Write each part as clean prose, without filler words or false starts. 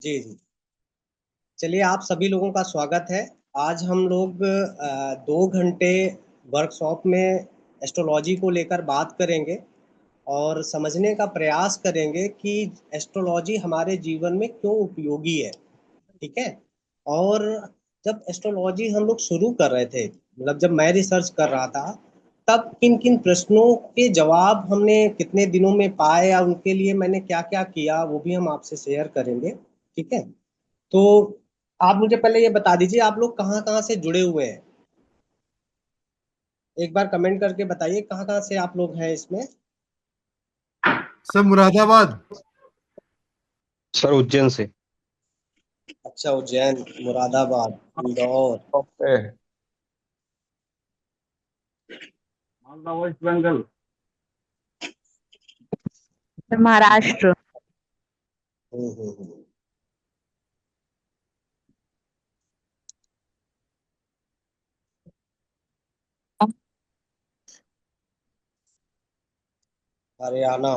जी जी। चलिए, आप सभी लोगों का स्वागत है। आज हम लोग 2 घंटे वर्कशॉप में एस्ट्रोलॉजी को लेकर बात करेंगे और समझने का प्रयास करेंगे कि एस्ट्रोलॉजी हमारे जीवन में क्यों उपयोगी है। ठीक है। और जब एस्ट्रोलॉजी हम लोग शुरू कर रहे थे, मतलब जब मैं रिसर्च कर रहा था, तब किन किन प्रश्नों के जवाब हमने कितने दिनों में पाए या उनके लिए मैंने क्या क्या किया, वो भी हम आपसे शेयर करेंगे। ठीक है। तो आप मुझे पहले ये बता दीजिए, आप लोग कहाँ कहाँ से जुड़े हुए हैं। एक बार कमेंट करके बताइए कहाँ कहाँ से आप लोग हैं इसमें। सब मुरादाबाद। सर उज्जैन से। अच्छा, उज्जैन, मुरादाबाद, इंदौर। ओके। मालदा वेस्ट बंगाल। महाराष्ट्र। हम्म। हरियाणा,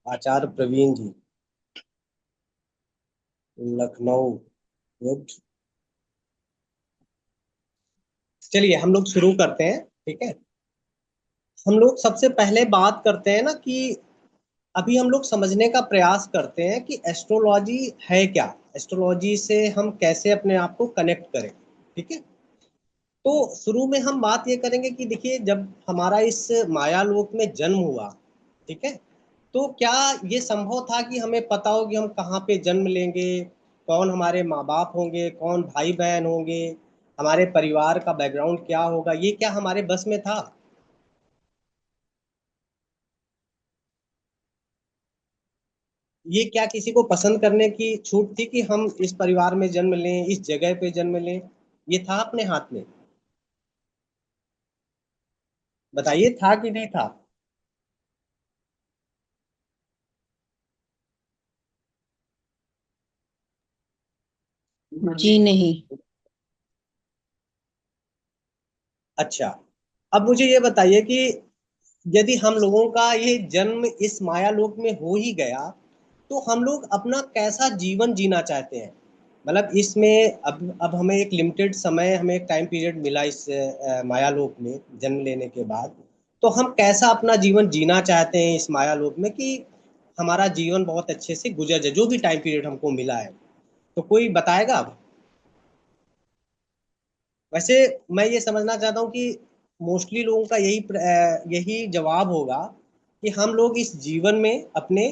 आचार्य प्रवीण जी, लखनऊ। गुड। चलिए हम लोग शुरू करते हैं। ठीक है। हम लोग सबसे पहले बात करते हैं ना कि अभी हम लोग समझने का प्रयास करते हैं कि एस्ट्रोलॉजी है क्या, एस्ट्रोलॉजी से हम कैसे अपने आप को कनेक्ट करें। ठीक है। तो शुरू में हम बात ये करेंगे कि देखिए, जब हमारा इस माया लोक में जन्म हुआ, ठीक है, तो क्या ये संभव था कि हमें पता हो कि हम कहाँ पे जन्म लेंगे, कौन हमारे माँ बाप होंगे, कौन भाई बहन होंगे, हमारे परिवार का बैकग्राउंड क्या होगा, ये क्या हमारे बस में था? ये क्या किसी को पसंद करने की छूट थी कि हम इस परिवार में जन्म लें, इस जगह पे जन्म लें? ये था अपने हाथ में? बताइए, था कि नहीं था? जी नहीं। अच्छा, अब मुझे ये बताइए कि यदि हम लोगों का ये जन्म इस माया लोक में हो ही गया, तो हम लोग अपना कैसा जीवन जीना चाहते हैं? मतलब इसमें अब हमें एक लिमिटेड समय, हमें एक टाइम पीरियड मिला इस माया लोक में जन्म लेने के बाद। तो हम कैसा अपना जीवन जीना चाहते हैं इस माया लोक में कि हमारा जीवन बहुत अच्छे से गुजर जाए, जो भी टाइम पीरियड हमको मिला है। तो कोई बताएगा? वैसे मैं ये समझना चाहता हूँ कि मोस्टली लोगों का यही जवाब होगा कि हम लोग इस जीवन में अपने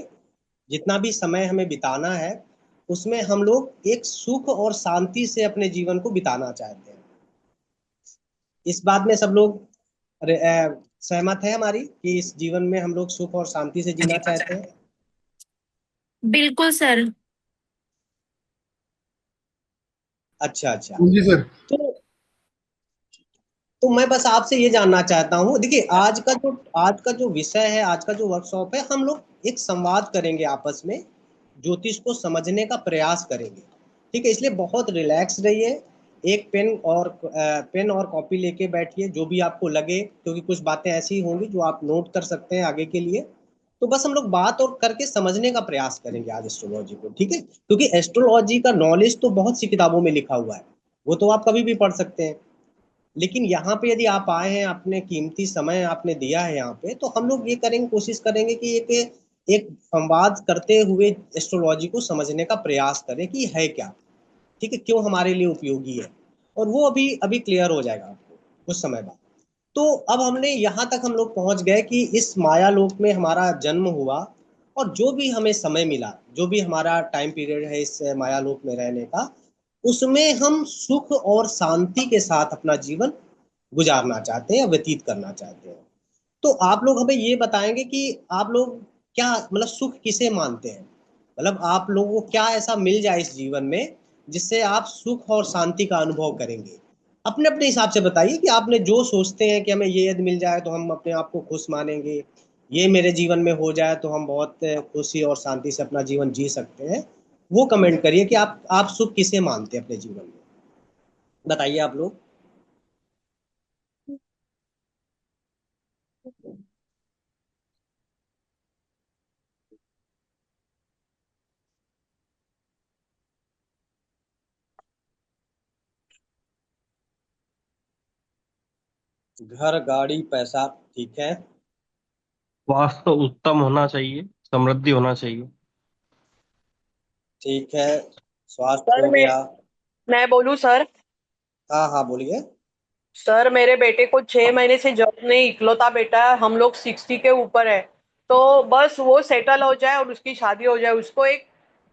जितना भी समय हमें बिताना है, उसमें हम लोग एक सुख और शांति से अपने जीवन को बिताना चाहते हैं। इस बात में सब लोग सहमत है हमारी कि इस जीवन में हम लोग सुख और शांति से जीना चाहते हैं। बिल्कुल सर। अच्छा अच्छा। जी सर। तो तो मैं बस आपसे ये जानना चाहता हूँ, देखिए आज का जो विषय है, आज का जो वर्कशॉप है, हम लोग एक संवाद करेंगे आपस में, ज्योतिष को समझने का प्रयास करेंगे। ठीक है, इसलिए बहुत रिलैक्स रहिए। एक पेन और कॉपी लेके बैठिए, जो भी आपको लगे, क्योंकि कुछ बातें ऐसी होंगी जो आप नोट कर सकते हैं आगे के लिए। तो बस हम लोग बात और करके समझने का प्रयास करेंगे आज एस्ट्रोलॉजी को। ठीक है, क्योंकि एस्ट्रोलॉजी का नॉलेज तो बहुत सी किताबों में लिखा हुआ है, वो तो आप कभी भी पढ़ सकते हैं। लेकिन यहाँ पे यदि आप आए हैं, अपने कीमती समय आपने दिया है यहाँ पे, तो हम लोग ये करेंगे, कोशिश करेंगे कि एक एक संवाद करते हुए एस्ट्रोलॉजी को समझने का प्रयास करें कि है क्या। ठीक है, क्यों हमारे लिए उपयोगी है। और वो अभी अभी क्लियर हो जाएगा आपको कुछ समय बाद। तो अब हमने यहाँ तक हम लोग पहुंच गए कि इस माया लोक में हमारा जन्म हुआ, और जो भी हमें समय मिला, जो भी हमारा टाइम पीरियड है इस माया लोक में रहने का, उसमें हम सुख और शांति के साथ अपना जीवन गुजारना चाहते हैं या व्यतीत करना चाहते हैं। तो आप लोग हमें ये बताएंगे कि आप लोग क्या, मतलब सुख किसे मानते हैं? मतलब आप लोगों को क्या ऐसा मिल जाए इस जीवन में जिससे आप सुख और शांति का अनुभव करेंगे? अपने अपने हिसाब से बताइए कि आपने जो सोचते हैं कि हमें ये यदि मिल जाए तो हम अपने आप को खुश मानेंगे, ये मेरे जीवन में हो जाए तो हम बहुत खुशी और शांति से अपना जीवन जी सकते हैं। वो कमेंट करिए कि आप सुख किसे मानते हैं अपने जीवन में। बताइए आप लोग। घर, गाड़ी, पैसा, ठीक है। स्वास्थ्य उत्तम होना चाहिए, समृद्धि होना चाहिए। ठीक है, स्वास्थ्य सर हो गया। मैं बोलूं सर। हाँ हाँ, बोलिए। सर मेरे बेटे को 6 महीने से जॉब नहीं, इकलौता बेटा है, हम लोग 60 के ऊपर है। तो बस वो सेटल हो जाए और उसकी शादी हो जाए, उसको एक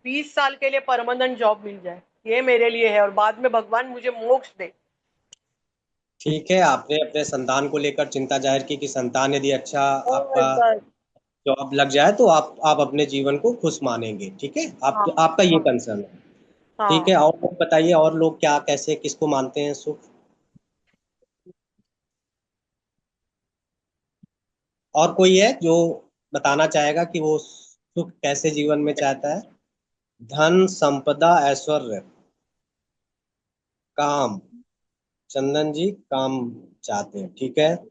20 साल के लिए परमानेंट जॉब मिल जाए, ये मेरे लिए है, और बाद में भगवान मुझे मोक्ष दे। ठीक है, आपने अपने संतान को लेकर चिंता जाहिर की कि संतान यदि अच्छा और आपका सर। जॉब लग जाए तो आप अपने जीवन को खुश मानेंगे। ठीक है, हाँ। आपका ये हाँ। कंसर्न है। ठीक है, हाँ। और लोग बताइए, और लोग क्या कैसे किसको मानते हैं सुख? और कोई है जो बताना चाहेगा कि वो सुख कैसे जीवन में चाहता है? धन, संपदा, ऐश्वर्य, काम। चंदन जी काम चाहते हैं, ठीक है।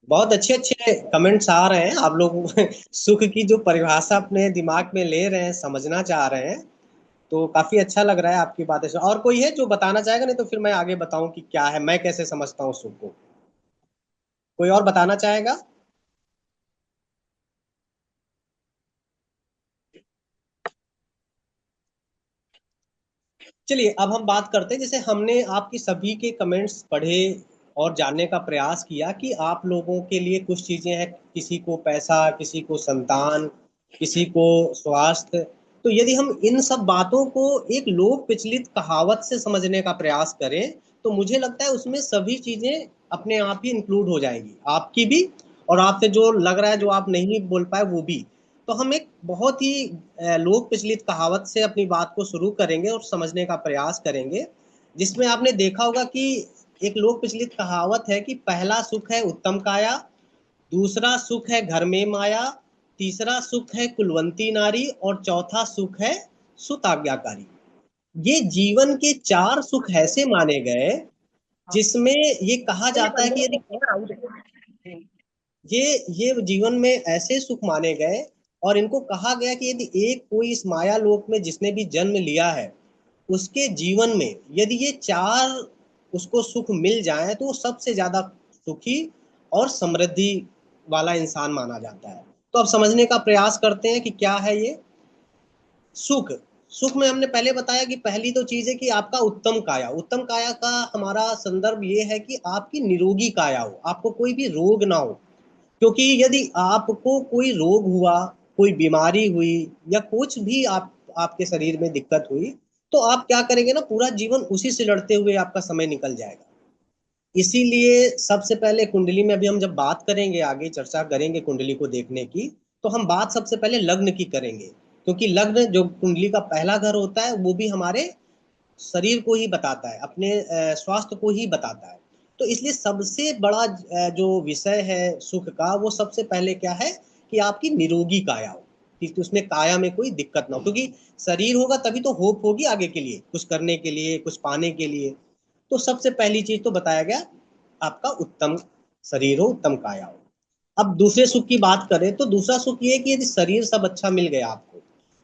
बहुत अच्छे अच्छे कमेंट्स आ रहे हैं आप लोग। सुख की जो परिभाषा अपने दिमाग में ले रहे हैं, समझना चाह रहे हैं, तो काफी अच्छा लग रहा है आपकी बातें से। और कोई है जो बताना चाहेगा? नहीं तो फिर मैं आगे बताऊं कि क्या है, मैं कैसे समझता हूँ सुख को। कोई और बताना चाहेगा? चलिए, अब हम बात करते हैं, जैसे हमने आपकी सभी के कमेंट्स पढ़े और जानने का प्रयास किया कि आप लोगों के लिए कुछ चीजें हैं, किसी को पैसा, किसी को संतान, किसी को स्वास्थ्य। तो यदि हम इन सब बातों को एक लोक प्रचलित कहावत से समझने का प्रयास करें, तो मुझे लगता है उसमें सभी चीजें अपने आप ही इंक्लूड हो जाएंगी, आपकी भी, और आपसे जो लग रहा है जो आप नहीं बोल पाए वो भी। तो हम एक बहुत ही लोक प्रचलित कहावत से अपनी बात को शुरू करेंगे और समझने का प्रयास करेंगे, जिसमें आपने देखा होगा कि एक लोक प्रचलित कहावत है कि पहला सुख है उत्तम काया, दूसरा सुख है घर में माया, तीसरा सुख है कुलवंती नारी, और चौथा सुख है सुत आज्ञाकारी। ये जीवन के चार सुख ऐसे माने गए जिसमें ये कहा जाता है कि यदि ये ये जीवन में ऐसे सुख माने गए, और इनको कहा गया कि यदि एक कोई इस माया लोक में जिसने भी जन्म लिया है, उसके जीवन में यदि ये चार उसको सुख मिल जाए तो वो सबसे ज्यादा सुखी और समृद्धि वाला इंसान माना जाता है। तो अब समझने का प्रयास करते हैं कि क्या है ये सुख। सुख में हमने पहले बताया कि पहली तो चीज है कि आपका उत्तम काया। उत्तम काया का हमारा संदर्भ ये है कि आपकी निरोगी काया हो, आपको कोई भी रोग ना हो। क्योंकि यदि आपको कोई रोग हुआ, कोई बीमारी हुई, या कुछ भी आपके शरीर में दिक्कत हुई, तो आप क्या करेंगे ना, पूरा जीवन उसी से लड़ते हुए आपका समय निकल जाएगा। इसीलिए सबसे पहले कुंडली में, अभी हम जब बात करेंगे, आगे चर्चा करेंगे कुंडली को देखने की, तो हम बात सबसे पहले लग्न की करेंगे, क्योंकि लग्न जो कुंडली का पहला घर होता है वो भी हमारे शरीर को ही बताता है, अपने स्वास्थ्य को ही बताता है। तो इसलिए सबसे बड़ा जो विषय है सुख का, वो सबसे पहले क्या है कि आपकी निरोगी काया हो, कि उसमें काया में कोई दिक्कत ना हो। क्योंकि शरीर होगा तभी तो होप होगी आगे के लिए, कुछ करने के लिए, कुछ पाने के लिए। तो सबसे पहली चीज तो बताया गया आपका उत्तम शरीर हो, उत्तम काया हो। अब दूसरे सुख की बात करें तो दूसरा सुख ये है कि यदि शरीर सब अच्छा मिल गया आपको,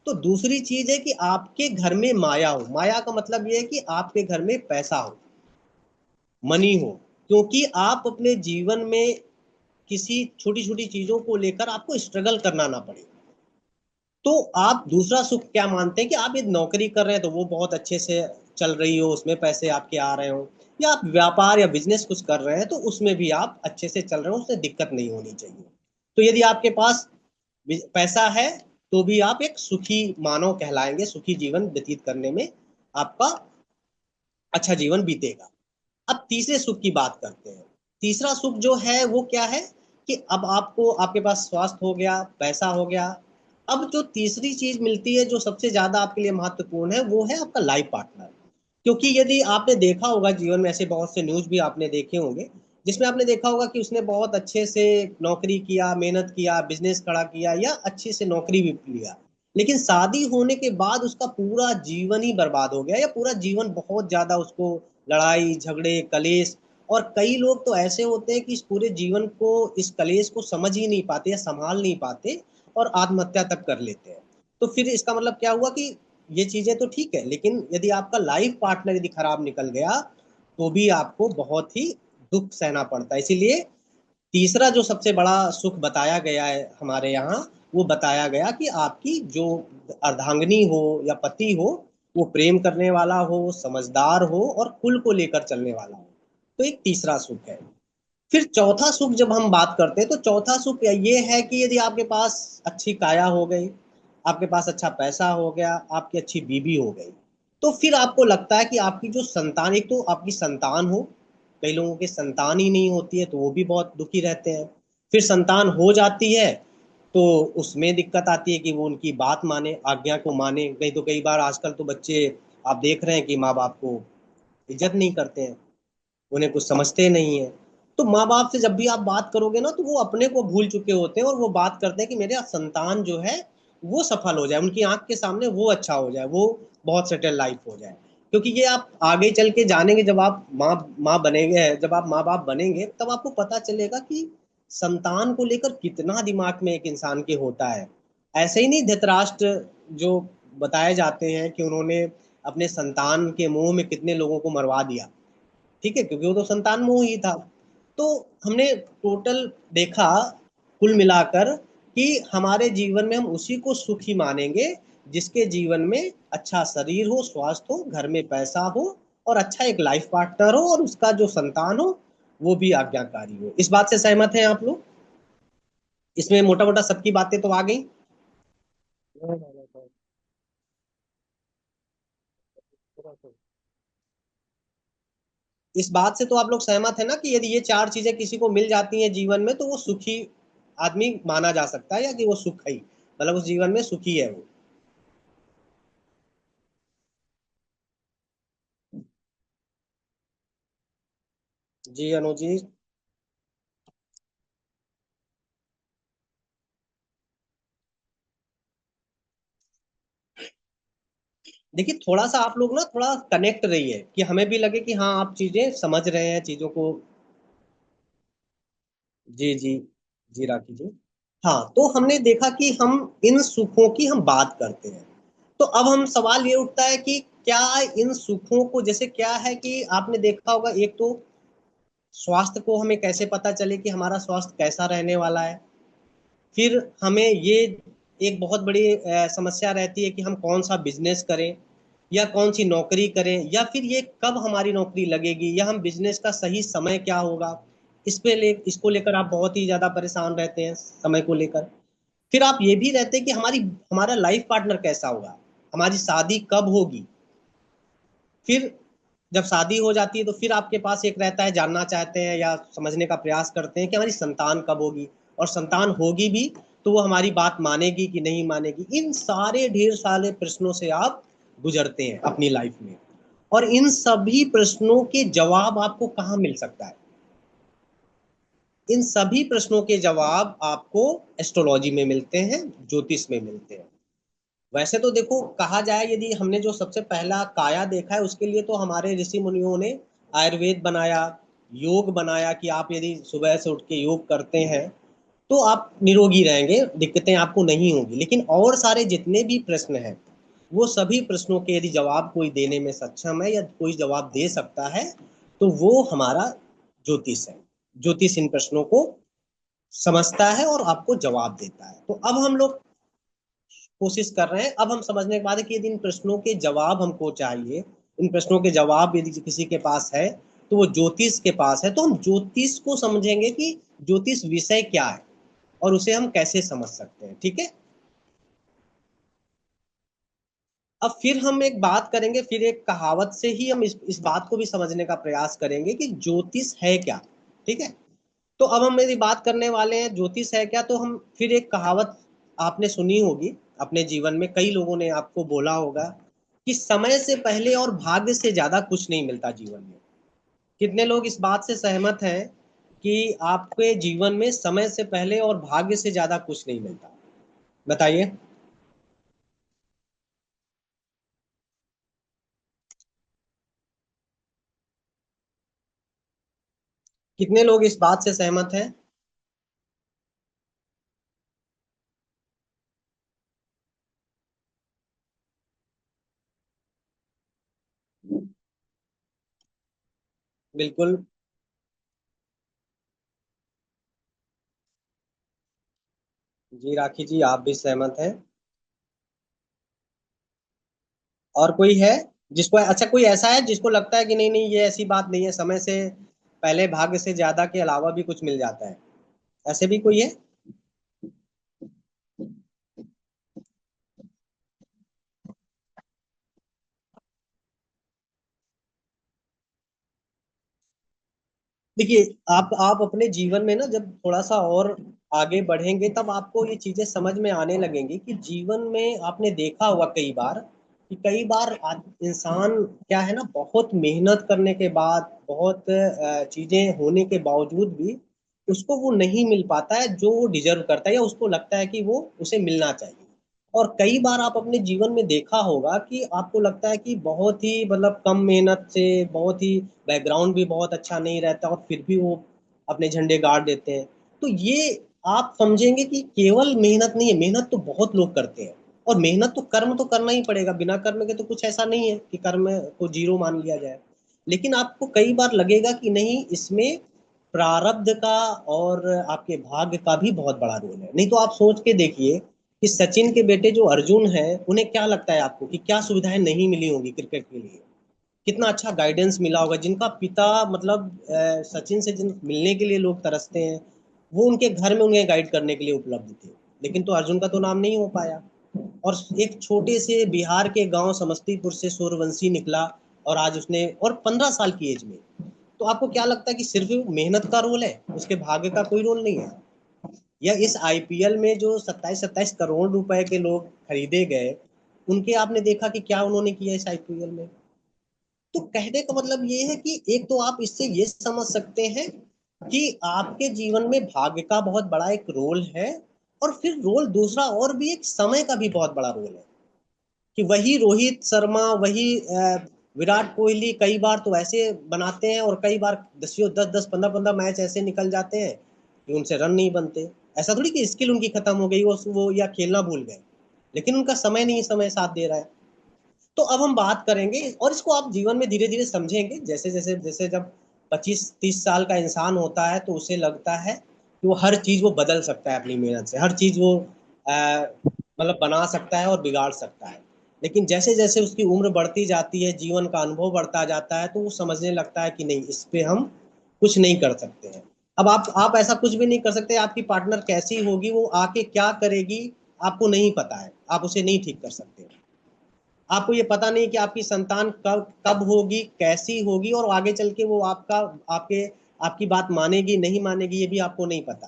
तो दूसरी चीज है कि आपके घर में माया हो। माया का मतलब ये है कि आपके घर में पैसा हो, मनी हो। क्योंकि आप अपने जीवन में किसी छोटी छोटी चीजों को लेकर आपको स्ट्रगल करना ना पड़े। तो आप दूसरा सुख क्या मानते हैं कि आप यदि नौकरी कर रहे हैं तो वो बहुत अच्छे से चल रही हो, उसमें पैसे आपके आ रहे हो, या आप व्यापार या बिजनेस कुछ कर रहे हैं तो उसमें भी आप अच्छे से चल रहे हो, उसमें दिक्कत नहीं होनी चाहिए। तो यदि आपके पास पैसा है तो भी आप एक सुखी मानव कहलाएंगे, सुखी जीवन व्यतीत करने में आपका अच्छा जीवन बीतेगा। अब तीसरे सुख की बात करते हैं। तीसरा सुख जो है वो क्या है कि अब आपको, आपके पास स्वास्थ्य हो गया, पैसा हो गया। अब जो तीसरी चीज मिलती है जो सबसे ज्यादा आपके लिए महत्वपूर्ण है, वो है आपका लाइफ पार्टनर। क्योंकि यदि आपने देखा होगा जीवन में ऐसे बहुत से न्यूज भी आपने देखे होंगे, जिसमें आपने देखा होगा कि उसने बहुत अच्छे से नौकरी किया, मेहनत किया, बिजनेस खड़ा किया, या अच्छे से नौकरी भी लिया, लेकिन शादी होने के बाद उसका पूरा जीवन ही बर्बाद हो गया, या पूरा जीवन बहुत ज्यादा उसको लड़ाई झगड़े कलेश। और कई लोग तो ऐसे होते हैं कि इस पूरे जीवन को, इस कलेश को समझ ही नहीं पाते या संभाल नहीं पाते, और आत्महत्या तक कर लेते हैं। तो फिर इसका मतलब क्या हुआ कि ये चीजें तो ठीक है, लेकिन यदि आपका लाइफ पार्टनर यदि खराब निकल गया तो भी आपको बहुत ही दुख सहना पड़ता है। इसीलिए तीसरा जो सबसे बड़ा सुख बताया गया है हमारे यहाँ, वो बताया गया कि आपकी जो अर्धांगिनी हो या पति हो, वो प्रेम करने वाला हो, समझदार हो और कुल को लेकर चलने वाला हो। तो एक तीसरा सुख है। फिर चौथा सुख जब हम बात करते हैं, तो चौथा सुख ये है कि यदि आपके पास अच्छी काया हो गई, आपके पास अच्छा पैसा हो गया, आपकी अच्छी बीवी हो गई, तो फिर आपको लगता है कि आपकी जो संतान, एक तो आपकी संतान हो, कई लोगों की संतान ही नहीं होती है तो वो भी बहुत दुखी रहते हैं। फिर संतान हो जाती है तो उसमें दिक्कत आती है कि वो उनकी बात माने, आज्ञा को माने। नहीं तो कई बार आजकल तो बच्चे आप देख रहे हैं कि माँ बाप को इज्जत नहीं करते हैं, उन्हें कुछ समझते नहीं है। तो माँ बाप से जब भी आप बात करोगे ना, तो वो अपने को भूल चुके होते हैं और वो बात करते हैं कि मेरे संतान जो है वो सफल हो जाए, उनकी आंख के सामने वो अच्छा हो जाए, वो बहुत सेटल लाइफ हो जाए। क्योंकि ये आप आगे चल के जानेंगे, जब आप माँ बनेंगे, जब आप माँ बाप बनेंगे, तब आपको पता चलेगा कि संतान को लेकर कितना दिमाग में एक इंसान के होता है। ऐसे ही नहीं, धृतराष्ट्र जो बताए जाते हैं कि उन्होंने अपने संतान के मुंह में कितने लोगों को मरवा दिया, ठीक है, क्योंकि वो तो संतान मोह ही था। तो हमने टोटल देखा कुल मिलाकर कि हमारे जीवन में हम उसी को सुखी मानेंगे जिसके जीवन में अच्छा शरीर हो, स्वास्थ्य हो, घर में पैसा हो और अच्छा एक लाइफ पार्टनर हो और उसका जो संतान हो वो भी आज्ञाकारी हो। इस बात से सहमत हैं आप लोग? इसमें मोटा मोटा सबकी बातें तो आ गई। इस बात से तो आप लोग सहमत है ना कि यदि ये चार चीजें किसी को मिल जाती हैं जीवन में, तो वो सुखी आदमी माना जा सकता है, या कि वो सुख है, मतलब उस जीवन में सुखी है वो। जी अनुज जी। देखिए, थोड़ा सा आप लोग ना थोड़ा कनेक्ट रहिए कि हमें भी लगे कि हाँ आप चीजें समझ रहे हैं, चीजों को। जी जी। जी राखी जी। हाँ, तो हमने देखा कि हम इन सुखों की हम बात करते हैं, तो अब हम सवाल ये उठता है कि क्या इन सुखों को, जैसे क्या है कि आपने देखा होगा, एक तो स्वास्थ्य को हमें कैसे पता चले कि हमारा स्वास्थ्य कैसा रहने वाला है। फिर हमें ये एक बहुत बड़ी समस्या रहती है कि हम कौन सा बिजनेस करें या कौन सी नौकरी करें, या फिर ये कब हमारी नौकरी लगेगी, या हम बिजनेस का सही समय क्या होगा। इसको लेकर आप बहुत ही ज्यादा परेशान रहते हैं, समय को लेकर। फिर आप ये भी रहते हैं कि हमारा लाइफ पार्टनर कैसा होगा, हमारी शादी कब होगी। फिर जब शादी हो जाती है तो फिर आपके पास एक रहता है, जानना चाहते हैं या समझने का प्रयास करते हैं कि हमारी संतान कब होगी, और संतान होगी भी तो वो हमारी बात मानेगी कि नहीं मानेगी। इन सारे ढेर सारे प्रश्नों से आप गुजरते हैं अपनी लाइफ में, और इन सभी प्रश्नों के जवाब आपको कहाँ मिल सकता है? इन सभी प्रश्नों के जवाब आपको एस्ट्रोलॉजी में मिलते हैं, ज्योतिष में मिलते हैं। वैसे तो देखो, कहा जाए, यदि हमने जो सबसे पहला काया देखा है, उसके लिए तो हमारे ऋषि मुनियों ने आयुर्वेद बनाया, योग बनाया कि आप यदि सुबह से उठ के योग करते हैं तो आप निरोगी रहेंगे, दिक्कतें आपको नहीं होगी। लेकिन और सारे जितने भी प्रश्न हैं, वो सभी प्रश्नों के यदि जवाब कोई देने में सक्षम है या कोई जवाब दे सकता है, तो वो हमारा ज्योतिष है। ज्योतिष इन प्रश्नों को समझता है और आपको जवाब देता है। तो अब हम लोग कोशिश कर रहे हैं, अब हम समझने के बाद है कि यदि इन प्रश्नों के जवाब हमको चाहिए, इन प्रश्नों के जवाब यदि किसी के पास है, तो वो ज्योतिष के पास है। तो हम ज्योतिष को समझेंगे कि ज्योतिष विषय क्या है और उसे हम कैसे समझ सकते हैं, ठीक है। अब फिर हम एक बात करेंगे, फिर एक कहावत से ही हम इस बात को भी समझने का प्रयास करेंगे कि ज्योतिष है क्या, ठीक है। तो अब हम यदि बात करने वाले हैं ज्योतिष है क्या, तो हम फिर एक कहावत आपने सुनी होगी अपने जीवन में, कई लोगों ने आपको बोला होगा कि समय से पहले और भाग्य से ज्यादा कुछ नहीं मिलता जीवन में। कितने लोग इस बात से सहमत हैं कि आपके जीवन में समय से पहले और भाग्य से ज्यादा कुछ नहीं मिलता? बताइए। कितने लोग इस बात से सहमत हैं? बिल्कुल। जी राखी जी, आप भी सहमत हैं? और कोई है जिसको, अच्छा कोई ऐसा है जिसको लगता है कि नहीं नहीं, ये ऐसी बात नहीं है, समय से पहले भाग्य से ज्यादा के अलावा भी कुछ मिल जाता है, ऐसे भी कोई है? देखिए, आप अपने जीवन में ना जब थोड़ा सा और आगे बढ़ेंगे तब आपको ये चीजें समझ में आने लगेंगी कि जीवन में आपने देखा होगा कई बार कि कई बार इंसान क्या है ना, बहुत मेहनत करने के बाद, बहुत चीजें होने के बावजूद भी उसको वो नहीं मिल पाता है जो वो डिजर्व करता है या उसको लगता है कि वो उसे मिलना चाहिए। और कई बार आप अपने जीवन में देखा होगा कि आपको लगता है कि बहुत ही मतलब कम मेहनत से, बहुत ही बैकग्राउंड भी बहुत अच्छा नहीं रहता और फिर भी वो अपने झंडे गाड़ देते हैं। तो ये आप समझेंगे कि केवल मेहनत नहीं है, मेहनत तो बहुत लोग करते हैं। और मेहनत तो, कर्म तो करना ही पड़ेगा, बिना कर्म के तो कुछ ऐसा नहीं है कि कर्म को जीरो मान लिया जाए। लेकिन आपको कई बार लगेगा कि नहीं, इसमें प्रारब्ध का और आपके भाग्य का भी बहुत बड़ा रोल है। नहीं तो आप सोच के देखिए कि सचिन के बेटे जो अर्जुन है, उन्हें क्या लगता है आपको कि क्या सुविधाएं नहीं मिली होंगी क्रिकेट के लिए? कितना अच्छा गाइडेंस मिला होगा, जिनका पिता मतलब सचिन से जिन मिलने के लिए लोग तरसते हैं, वो उनके घर में उन्हें गाइड करने के लिए उपलब्ध थे। लेकिन तो अर्जुन का तो नाम नहीं हो पाया। और एक छोटे से बिहार के गांव समस्तीपुर से सूर्यवंशी निकला, और आज उसने, और 15 साल की एज में। तो आपको क्या लगता है कि सिर्फ मेहनत का रोल है, उसके भाग्य का कोई रोल नहीं है? या इस आईपीएल में जो 27-27 करोड़ रुपए के लोग खरीदे गए, उनके आपने देखा कि क्या उन्होंने किया इस आईपीएल में? तो कहने का मतलब ये है कि एक तो आप इससे ये समझ सकते हैं कि आपके जीवन में भाग्य का बहुत बड़ा एक रोल है। और फिर रोल दूसरा और भी, एक समय का भी बहुत बड़ा रोल है कि वही रोहित शर्मा, वही विराट कोहली कई बार तो ऐसे बनाते हैं, और कई बार 10-10, 15-15 मैच ऐसे निकल जाते हैं कि उनसे रन नहीं बनते। ऐसा थोड़ी कि स्किल उनकी खत्म हो गई, वो या खेलना भूल गए, लेकिन उनका समय नहीं, समय साथ दे रहा है। तो अब हम बात करेंगे, और इसको आप जीवन में धीरे धीरे समझेंगे, जैसे जैसे जैसे जब 25-30 साल का इंसान होता है तो उसे लगता है कि वो हर चीज वो बदल सकता है, अपनी मेहनत से हर चीज वो मतलब बना सकता है और बिगाड़ सकता है। लेकिन जैसे जैसे उसकी उम्र बढ़ती जाती है, जीवन का अनुभव बढ़ता जाता है, तो वो समझने लगता है कि नहीं, इस पे हम कुछ नहीं कर सकते हैं। अब आप ऐसा कुछ भी नहीं कर सकते, आपकी पार्टनर कैसी होगी, वो आके क्या करेगी, आपको नहीं पता है, आप उसे नहीं ठीक कर सकते। आपको ये पता नहीं कि आपकी संतान कब कब होगी, कैसी होगी, और आगे चल के वो आपके आपकी बात मानेगी नहीं मानेगी, ये भी आपको नहीं पता।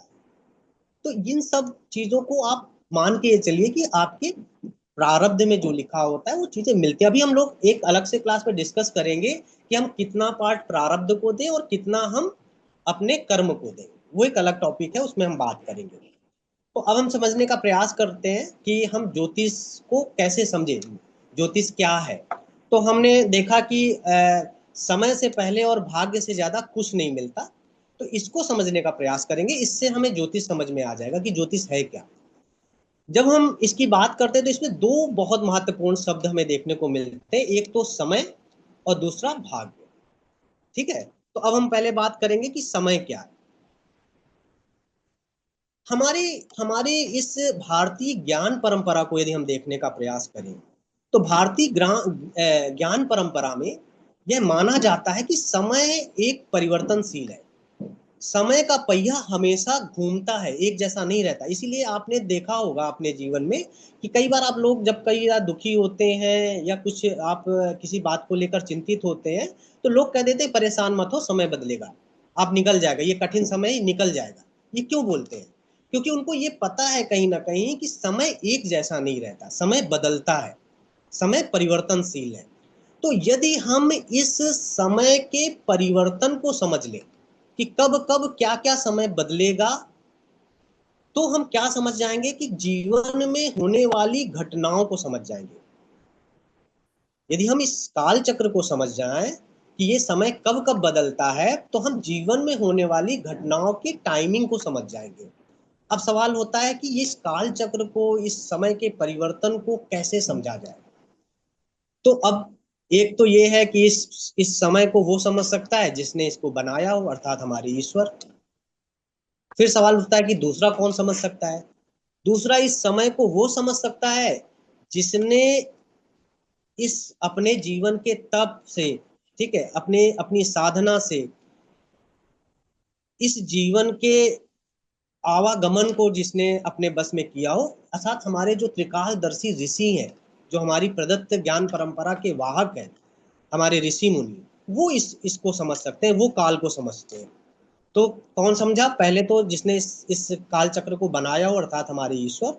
तो इन सब चीजों को आप मान के ये चलिए कि आपके प्रारब्ध में जो लिखा होता है वो चीजें मिलती है। अभी हम लोग एक अलग से क्लास में डिस्कस करेंगे कि हम कितना पार्ट प्रारब्ध को दें और कितना हम अपने कर्म को दें। वो एक अलग टॉपिक है, उसमें हम बात करेंगे। तो अब हम समझने का प्रयास करते हैं कि हम ज्योतिष को कैसे समझें, ज्योतिष क्या है। तो हमने देखा कि समय से पहले और भाग्य से ज्यादा कुछ नहीं मिलता। तो इसको समझने का प्रयास करेंगे, इससे हमें ज्योतिष समझ में आ जाएगा कि ज्योतिष है क्या। जब हम इसकी बात करते हैं तो इसमें दो बहुत महत्वपूर्ण शब्द हमें देखने को मिलते हैं, एक तो समय और दूसरा भाग्य। ठीक है, तो अब हम पहले बात करेंगे कि समय क्या है। हमारे हमारे इस भारतीय ज्ञान परंपरा को यदि हम देखने का प्रयास करें, तो भारतीय ज्ञान परंपरा में यह माना जाता है कि समय एक परिवर्तनशील है। समय का पहिया हमेशा घूमता है, एक जैसा नहीं रहता। इसीलिए आपने देखा होगा अपने जीवन में कि कई बार आप लोग जब कई बार दुखी होते हैं या कुछ आप किसी बात को लेकर चिंतित होते हैं, तो लोग कह देते हैं परेशान मत हो, समय बदलेगा, आप निकल जाएगा, ये कठिन समय निकल जाएगा। ये क्यों बोलते हैं? क्योंकि उनको ये पता है कहीं ना कहीं कि समय एक जैसा नहीं रहता, समय बदलता है, समय परिवर्तनशील है। तो यदि हम इस समय के परिवर्तन को समझ लें कि कब कब क्या क्या समय बदलेगा, तो हम क्या समझ जाएंगे कि जीवन में होने वाली घटनाओं को समझ जाएंगे। यदि हम इस काल चक्र को समझ जाएं कि ये समय कब कब बदलता है, तो हम जीवन में होने वाली घटनाओं की टाइमिंग को समझ जाएंगे। अब सवाल होता है कि इस काल चक्र को, इस समय के परिवर्तन को कैसे समझा जाए। तो अब एक तो ये है कि इस समय को वो समझ सकता है जिसने इसको बनाया हो, अर्थात हमारे ईश्वर। फिर सवाल उठता है कि दूसरा कौन समझ सकता है? दूसरा, इस समय को वो समझ सकता है जिसने समझ सकता है जिसने इस अपने जीवन के तप से, ठीक है, अपने अपनी साधना से इस जीवन के आवागमन को जिसने अपने बस में किया हो, अर्थात हमारे जो त्रिकालदर्शी ऋषि हैं, जो हमारी प्रदत्त ज्ञान परंपरा के वाहक हैं, हमारे ऋषि मुनि, वो इसको समझ सकते हैं, वो काल को समझते हैं। तो कौन समझा? पहले तो जिसने इस काल चक्र को बनाया हो, अर्थात हमारे ईश्वर।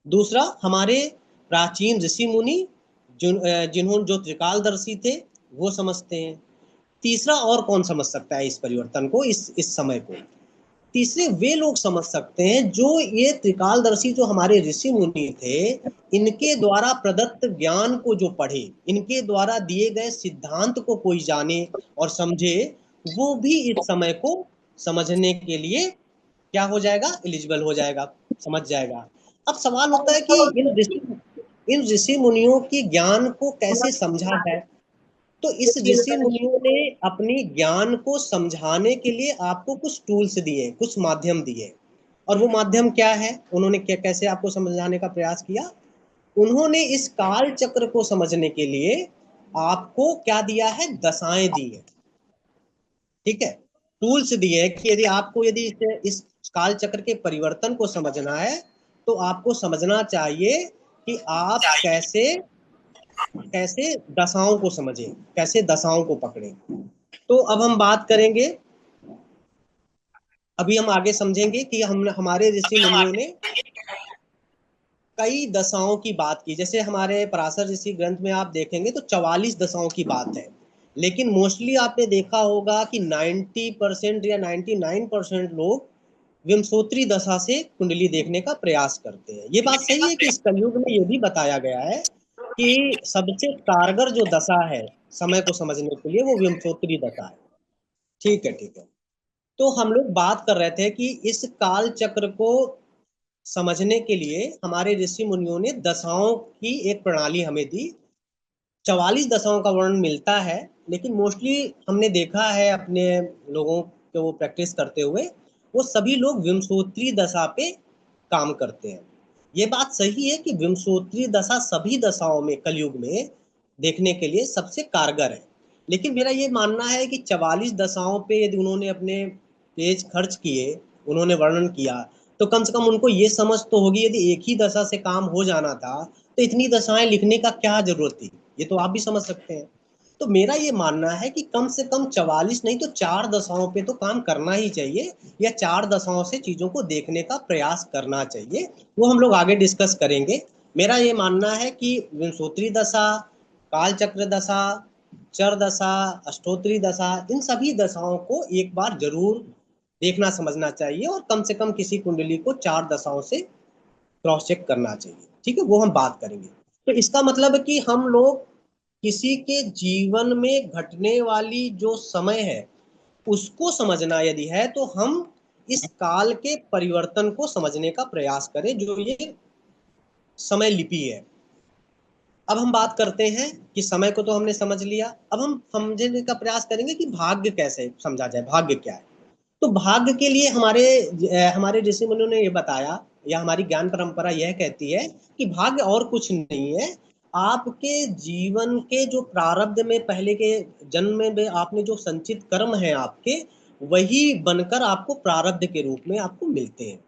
दूसरा, हमारे प्राचीन ऋषि मुनि जिन्होंने जो त्रिकालदर्शी थे, वो समझते हैं। तीसरा, और कौन समझ सकता है इस परिवर्तन को, इस समय को? तीसरे वे लोग समझ सकते हैं जो ये त्रिकालदर्शी, जो हमारे ऋषि मुनि थे, इनके द्वारा प्रदत्त ज्ञान को जो पढ़े, इनके द्वारा दिए गए सिद्धांत को कोई जाने और समझे, वो भी इस समय को समझने के लिए क्या हो जाएगा? एलिजिबल हो जाएगा, समझ जाएगा। अब सवाल होता है कि इन ऋषि मुनियों की ज्ञान को कैसे समझा जाए? तो इस ऋषि मुनियों ने अपनी ज्ञान को समझाने के लिए आपको कुछ टूल्स दिए, कुछ माध्यम दिए। और वो माध्यम क्या है? उन्होंने कैसे आपको समझाने का प्रयास किया? उन्होंने इस काल चक्र को समझने के लिए आपको क्या दिया है? दशाएं दी है, ठीक है, टूल्स दिए हैं कि यदि इस काल चक्र के परिवर्तन को समझना है, तो आपको समझना चाहिए कि आप कैसे कैसे दशाओं को समझें, कैसे दशाओं को पकड़ें। तो अब हम बात करेंगे, अभी हम आगे समझेंगे कि हमारे ऋषि मुनियों ने कई दशाओं की बात की। जैसे हमारे पराशर ऋषि ग्रंथ में आप देखेंगे तो 44 दशाओं की बात है, लेकिन मोस्टली आपने देखा होगा कि 90% या 99% लोग विंशोत्तरी दशा से कुंडली देखने का प्रयास करते हैं। ये बात सही है कि इस कलयुग में ये भी बताया गया है कि सबसे कारगर जो दशा है समय को समझने के लिए, वो विंशोत्तरी दशा है। ठीक है, ठीक है। तो हम लोग बात कर रहे थे कि इस काल चक्र को समझने के लिए हमारे ऋषि मुनियों ने दशाओं की एक प्रणाली हमें दी। 44 दशाओं का वर्णन मिलता है, लेकिन मोस्टली हमने देखा है अपने लोगों को वो प्रैक्टिस करते हुए, वो सभी लोग विंशोत्तरी दशा पे काम करते हैं। ये बात सही है कि विंशोत्तरी दशा सभी दशाओं में कलयुग में देखने के लिए सबसे कारगर है, लेकिन मेरा ये मानना है कि 44 दशाओं पे यदि उन्होंने अपने पेज खर्च किए, उन्होंने वर्णन किया, तो कम से कम उनको ये समझ तो होगी, यदि एक ही दशा से काम हो जाना था तो इतनी दशाएं लिखने का क्या जरूरत थी? ये तो आप भी समझ सकते हैं। तो मेरा ये मानना है कि कम से कम 44 नहीं तो 4 दशाओं पे तो काम करना ही चाहिए, या 4 दशाओं से चीजों को देखने का प्रयास करना चाहिए। वो हम लोग आगे डिस्कस करेंगे। मेरा ये मानना है कि विंशोत्तरी दशा, काल चक्र दशा, चर दशा, अष्टोत्तरी दशा, इन सभी दशाओं को एक बार जरूर देखना समझना चाहिए, और कम से कम किसी कुंडली को 4 दशाओं से क्रॉस चेक करना चाहिए। ठीक है, वो हम बात करेंगे। तो इसका मतलब है कि हम लोग किसी के जीवन में घटने वाली जो समय है उसको समझना यदि है, तो हम इस काल के परिवर्तन को समझने का प्रयास करें, जो ये समय लिपि है। अब हम बात करते हैं कि समय को तो हमने समझ लिया, अब हम समझने का प्रयास करेंगे कि भाग्य कैसे समझा जाए, भाग्य क्या है। तो भाग्य के लिए हमारे ऋषि मुनियों ने ये बताया, या हमारी ज्ञान परंपरा यह कहती है कि भाग्य और कुछ नहीं है, आपके जीवन के जो प्रारब्ध में पहले के जन्म में आपने जो संचित कर्म है आपके, वही बनकर आपको प्रारब्ध के रूप में आपको मिलते हैं।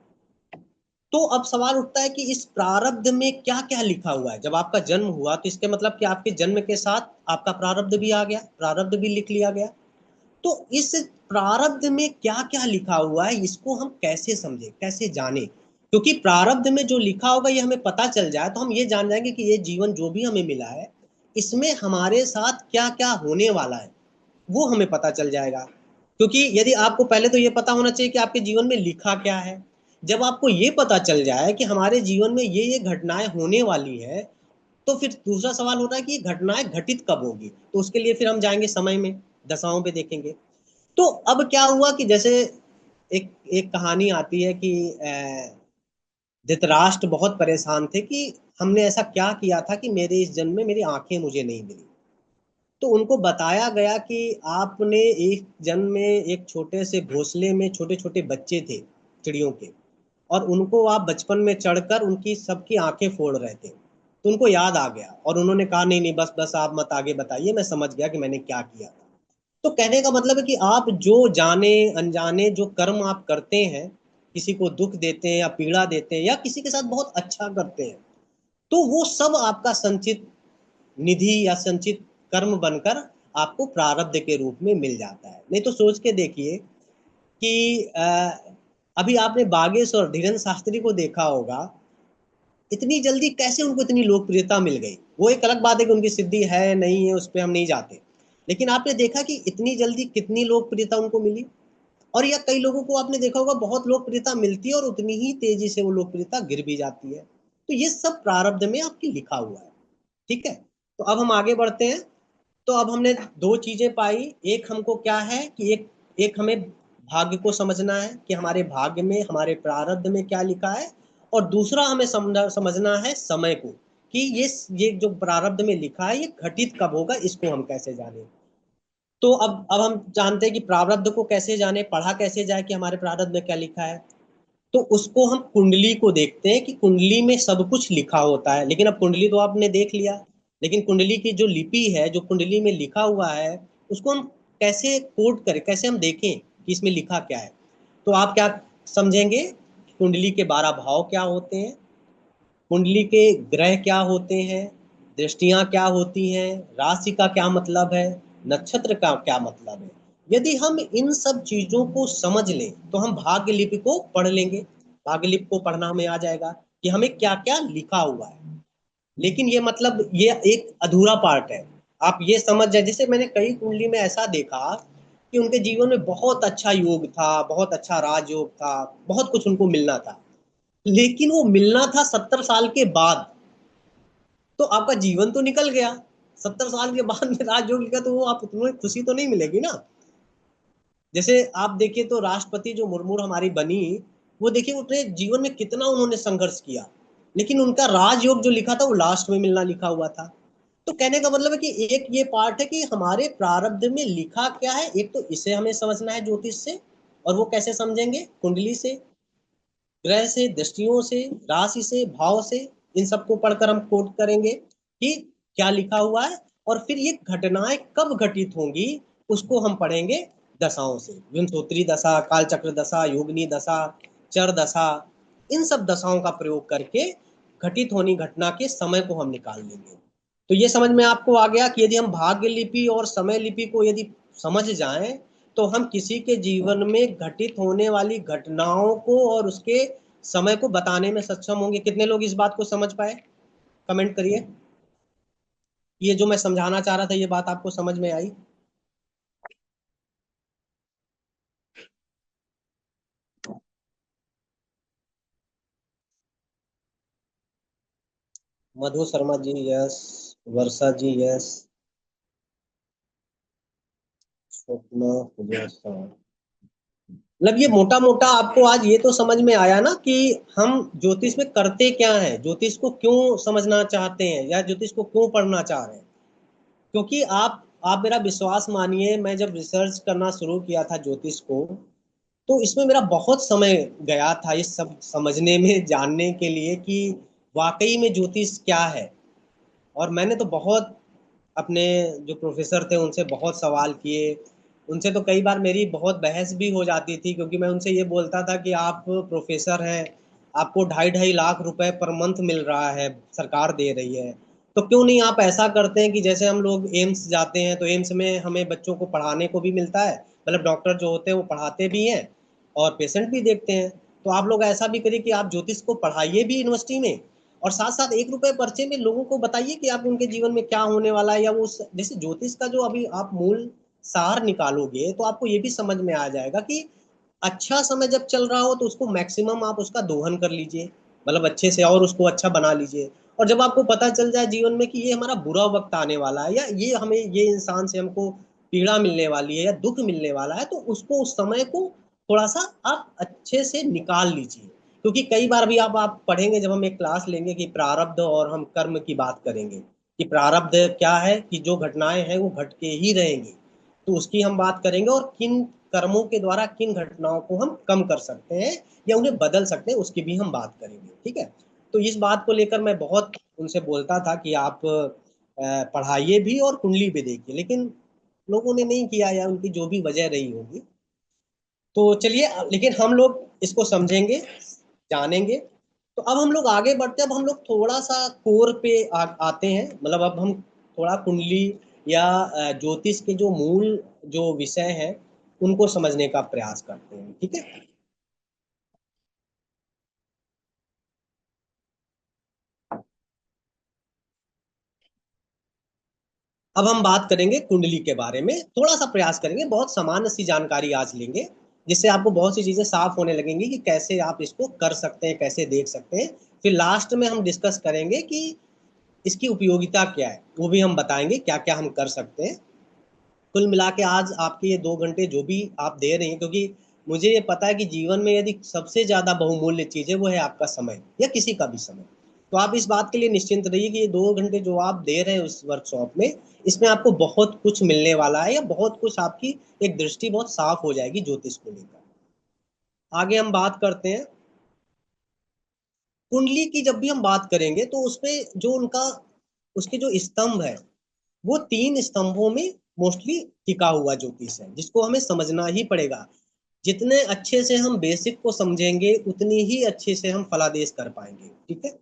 तो अब सवाल उठता है कि इस प्रारब्ध में क्या क्या लिखा हुआ है। जब आपका जन्म हुआ तो इसके मतलब कि आपके जन्म के साथ आपका प्रारब्ध भी आ गया, प्रारब्ध भी लिख लिया गया। तो इस प्रारब्ध में क्या क्या लिखा हुआ है, इसको हम कैसे समझे, कैसे जाने? क्योंकि प्रारब्ध में जो लिखा होगा ये हमें पता चल जाए तो हम ये जान जाएंगे कि ये जीवन जो भी हमें मिला है, इसमें हमारे साथ क्या क्या होने वाला है, वो हमें पता चल जाएगा। क्योंकि यदि आपको पहले तो ये पता होना चाहिए कि आपके जीवन में लिखा क्या है। जब आपको ये पता चल जाए कि हमारे जीवन में ये घटनाएं होने वाली है, तो फिर दूसरा सवाल होता है कि ये घटनाएं घटित कब होगी। तो उसके लिए फिर हम जाएंगे समय में, दशाओं पे देखेंगे। तो अब क्या हुआ कि जैसे एक एक कहानी आती है कि धृतराष्ट्र बहुत परेशान थे कि हमने ऐसा क्या किया था कि मेरे इस जन्म में मेरी आंखें मुझे नहीं मिली। तो उनको बताया गया कि आपने एक जन्म में एक छोटे से घोंसले में छोटे छोटे बच्चे थे चिड़ियों के, और उनको आप बचपन में चढ़कर उनकी सबकी आंखें फोड़ रहे थे, तो उनको याद आ गया और उन्होंने कहा नहीं नहीं बस बस आप मत आगे बताइए, मैं समझ गया कि मैंने क्या किया था। तो कहने का मतलब है कि आप जो जाने अनजाने जो कर्म आप करते हैं, किसी को दुख देते हैं या पीड़ा देते हैं या किसी के साथ बहुत अच्छा करते हैं, तो वो सब आपका संचित निधि या संचित कर्म बनकर आपको प्रारब्ध के रूप में मिल जाता है। नहीं तो सोच के देखिए कि अभी आपने बागेश्वर धीरेन्द्र शास्त्री को देखा होगा, इतनी जल्दी कैसे उनको इतनी लोकप्रियता मिल गई। वो एक अलग बात है कि उनकी सिद्धि है नहीं है, उस पर हम नहीं जाते, लेकिन आपने देखा कि इतनी जल्दी कितनी लोकप्रियता उनको मिली। और या कई लोगों को आपने देखा होगा बहुत लोकप्रियता मिलती है और उतनी ही तेजी से वो लोकप्रियता गिर भी जाती है। तो ये सब प्रारब्ध में आपकी लिखा हुआ है। ठीक है, तो अब हम आगे बढ़ते हैं। तो अब हमने दो चीजें पाई, एक हमको क्या है कि एक हमें भाग्य को समझना है कि हमारे भाग्य में हमारे प्रारब्ध में क्या लिखा है, और दूसरा हमें समझना है समय को कि ये जो प्रारब्ध में लिखा है ये घटित कब होगा, इसको हम कैसे जाने। तो अब हम जानते हैं कि प्रारब्ध को कैसे जाने, पढ़ा कैसे जाए कि हमारे प्रारब्ध में क्या लिखा है। तो उसको हम कुंडली को देखते हैं कि कुंडली में सब कुछ लिखा होता है। लेकिन अब कुंडली तो आपने देख लिया, लेकिन कुंडली की जो लिपि है, जो कुंडली में लिखा हुआ है, उसको हम कैसे कोड करें, कैसे हम देखें कि इसमें लिखा क्या है। तो आप क्या समझेंगे, कुंडली के 12 भाव क्या होते हैं, कुंडली के ग्रह क्या होते हैं, दृष्टियां क्या होती हैं, राशि का क्या मतलब है, नक्षत्र का क्या मतलब है। यदि हम इन सब चीजों को समझ लें तो हम भाग्य लिपि को पढ़ लेंगे। भाग्य लिपि को पढ़ना हमें आ जाएगा कि हमें क्या क्या लिखा हुआ है। लेकिन ये मतलब ये एक अधूरा पार्ट है। आप ये समझ जाए, जैसे मैंने कई कुंडली में ऐसा देखा कि उनके जीवन में बहुत अच्छा योग था, बहुत अच्छा राजयोग था, बहुत कुछ उनको मिलना था, लेकिन वो मिलना था 70 साल के बाद। तो आपका जीवन तो निकल गया, 70 साल के बाद में राजयोग लिखा, तो वो आप तुम्हें खुशी तो नहीं मिलेगी ना। जैसे आप देखिए तो राष्ट्रपति जो मुर्मू हमारी बनी, वो देखिए अपने जीवन में कितना उन्होंने संघर्ष किया, लेकिन उनका राजयोग जो लिखा था वो लास्ट में मिलना लिखा हुआ था। तो कहने का मतलब है कि एक ये पार्ट है कि हमारे प्रारब्ध में लिखा क्या है, एक तो इसे हमें समझना है ज्योतिष से, और वो कैसे समझेंगे, कुंडली से, ग्रह से, दृष्टियों से, राशि से, भाव से। इन सबको पढ़कर हम कोट करेंगे कि क्या लिखा हुआ है, और फिर ये घटनाएं कब घटित होंगी उसको हम पढ़ेंगे दशाओं से। विंशोत्तरी दशा, कालचक्र दशा, योगिनी दशा, चर दशा, इन सब दशाओं का प्रयोग करके घटित होनी घटना के समय को हम निकाल लेंगे। तो ये समझ में आपको आ गया कि यदि हम भाग्य लिपि और समय लिपि को यदि समझ जाएं तो हम किसी के जीवन में घटित होने वाली घटनाओं को और उसके समय को बताने में सक्षम होंगे। कितने लोग इस बात को समझ पाए, कमेंट करिए। ये जो मैं समझाना चाह रहा था ये बात आपको समझ में आई? मधु शर्मा जी यस, वर्षा जी यस, स्वप्ना यस। मतलब ये मोटा मोटा आपको आज ये तो समझ में आया ना कि हम ज्योतिष में करते क्या है, ज्योतिष को क्यों समझना चाहते हैं या ज्योतिष को क्यों पढ़ना चाह रहे हैं। क्योंकि आप मेरा विश्वास मानिए, मैं जब रिसर्च करना शुरू किया था ज्योतिष को, तो इसमें मेरा बहुत समय गया था इस सब समझने में, जानने के लिए कि वाकई में ज्योतिष क्या है। और मैंने तो बहुत अपने जो प्रोफेसर थे उनसे बहुत सवाल किए, उनसे तो कई बार मेरी बहुत बहस भी हो जाती थी, क्योंकि मैं उनसे ये बोलता था कि आप प्रोफेसर हैं, आपको 2.5 लाख रुपए पर मंथ मिल रहा है, सरकार दे रही है, तो क्यों नहीं आप ऐसा करते हैं कि जैसे हम लोग एम्स जाते हैं तो एम्स में हमें बच्चों को पढ़ाने को भी मिलता है, मतलब डॉक्टर जो होते हैं वो पढ़ाते भी हैं और पेशेंट भी देखते हैं। तो आप लोग ऐसा भी करिए कि आप ज्योतिष को पढ़ाइए भी यूनिवर्सिटी में, और साथ साथ 1 रुपए पर्चे में लोगों को बताइए कि आप उनके जीवन में क्या होने वाला है, या वो जैसे ज्योतिष का जो अभी आप मूल सार निकालोगे तो आपको ये भी समझ में आ जाएगा कि अच्छा समय जब चल रहा हो तो उसको मैक्सिमम आप उसका दोहन कर लीजिए, मतलब अच्छे से और उसको अच्छा बना लीजिए। और जब आपको पता चल जाए जीवन में कि ये हमारा बुरा वक्त आने वाला है, या ये हमें ये इंसान से हमको पीड़ा मिलने वाली है या दुख मिलने वाला है, तो उसको उस समय को थोड़ा सा आप अच्छे से निकाल लीजिए। क्योंकि कई बार भी आप पढ़ेंगे, जब हम एक क्लास लेंगे कि प्रारब्ध और हम कर्म की बात करेंगे कि प्रारब्ध क्या है, कि जो घटनाएं हैं वो घट के ही रहेंगी, तो उसकी हम बात करेंगे, और किन कर्मों के द्वारा किन घटनाओं को हम कम कर सकते हैं या उन्हें बदल सकते हैं, उसकी भी हम बात करेंगे। ठीक है, तो इस बात को लेकर मैं बहुत उनसे बोलता था कि आप पढ़ाइए भी और कुंडली भी देखिए, लेकिन लोगों ने नहीं किया या उनकी जो भी वजह रही होगी। तो चलिए, लेकिन हम लोग इसको समझेंगे, जानेंगे। तो अब हम लोग आगे बढ़ते हैं। अब हम लोग थोड़ा सा कोर पे आते हैं, मतलब अब हम थोड़ा कुंडली या ज्योतिष के जो मूल जो विषय हैं उनको समझने का प्रयास करते हैं। ठीक है, अब हम बात करेंगे कुंडली के बारे में, थोड़ा सा प्रयास करेंगे, बहुत सामान्य सी जानकारी आज लेंगे, जिससे आपको बहुत सी चीजें साफ होने लगेंगी कि कैसे आप इसको कर सकते हैं, कैसे देख सकते हैं। फिर लास्ट में हम डिस्कस करेंगे कि इसकी उपयोगिता क्या है, वो भी हम बताएंगे क्या क्या हम कर सकते हैं। कुल मिला के आज आपके ये 2 घंटे जो भी आप दे रहे हैं, क्योंकि मुझे ये पता है कि जीवन में यदि सबसे ज्यादा बहुमूल्य चीज है वो है आपका समय या किसी का भी समय। तो आप इस बात के लिए निश्चिंत रहिए कि ये 2 घंटे जो आप दे रहे हैं उस वर्कशॉप में, इसमें आपको बहुत कुछ मिलने वाला है, या बहुत कुछ आपकी एक दृष्टि बहुत साफ हो जाएगी ज्योतिष को लेकर। आगे हम बात करते हैं कुंडली की। जब भी हम बात करेंगे तो उसमें जो उनका उसके जो स्तंभ है वो 3 स्तंभों में मोस्टली टिका हुआ ज्योतिष है, जिसको हमें समझना ही पड़ेगा। जितने अच्छे से हम बेसिक को समझेंगे उतनी ही अच्छे से हम फलादेश कर पाएंगे। ठीक है,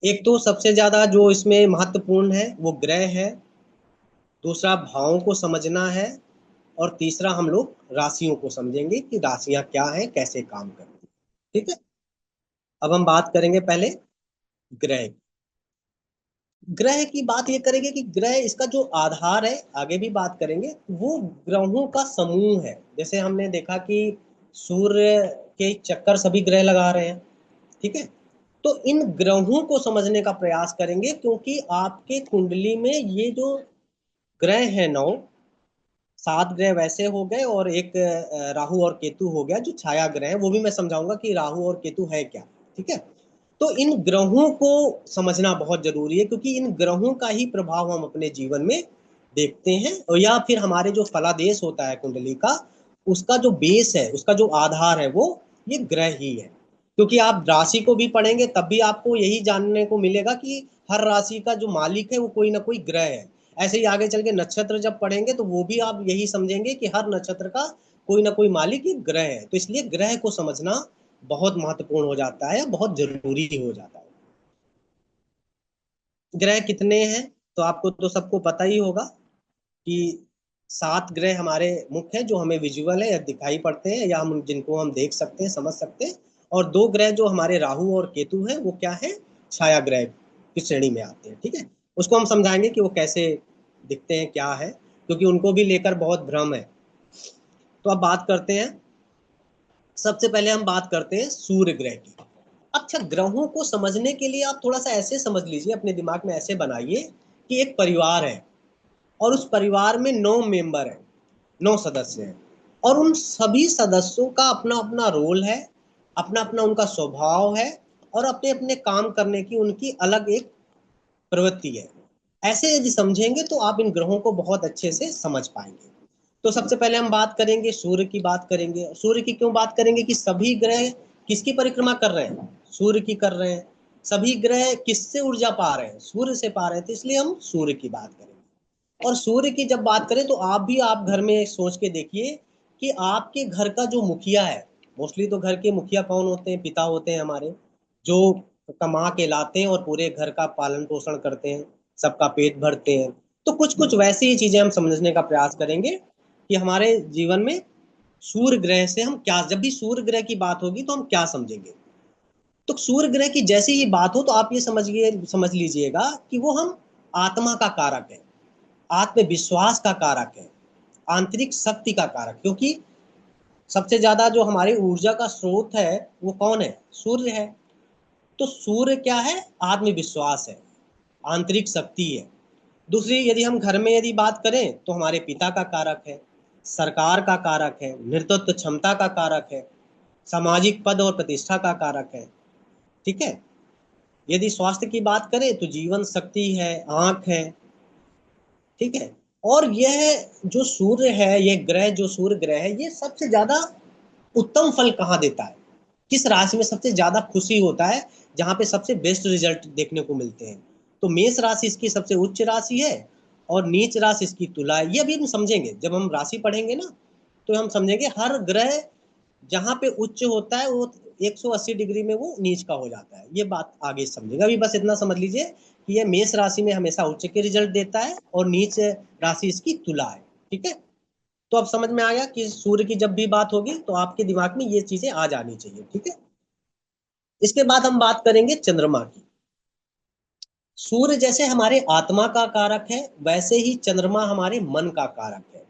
एक तो सबसे ज्यादा जो इसमें महत्वपूर्ण है वो ग्रह है, दूसरा भावों को समझना है, और तीसरा हम लोग राशियों को समझेंगे कि राशियां क्या हैं, कैसे काम करती हैं। ठीक है, अब हम बात करेंगे पहले ग्रह। ग्रह की बात ये करेंगे कि ग्रह इसका जो आधार है, आगे भी बात करेंगे, वो ग्रहों का समूह है। जैसे हमने देखा कि सूर्य के चक्कर सभी ग्रह लगा रहे हैं। ठीक है, तो इन ग्रहों को समझने का प्रयास करेंगे, क्योंकि आपके कुंडली में ये जो ग्रह है 9, 7 ग्रह वैसे हो गए, और एक राहु और केतु हो गया जो छाया ग्रह है, वो भी मैं समझाऊंगा कि राहु और केतु है क्या। ठीक है, तो इन ग्रहों को समझना बहुत जरूरी है, क्योंकि इन ग्रहों का ही प्रभाव हम अपने जीवन में देखते हैं, और या फिर हमारे जो फलादेश होता है कुंडली का, उसका जो बेस है, उसका जो आधार है वो ये ग्रह ही है। क्योंकि आप राशि को भी पढ़ेंगे तब भी आपको यही जानने को मिलेगा कि हर राशि का जो मालिक है वो कोई ना कोई ग्रह है। ऐसे ही आगे चल के नक्षत्र जब पढ़ेंगे तो वो भी आप यही समझेंगे कि हर नक्षत्र का कोई ना कोई मालिक एक ग्रह है। तो इसलिए ग्रह को समझना बहुत महत्वपूर्ण हो जाता है, बहुत जरूरी हो जाता है। ग्रह कितने हैं तो आपको तो सबको पता ही होगा कि 7 ग्रह हमारे मुख्य हैं, जो हमें विजुअल है या दिखाई पड़ते हैं, या हम जिनको हम देख सकते हैं, समझ सकते हैं। और 2 ग्रह जो हमारे राहु और केतु हैं वो क्या है, छाया ग्रह की श्रेणी में आते हैं। ठीक है, उसको हम समझाएंगे कि वो कैसे दिखते हैं, क्या है, क्योंकि उनको भी लेकर बहुत भ्रम है। तो अब बात करते हैं, सबसे पहले हम बात करते हैं सूर्य ग्रह की। अच्छा, ग्रहों को समझने के लिए आप थोड़ा सा ऐसे समझ लीजिए, अपने दिमाग में ऐसे बनाइए कि एक परिवार है, और उस परिवार में 9 मेंबर हैं, 9 सदस्य हैं, और उन सभी सदस्यों का अपना अपना रोल है, अपना अपना उनका स्वभाव है, और अपने अपने काम करने की उनकी अलग एक प्रवृत्ति है। ऐसे यदि समझेंगे तो आप इन ग्रहों को बहुत अच्छे से समझ पाएंगे। तो सबसे पहले हम बात करेंगे सूर्य की, बात करेंगे सूर्य की। क्यों बात करेंगे कि सभी ग्रह किसकी परिक्रमा कर रहे हैं, सूर्य की कर रहे हैं। सभी ग्रह किससे ऊर्जा पा रहे हैं, सूर्य से पा रहे हैं, तो इसलिए हम सूर्य की बात करेंगे। और सूर्य की जब बात करें तो आप घर में सोच के देखिए कि आपके घर का जो मुखिया है, मोस्टली तो घर के मुखिया कौन होते हैं, पिता होते हैं हमारे, जो कमा के लाते हैं और पूरे घर का पालन पोषण करते हैं, सबका पेट भरते हैं। तो कुछ कुछ वैसी ही चीजें हम समझने का प्रयास करेंगे कि हमारे जीवन में सूर्य ग्रह से हम क्या, जब भी सूर्य ग्रह की बात होगी तो हम क्या समझेंगे। तो सूर्य ग्रह की जैसी ही बात हो तो आप ये समझ लीजिएगा कि वो हम आत्मा का कारक है, आत्मविश्वास का कारक है, आंतरिक शक्ति का कारक। क्योंकि सबसे ज्यादा जो हमारी ऊर्जा का स्रोत है वो कौन है, सूर्य है। तो सूर्य क्या है, आत्मविश्वास है, आंतरिक शक्ति है। दूसरी, यदि हम घर में यदि बात करें तो हमारे पिता का कारक है, सरकार का कारक है, नेतृत्व क्षमता का कारक है, सामाजिक पद और प्रतिष्ठा का कारक है। ठीक है, यदि स्वास्थ्य की बात करें तो जीवन शक्ति है, आंख है। ठीक है, और यह जो सूर्य है, ये ग्रह जो सूर्य ग्रह है, ये सबसे ज्यादा उत्तम फल कहाँ देता है, किस राशि में सबसे ज्यादा खुशी होता है, जहां पे सबसे बेस्ट रिजल्ट देखने को मिलते हैं? तो मेष राशि इसकी सबसे उच्च राशि है और नीच राशि इसकी तुला है। ये अभी हम समझेंगे, जब हम राशि पढ़ेंगे ना तो हम समझेंगे हर ग्रह जहां पे उच्च होता है वो 180 डिग्री में वो नीच का हो जाता है। ये बात आगे समझेंगे, अभी बस इतना समझ लीजिए कि ये मेष राशि में हमेशा उच्च के रिजल्ट देता है और नीच राशि इसकी तुला है। ठीक है, तो अब समझ में आया कि सूर्य की जब भी बात होगी तो आपके दिमाग में ये चीजें आ जानी चाहिए। ठीक है, इसके बाद हम बात करेंगे चंद्रमा की। सूर्य जैसे हमारे आत्मा का कारक है, वैसे ही चंद्रमा हमारे मन का कारक है।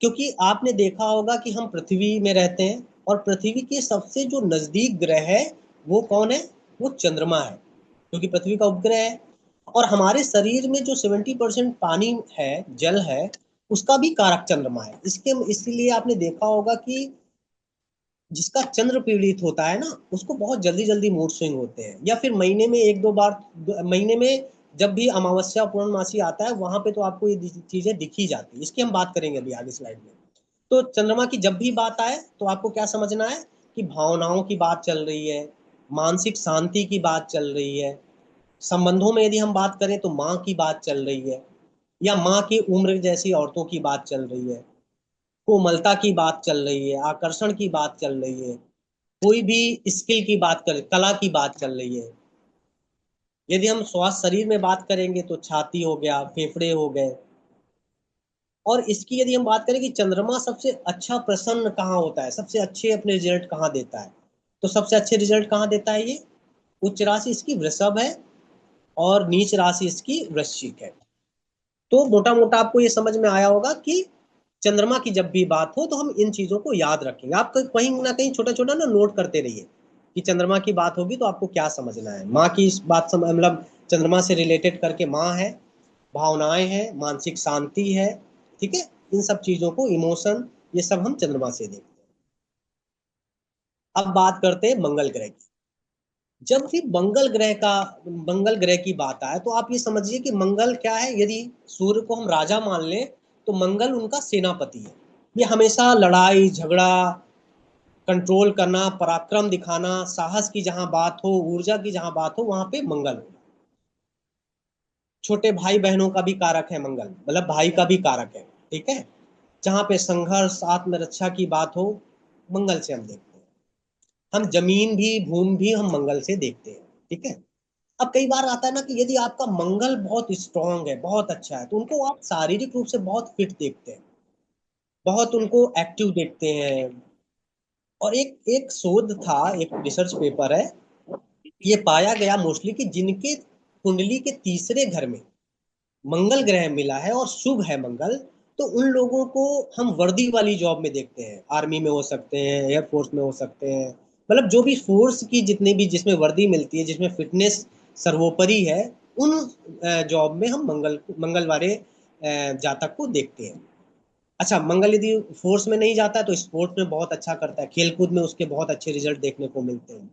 क्योंकि आपने देखा होगा कि हम पृथ्वी में रहते हैं और पृथ्वी के सबसे जो नजदीक ग्रह है वो कौन है? वो चंद्रमा है, क्योंकि पृथ्वी का उपग्रह है। और हमारे शरीर में जो 70% पानी है, जल है, उसका भी कारक चंद्रमा है। इसलिए आपने देखा होगा कि जिसका चंद्र पीड़ित होता है ना, उसको बहुत जल्दी जल्दी मूड स्विंग होते हैं, या फिर महीने में एक दो बार, महीने में जब भी अमावस्या पूर्णमासी आता है वहां पे तो आपको ये चीजें दिखी जाती है। इसकी हम बात करेंगे अभी आगे स्लाइड में। तो चंद्रमा की जब भी बात आए तो आपको क्या समझना है कि भावनाओं की बात चल रही है, मानसिक शांति की बात चल रही है। संबंधों में यदि हम बात करें तो माँ की बात चल रही है, या माँ की उम्र जैसी औरतों की बात चल रही है, कोमलता की बात चल रही है, आकर्षण की बात चल रही है, कोई भी स्किल की बात कर, कला की बात चल रही है। यदि हम स्वास्थ्य शरीर में बात करेंगे तो छाती हो गया, फेफड़े हो गए। और इसकी यदि हम बात करें कि चंद्रमा सबसे अच्छा प्रसन्न कहाँ होता है, सबसे अच्छे अपने रिजल्ट कहाँ देता है, तो सबसे अच्छे रिजल्ट कहाँ देता है? ये उच्च राशि इसकी वृषभ है और नीच राशि इसकी वृश्चिक है। तो मोटा मोटा आपको ये समझ में आया होगा कि चंद्रमा की जब भी बात हो तो हम इन चीजों को याद रखेंगे। आप कहीं ना कहीं छोटा छोटा ना नोट करते रहिए कि चंद्रमा की बात होगी तो आपको क्या समझना है। माँ की इस बात मतलब चंद्रमा से रिलेटेड करके माँ है, भावनाएं हैं, मानसिक शांति है। ठीक है, इन सब चीजों को, इमोशन, ये सब हम चंद्रमा से देखते हैं। अब बात करते हैं मंगल ग्रह की। जब भी मंगल ग्रह की बात आए तो आप ये समझिए कि मंगल क्या है। यदि सूर्य को हम राजा मान लें तो मंगल उनका सेनापति है। ये हमेशा लड़ाई झगड़ा, कंट्रोल करना, पराक्रम दिखाना, साहस की जहां बात हो, ऊर्जा की जहां बात हो, वहां पे मंगल हो। छोटे भाई बहनों का भी कारक है मंगल, मतलब भाई का भी कारक है। ठीक है, जहां पे संघर्ष, आत्मरक्षा की बात हो, मंगल से हम देखते हैं। हम जमीन भी, भूमि भी हम मंगल से देखते हैं। ठीक है, अब कई बार आता है ना कि यदि आपका मंगल बहुत स्ट्रांग है, बहुत अच्छा है, तो उनको आप शारीरिक रूप से बहुत फिट देखते हैं, बहुत उनको एक्टिव देखते हैं। और एक एक शोध था, एक रिसर्च पेपर है, ये पाया गया मोस्टली कि जिनके कुंडली के तीसरे घर में मंगल ग्रह मिला है और शुभ है मंगल, तो उन लोगों को हम वर्दी वाली जॉब में देखते हैं। आर्मी में हो सकते हैं, एयरफोर्स में हो सकते हैं, मतलब जो भी फोर्स की जितने भी जिसमें वर्दी मिलती है, जिसमें फिटनेस सर्वोपरि है, उन जॉब में हम मंगल वाले जातक को देखते हैं। अच्छा, मंगल यदि फोर्स में नहीं जाता है तो स्पोर्ट्स में बहुत अच्छा करता है, खेलकूद में उसके बहुत अच्छे रिजल्ट देखने को मिलते हैं।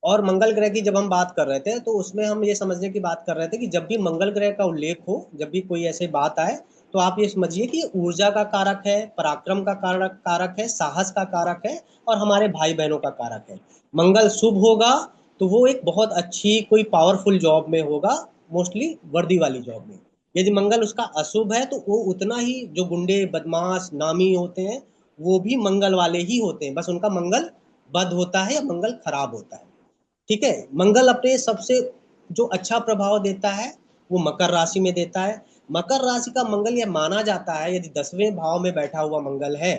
और मंगल ग्रह की जब हम बात कर रहे थे तो उसमें हम ये समझने की बात कर रहे थे कि जब भी मंगल ग्रह का उल्लेख हो, जब भी कोई ऐसे बात आए, तो आप ये समझिए कि ऊर्जा का कारक है, पराक्रम का कारक है, साहस का कारक है, और हमारे भाई बहनों का कारक है। मंगल शुभ होगा तो वो एक बहुत अच्छी कोई पावरफुल जॉब में होगा, मोस्टली वर्दी वाली जॉब में। यदि मंगल उसका अशुभ है तो वो उतना ही, जो गुंडे बदमाश नामी होते हैं वो भी मंगल वाले ही होते हैं, बस उनका मंगल बद होता है या मंगल खराब होता है। ठीक है, मंगल अपने सबसे जो अच्छा प्रभाव देता है वो मकर राशि में देता है। मकर राशि का मंगल, यह माना जाता है यदि 10वें भाव में बैठा हुआ मंगल है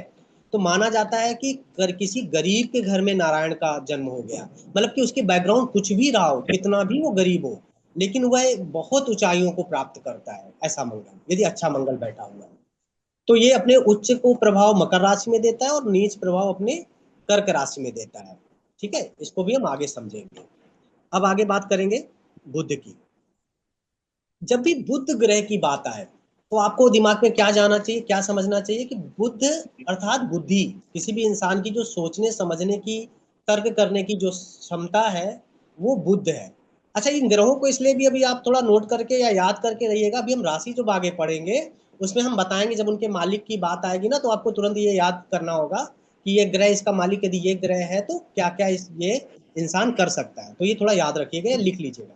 तो माना जाता है कि किसी गरीब के घर में नारायण का जन्म हो गया, मतलब कि उसके बैकग्राउंड कुछ भी रहा हो, कितना भी वो गरीब हो, लेकिन वह बहुत ऊंचाइयों को प्राप्त करता है, ऐसा मंगल यदि अच्छा मंगल बैठा हुआ है। तो ये अपने उच्च को प्रभाव मकर राशि में देता है और नीच प्रभाव अपने कर्क राशि में देता है। ठीक है, इसको भी हम आगे समझेंगे। अब आगे बात करेंगे बुध की। जब भी बुध ग्रह की बात आए तो आपको दिमाग में क्या जाना चाहिए, क्या समझना चाहिए कि बुध अर्थात बुद्धि, किसी भी इंसान की जो सोचने समझने की, तर्क करने की जो क्षमता है, वो बुध है। अच्छा, इन ग्रहों को इसलिए भी अभी आप थोड़ा नोट करके या याद करके रहिएगा। अभी हम राशि जो आगे पढ़ेंगे उसमें हम बताएंगे, जब उनके मालिक की बात आएगी ना, तो आपको तुरंत ये याद करना होगा कि ये ग्रह, इसका मालिक यदि ये ग्रह है तो क्या क्या ये इंसान कर सकता है। तो ये थोड़ा याद रखिएगा, लिख लीजिएगा।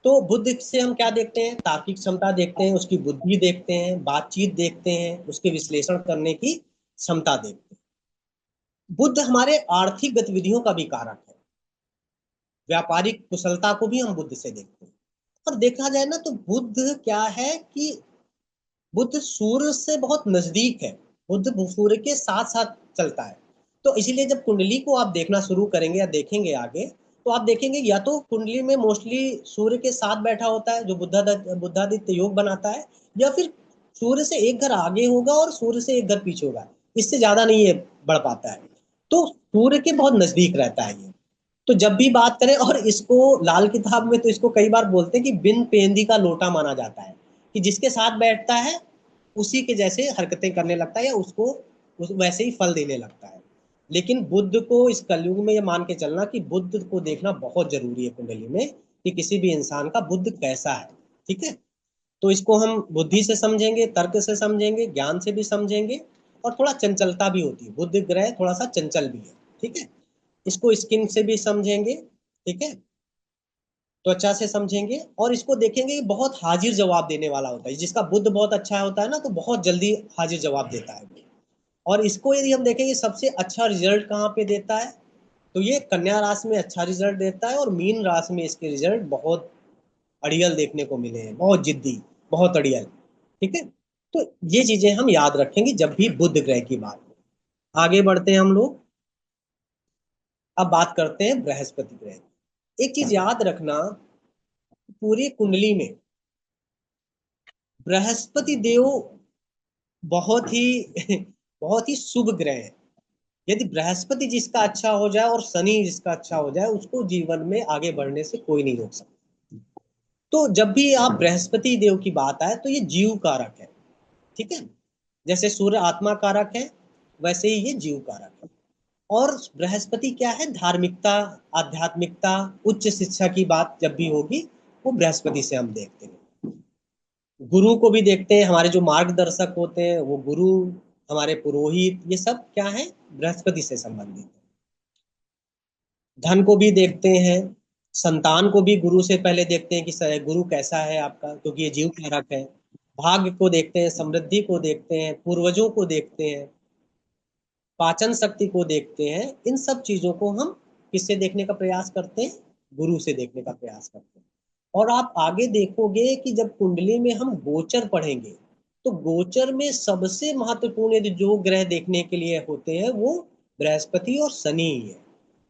तो बुद्ध से हम क्या देखते हैं? तार्किक क्षमता देखते हैं, उसकी बुद्धि देखते हैं, बातचीत देखते हैं, उसके विश्लेषण करने की क्षमता देखते हैं। बुद्ध हमारे आर्थिक गतिविधियों का भी कारक है। व्यापारिक कुशलता को भी हम बुद्ध से देखते हैं। और देखा जाए ना तो बुद्ध क्या है कि बुद्ध सूर्य से बहुत नजदीक है। बुद्ध सूर्य के साथ साथ चलता है। तो इसीलिए जब कुंडली को आप देखना शुरू करेंगे या देखेंगे आगे, तो आप देखेंगे या तो कुंडली में मोस्टली सूर्य के साथ बैठा होता है जो बुद्धादित्य योग बनाता है, या फिर सूर्य से एक घर आगे होगा और सूर्य से एक घर पीछे होगा। इससे ज्यादा नहीं ये बढ़ पाता है। तो सूर्य के बहुत नजदीक रहता है ये। तो जब भी बात करें, और इसको लाल किताब में तो इसको कई बार बोलते हैं कि बिन पेंदी का लोटा माना जाता है, कि जिसके साथ बैठता है उसी के जैसे हरकतें करने लगता है, या उसको वैसे ही फल देने लगता है। लेकिन बुद्ध को इस कलयुग में ये मान के चलना कि बुद्ध को देखना बहुत जरूरी है कुंडली में, कि किसी भी इंसान का बुद्ध कैसा है। ठीक है, तो इसको हम बुद्धि से समझेंगे, तर्क से समझेंगे, ज्ञान से भी समझेंगे, और थोड़ा चंचलता भी होती है। बुद्ध ग्रह थोड़ा सा चंचल भी है। ठीक है, इसको स्किन से भी समझेंगे। ठीक है, त्वचा से समझेंगे, और इसको देखेंगे कि बहुत हाजिर जवाब देने वाला होता है। जिसका बुद्ध बहुत अच्छा होता है ना, तो बहुत जल्दी हाजिर जवाब देता है। और इसको यदि हम देखेंगे सबसे अच्छा रिजल्ट कहाँ पे देता है, तो ये कन्या राशि में अच्छा रिजल्ट देता है, और मीन राशि में इसके रिजल्ट बहुत अड़ियल देखने को मिले हैं, बहुत जिद्दी, बहुत अड़ियल। ठीक है, तो ये चीजें हम याद रखेंगे जब भी बुध ग्रह की बात हो। आगे बढ़ते हैं हम लोग। अब बात करते हैं बृहस्पति ग्रह। एक चीज याद रखना, पूरी कुंडली में बृहस्पति देव बहुत ही बहुत ही शुभ ग्रह है। यदि बृहस्पति जिसका अच्छा हो जाए और शनि जिसका अच्छा हो जाए, उसको जीवन में आगे बढ़ने से कोई नहीं रोक सकता। तो जब भी आप बृहस्पति देव की बात आए तो ये जीव कारक है। ठीक है, जैसे सूर्य आत्मा कारक है, वैसे ही ये जीव कारक है। और बृहस्पति क्या है? धार्मिकता, आध्यात्मिकता, उच्च शिक्षा की बात जब भी होगी, वो बृहस्पति से हम देखते हैं। गुरु को भी देखते हैं, हमारे जो मार्गदर्शक होते हैं वो गुरु, हमारे पुरोहित, ये सब क्या है? बृहस्पति से संबंधित है। धन को भी देखते हैं, संतान को भी गुरु से पहले देखते हैं कि गुरु कैसा है आपका, क्योंकि ये जीव कारक है। भाग्य को देखते हैं, समृद्धि को देखते हैं, पूर्वजों को देखते हैं, पाचन शक्ति को देखते हैं। इन सब चीजों को हम किससे देखने का प्रयास करते हैं? गुरु से देखने का प्रयास करते हैं। और आप आगे देखोगे कि जब कुंडली में हम गोचर पढ़ेंगे, तो गोचर में सबसे महत्वपूर्ण यदि जो ग्रह देखने के लिए होते हैं वो बृहस्पति और शनि ही है।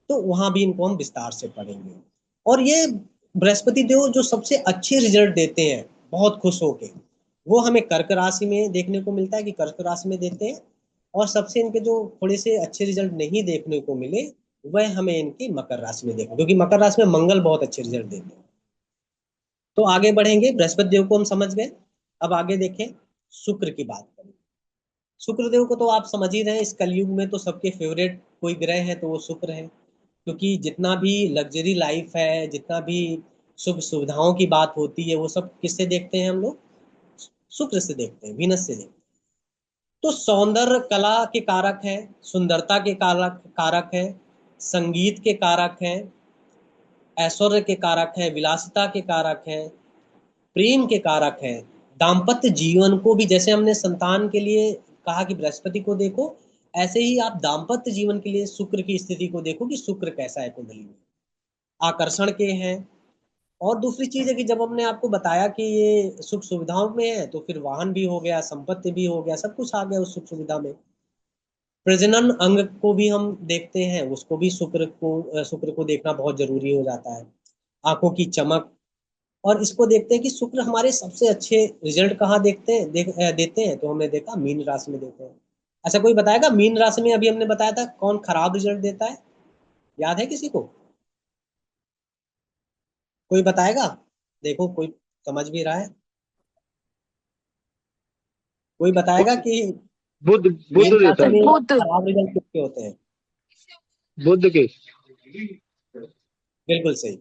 तो वहां भी इनको हम विस्तार से पढ़ेंगे। और ये बृहस्पति देव जो सबसे अच्छे रिजल्ट देते हैं बहुत खुश होके, वो हमें कर्क राशि में देखने को मिलता है, कि कर्क राशि में देते हैं। और सबसे इनके जो थोड़े से अच्छे रिजल्ट नहीं देखने को मिले, वह हमें इनकी मकर राशि में देखा, क्योंकि मकर राशि में मंगल बहुत अच्छे रिजल्ट देते हैं। तो आगे बढ़ेंगे, बृहस्पति देव को हम समझ गए। अब आगे देखें, शुक्र की बात करें। शुक्र देव को तो आप समझ ही रहे हैं, इस कलयुग में तो सबके फेवरेट कोई ग्रह है तो वो शुक्र है। क्योंकि जितना भी लग्जरी लाइफ है, जितना भी सुख सुविधाओं की बात होती है, वो सब किससे देखते हैं हम लोग? शुक्र से देखते हैं, वीनस से देखते हैं। तो सौंदर्य कला के कारक है, सुंदरता के कारक कारक है, संगीत के कारक है, ऐश्वर्य के कारक है, विलासिता के कारक है, प्रेम के कारक है। दाम्पत्य जीवन को भी, जैसे हमने संतान के लिए कहा कि बृहस्पति को देखो, ऐसे ही आप दाम्पत्य जीवन के लिए शुक्र की स्थिति को देखो कि शुक्र कैसा है कुंडली में। आकर्षण के हैं। और दूसरी चीज है कि जब हमने आपको बताया कि ये सुख सुविधाओं में है, तो फिर वाहन भी हो गया, संपत्ति भी हो गया, सब कुछ आ गया उस सुख सुविधा में। प्रजनन अंग को भी हम देखते हैं, उसको भी शुक्र को देखना बहुत जरूरी हो जाता है। आंखों की चमक। और इसको देखते हैं कि शुक्र हमारे सबसे अच्छे रिजल्ट कहाँ देते हैं, तो हमने देखा मीन राशि में देते हैं। अच्छा, कोई बताएगा मीन राशि में अभी हमने बताया था कौन खराब रिजल्ट देता है? याद है किसी को? कोई बताएगा? देखो कोई समझ भी रहा है। कोई बताएगा कि बुद्ध बुद्ध मीन देता राशि है। में बुध खराब रिजल्ट किसके होते हैं? बुद्ध के। बिल्कुल सही।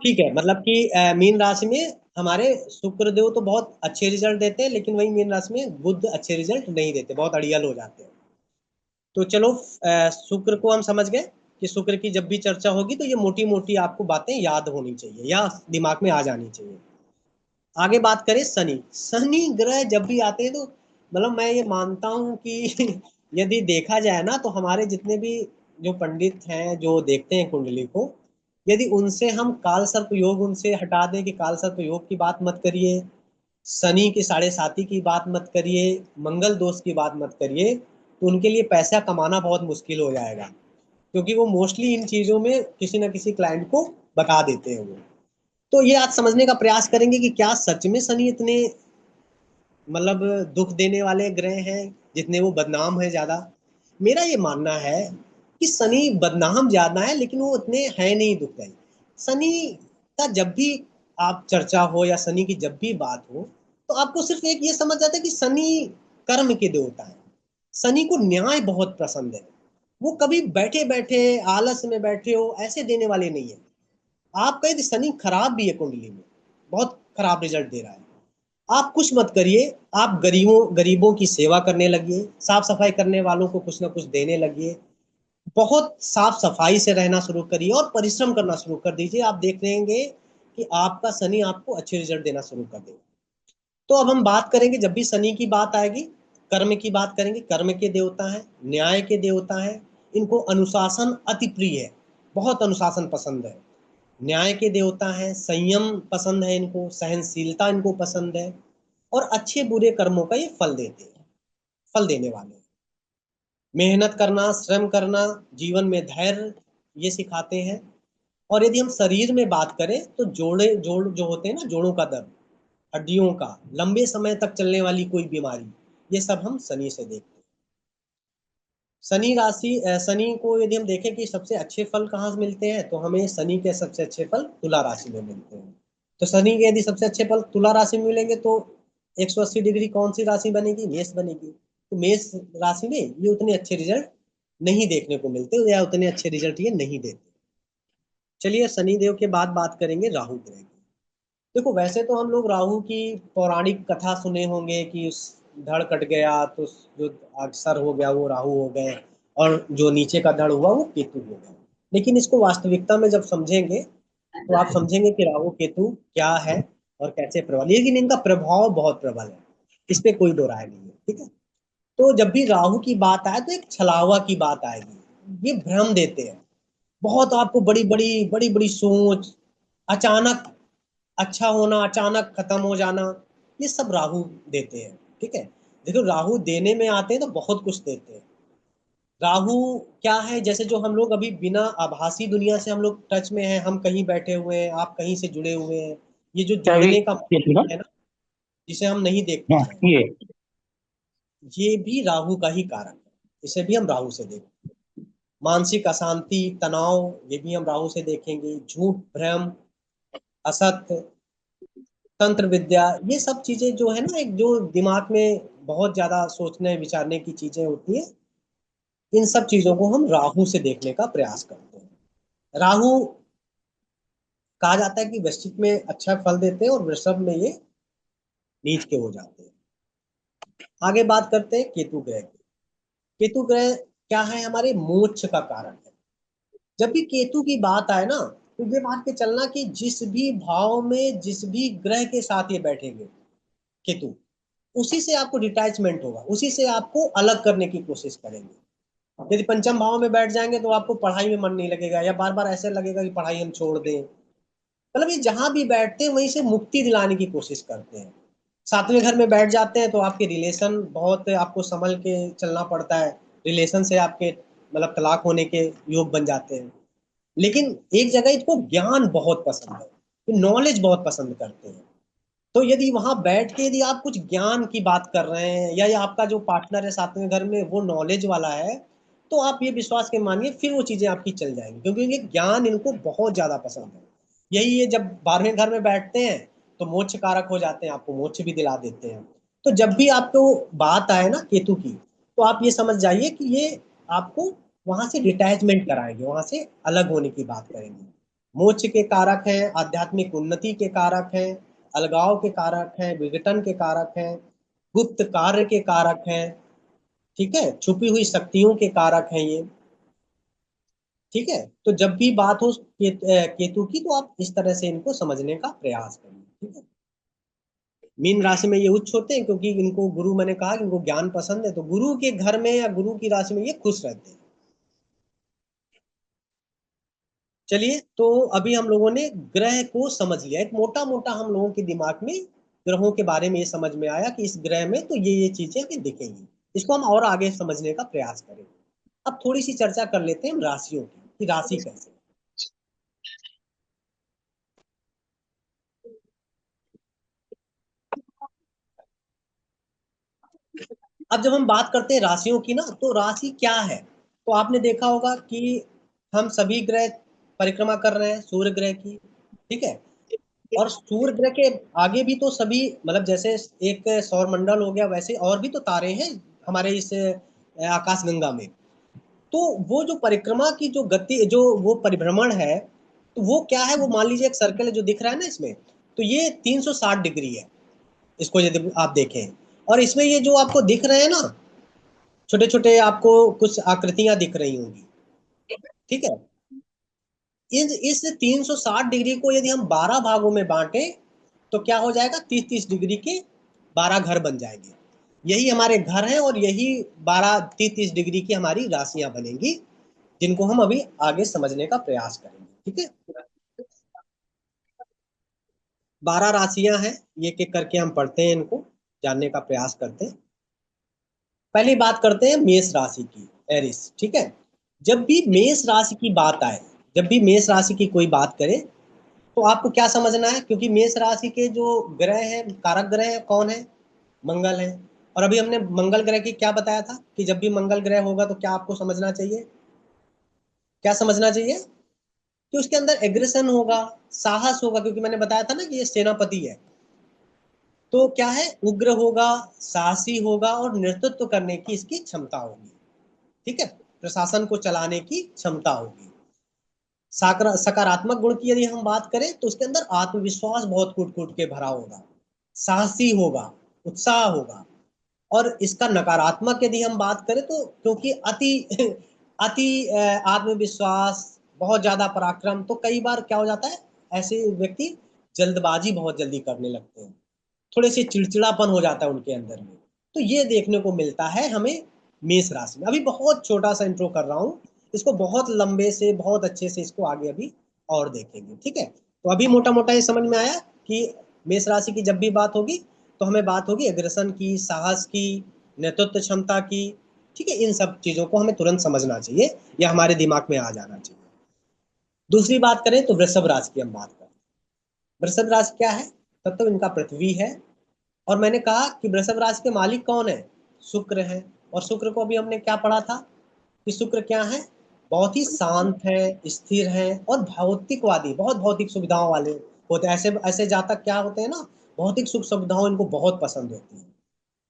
ठीक है, मतलब कि मीन राशि में हमारे शुक्र देव तो बहुत अच्छे रिजल्ट देते हैं, लेकिन वही मीन राशि में बुध अच्छे रिजल्ट नहीं देते, बहुत अड़ियल हो जाते हैं। तो चलो शुक्र को हम समझ गए कि शुक्र की जब भी चर्चा होगी तो ये मोटी मोटी आपको बातें याद होनी चाहिए या दिमाग में आ जानी चाहिए। आगे बात करें शनि। शनि ग्रह जब भी आते हैं तो मतलब मैं ये मानता हूं कि यदि देखा जाए ना तो हमारे जितने भी जो पंडित हैं जो देखते हैं कुंडली को, यदि उनसे हम काल सर्प योग उनसे हटा दें कि काल सर्प योग की बात मत करिए, शनि की साढ़े साती की बात मत करिए, मंगल दोष की बात मत करिए, तो उनके लिए पैसा कमाना बहुत मुश्किल हो जाएगा, क्योंकि वो मोस्टली इन चीजों में किसी ना किसी क्लाइंट को बता देते हैं वो। तो ये आज समझने का प्रयास करेंगे कि क्या सच में शनि इतने मतलब दुख देने वाले ग्रह हैं जितने वो बदनाम है ज्यादा। मेरा ये मानना है कि शनि बदनाम ज्यादा है लेकिन वो उतने है नहीं दुखदाई। शनि का जब भी आप चर्चा हो या शनि की जब भी बात हो तो आपको सिर्फ एक ये समझ आता है कि शनि कर्म के देवता है। शनि को न्याय बहुत पसंद है। वो कभी बैठे बैठे आलस में बैठे हो ऐसे देने वाले नहीं है। आपका यदि शनि खराब भी है कुंडली में, बहुत खराब रिजल्ट दे रहा है, आप कुछ मत करिए, आप गरीबों गरीबों की सेवा करने लगिए, साफ सफाई करने वालों को कुछ ना कुछ देने लगिए, बहुत साफ सफाई से रहना शुरू करिए और परिश्रम करना शुरू कर दीजिए। आप देख लेंगे कि आपका शनि आपको अच्छे रिजल्ट देना शुरू कर देगा। तो अब हम बात करेंगे, जब भी शनि की बात आएगी कर्म की बात करेंगे। कर्म के देवता है, न्याय के देवता है, इनको अनुशासन अति प्रिय है, बहुत अनुशासन पसंद है। न्याय के देवता हैं, संयम पसंद है इनको, सहनशीलता इनको पसंद है, और अच्छे बुरे कर्मों का ये फल देते हैं, फल देने वाले हैं। मेहनत करना, श्रम करना, जीवन में धैर्य ये सिखाते हैं। और यदि हम शरीर में बात करें तो जोड़ जो होते हैं ना, जोड़ों का दर्द, हड्डियों का, लंबे समय तक चलने वाली कोई बीमारी, ये सब हम शनि से देखते हैं। शनि राशि शनि को यदि हम देखें कि सबसे अच्छे फल कहाँ से मिलते हैं, तो हमें शनि के सबसे अच्छे फल तुला राशि में मिलते हैं। तो शनि के यदि सबसे अच्छे फल तुला राशि में मिलेंगे तो 180 डिग्री कौन सी राशि बनेगी? मेष बनेगी। तो मेष राशि में ये उतने अच्छे रिजल्ट नहीं देखने को मिलते या उतने अच्छे रिजल्ट ये नहीं देते। चलिए शनि देव के बाद बात करेंगे राहु ग्रह की। देखो वैसे तो हम लोग राहु की पौराणिक कथा सुने होंगे कि उस धड़ कट गया तो जो सर हो गया वो राहु हो गए, और जो नीचे का धड़ हुआ वो केतु हो गया। लेकिन इसको वास्तविकता में जब समझेंगे तो आप समझेंगे कि राहु केतु क्या है और कैसे प्रबल, लेकिन इनका प्रभाव बहुत प्रबल है, इस पे कोई दो राय नहीं है। ठीक है, तो जब भी राहु की बात आए तो एक छलावा की बात आएगी। ये भ्रम देते हैं बहुत, आपको बड़ी बड़ी सोच, अचानक अच्छा होना, अचानक खत्म हो जाना, ये सब राहु देते हैं। ठीक है, देखो राहु देने में आते हैं तो बहुत कुछ देते हैं। राहु क्या है, जैसे जो हम लोग अभी बिना आभासी दुनिया से हम लोग टच में हैं, हम कहीं बैठे हुए हैं, आप कहीं से जुड़े हुए हैं, ये जो चाबी जुड़ने का ये थी ना। है ना, जिसे हम नहीं देख हाँ पा रहे हैं, ये ये भी राहु का ही कारण है। इसे भी हम राहु से देखते हैं। मानसिक अशांति, तनाव, ये भी हम राहु से देखेंगे। झूठ, भ्रम, असत्य, तंत्र विद्या, ये सब चीजें जो है ना, एक जो दिमाग में बहुत ज्यादा सोचने विचारने की चीजें होती है, इन सब चीजों को हम राहु से देखने का प्रयास करते हैं। राहु कहा जाता है कि वृश्चिक में अच्छा फल देते हैं और वृषभ में ये नीच के हो जाते हैं। आगे बात करते हैं केतु ग्रह की। केतु ग्रह क्या है? हमारे मोक्ष का कारण है। जब भी केतु की बात आए ना तो ये बात के चलना कि जिस भी भाव में जिस भी ग्रह के साथ ये बैठेंगे केतु, उसी से आपको डिटैचमेंट होगा, उसी से आपको अलग करने की कोशिश करेंगे। यदि पंचम भाव में बैठ जाएंगे तो आपको पढ़ाई में मन नहीं लगेगा, या बार बार ऐसे लगेगा कि पढ़ाई हम छोड़ दें। मतलब ये जहां भी बैठते हैं वहीं से मुक्ति दिलाने की कोशिश करते हैं। सातवें घर में बैठ जाते हैं तो आपके रिलेशन बहुत, आपको संभल के चलना पड़ता है, रिलेशन से आपके मतलब तलाक होने के योग बन जाते हैं। लेकिन एक जगह इसको ज्ञान बहुत पसंद है, नॉलेज बहुत पसंद करते हैं। तो यदि वहां बैठ के यदि आप कुछ ज्ञान की बात कर रहे हैं, या ये आपका जो पार्टनर है सातवें घर में वो नॉलेज वाला है, तो आप ये विश्वास के मानिए फिर वो चीजें आपकी चल जाएंगी, क्योंकि ये ज्ञान इनको बहुत ज्यादा पसंद है। यही ये जब 12वें घर में बैठते हैं तो मोक्ष कारक हो जाते हैं, आपको मोक्ष भी दिला देते हैं। तो जब भी आपको बात आए ना केतु की, तो आप ये समझ जाइए कि ये आपको वहां से डिटैचमेंट कराएंगे, वहां से अलग होने की बात करेंगे। मोक्ष के कारक हैं, आध्यात्मिक उन्नति के कारक हैं, अलगाव के कारक हैं, विघटन के कारक हैं, गुप्त कार्य के कारक हैं, ठीक है, छुपी हुई शक्तियों के कारक हैं ये, ठीक है। तो जब भी बात हो केतु की, तो आप इस तरह से इनको समझने का प्रयास करिए, ठीक है। मीन राशि में ये उच्च होते हैं क्योंकि इनको गुरु, मैंने कहा कि इनको ज्ञान पसंद है, तो गुरु के घर में या गुरु की राशि में ये खुश रहते हैं। चलिए, तो अभी हम लोगों ने ग्रह को समझ लिया, एक मोटा मोटा हम लोगों के दिमाग में ग्रहों के बारे में ये समझ में आया कि इस ग्रह में तो ये चीजें हमें दिखेंगी। इसको हम और आगे समझने का प्रयास करेंगे। अब थोड़ी सी चर्चा कर लेते हैं राशियों की, कि राशि कैसे। अब जब हम बात करते हैं राशियों की ना, तो राशि क्या है, तो आपने देखा होगा कि हम सभी ग्रह परिक्रमा कर रहे हैं सूर्य ग्रह की, ठीक है। और सूर्य ग्रह के आगे भी तो सभी, मतलब जैसे एक सौर मंडल हो गया, वैसे और भी तो तारे हैं हमारे इस आकाश गंगा में। तो वो जो परिक्रमा की जो गति, जो वो परिभ्रमण है, तो वो क्या है, वो मान लीजिए एक सर्कल है जो दिख रहा है ना इसमें, तो ये 360 डिग्री है, इसको यदि आप देखें। और इसमें ये जो आपको दिख रहे हैं ना, छोटे छोटे आपको कुछ आकृतियां दिख रही होंगी, ठीक है। इस 360 डिग्री को यदि हम 12 भागों में बांटे, तो क्या हो जाएगा, 30-30 डिग्री के 12 घर बन जाएंगे। यही हमारे घर हैं, और यही 12 30-30 डिग्री की हमारी राशियां बनेंगी, जिनको हम अभी आगे समझने का प्रयास करेंगे, ठीक है। 12 राशियां हैं, एक एक करके हम पढ़ते हैं, इनको जानने का प्रयास करते हैं। पहली बात करते हैं मेष राशि की, एरिस, ठीक है। जब भी मेष राशि की बात आए, जब भी मेष राशि की कोई बात करे, तो आपको क्या समझना है, क्योंकि मेष राशि के जो ग्रह हैं, कारक ग्रह है, कौन है, मंगल है। और अभी हमने मंगल ग्रह की क्या बताया था, कि जब भी मंगल ग्रह होगा तो क्या आपको समझना चाहिए, क्या समझना चाहिए, कि उसके अंदर एग्रेशन होगा, साहस होगा, क्योंकि मैंने बताया था ना कि ये सेनापति है। तो क्या है, उग्र होगा, साहसी होगा, और नेतृत्व करने की इसकी क्षमता होगी, ठीक है, प्रशासन को चलाने की क्षमता होगी। सकारात्मक गुण की यदि हम बात करें, तो उसके अंदर आत्मविश्वास बहुत कूट कूट के भरा होगा, साहसी होगा, उत्साह होगा। और इसका नकारात्मक यदि हम बात करें, तो क्योंकि अति अति आत्मविश्वास, बहुत ज्यादा पराक्रम, तो कई बार क्या हो जाता है, ऐसे व्यक्ति जल्दबाजी बहुत जल्दी करने लगते हैं, थोड़े से चिड़चिड़ापन हो जाता है उनके अंदर में। तो ये देखने को मिलता है हमें मेष राशि में। अभी बहुत छोटा सा इंट्रो कर रहा हूँ, इसको बहुत लंबे से, बहुत अच्छे से इसको आगे अभी और देखेंगे, ठीक है। तो अभी मोटा मोटा ये समझ में आया कि मेष राशि की जब भी बात होगी, तो हमें बात होगी अग्रेसन की, साहस की, नेतृत्व क्षमता की, ठीक है। इन सब चीजों को हमें तुरंत समझना चाहिए, या हमारे दिमाग में आ जाना चाहिए। दूसरी बात करें तो वृषभ राशि की हम बात करें। वृषभ राशि क्या है, तब तो इनका पृथ्वी है। और मैंने कहा कि वृषभ राशि के मालिक कौन है, शुक्र है। और शुक्र को अभी हमने क्या पढ़ा था, कि शुक्र क्या है, बहुत ही शांत है, स्थिर है, और भौतिकवादी, बहुत भौतिक सुविधाओं वाले होते हैं। ऐसे ऐसे जातक क्या होते हैं ना, भौतिक सुख सुविधाओं इनको बहुत पसंद होती है।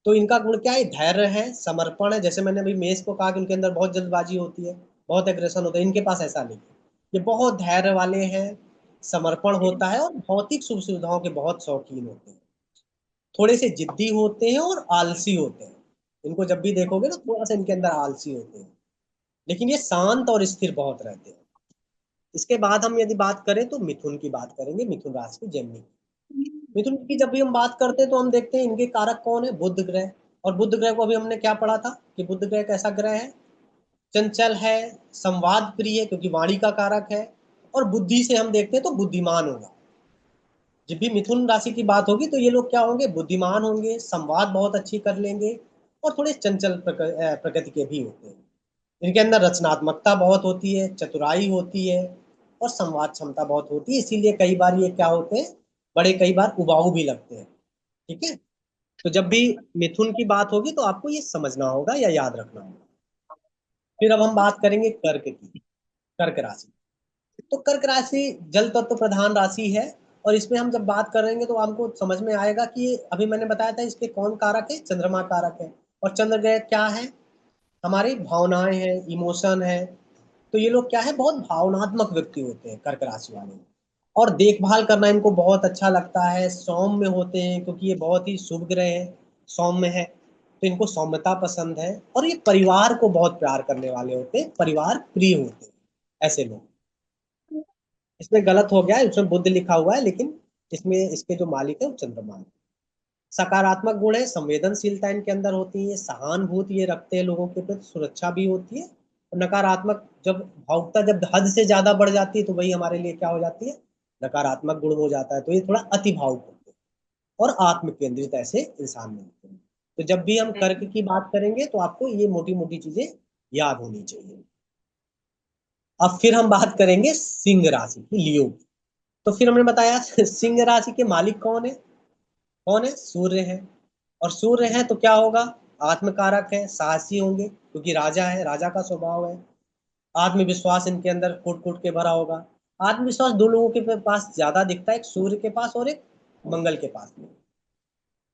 तो इनका गुण क्या है, धैर्य है, समर्पण है। जैसे मैंने अभी मेष को कहा कि उनके अंदर बहुत जल्दबाजी होती है, बहुत एग्रेशन होता है, इनके पास ऐसा नहीं है। ये बहुत धैर्य वाले हैं, समर्पण होता है, और भौतिक सुख सुविधाओं के बहुत शौकीन होते हैं। थोड़े से जिद्दी होते हैं और आलसी होते हैं। इनको जब भी देखोगे ना, थोड़ा सा इनके अंदर आलसी होते हैं, लेकिन ये शांत और स्थिर बहुत रहते हैं। इसके बाद हम यदि बात करें तो मिथुन की बात करेंगे, मिथुन राशि की, जेमिनी। मिथुन की जब भी हम बात करते हैं, तो हम देखते हैं इनके कारक कौन है, बुध ग्रह। और बुध ग्रह को अभी हमने क्या पढ़ा था, कि बुध ग्रह कैसा ग्रह है, चंचल है, संवाद प्रिय है, क्योंकि वाणी का कारक है। और बुद्धि से हम देखते हैं तो बुद्धिमान होगा। जब भी मिथुन राशि की बात होगी, तो ये लोग क्या होंगे, बुद्धिमान होंगे, संवाद बहुत अच्छी कर लेंगे, और थोड़े चंचल प्रकृति के भी होते हैं। इनके अंदर रचनात्मकता बहुत होती है, चतुराई होती है, और संवाद क्षमता बहुत होती है। इसीलिए कई बार ये क्या होते हैं, बड़े कई बार उबाऊ भी लगते हैं, ठीक है। तो जब भी मिथुन की बात होगी, तो आपको ये समझना होगा या याद रखना होगा। फिर अब हम बात करेंगे कर्क की, कर्क राशि। तो कर्क राशि जल तत्व प्रधान राशि है। और इसमें हम जब बात करेंगे, तो आपको समझ में आएगा कि अभी मैंने बताया था इसके कौन कारक है, चंद्रमा कारक है। और चंद्र ग्रह क्या है, हमारी भावनाएं हैं, इमोशन है, तो ये लोग क्या है, बहुत भावनात्मक व्यक्ति होते हैं कर्क राशि वाले, और देखभाल करना इनको बहुत अच्छा लगता है। सौम्य होते हैं क्योंकि ये बहुत ही शुभ ग्रह है, सौम्य है, तो इनको सौम्यता पसंद है। और ये परिवार को बहुत प्यार करने वाले होते हैं, परिवार प्रिय होते हैं ऐसे लोग। इसमें गलत हो गया है, इसमें बुध लिखा हुआ है, लेकिन इसमें इसके जो मालिक है वो चंद्रमा है। सकारात्मक गुण है, संवेदनशीलता इनके अंदर होती है, सहानुभूति ये रखते हैं लोगों के प्रति, सुरक्षा भी होती है। और नकारात्मक, जब भावुकता जब हद से ज्यादा बढ़ जाती है तो वही हमारे लिए क्या हो जाती है, नकारात्मक गुण हो जाता है। तो ये थोड़ा अति भावुक होते हैं और आत्म केंद्रित ऐसे इंसान मिलते हैं। तो जब भी हम कर्क की बात करेंगे तो आपको ये मोटी मोटी चीजें याद होनी चाहिए। अब फिर हम बात करेंगे सिंह राशि की, लियो की। तो फिर हमने बताया सिंह राशि के मालिक कौन है, कौन है, सूर्य है। और सूर्य है तो क्या होगा, आत्मकारक है, साहसी होंगे क्योंकि राजा है, राजा का स्वभाव है। आत्मविश्वास इनके अंदर कूट कूट के भरा होगा। आत्मविश्वास दो लोगों के पास ज्यादा दिखता है, एक सूर्य के पास और एक मंगल के पास में।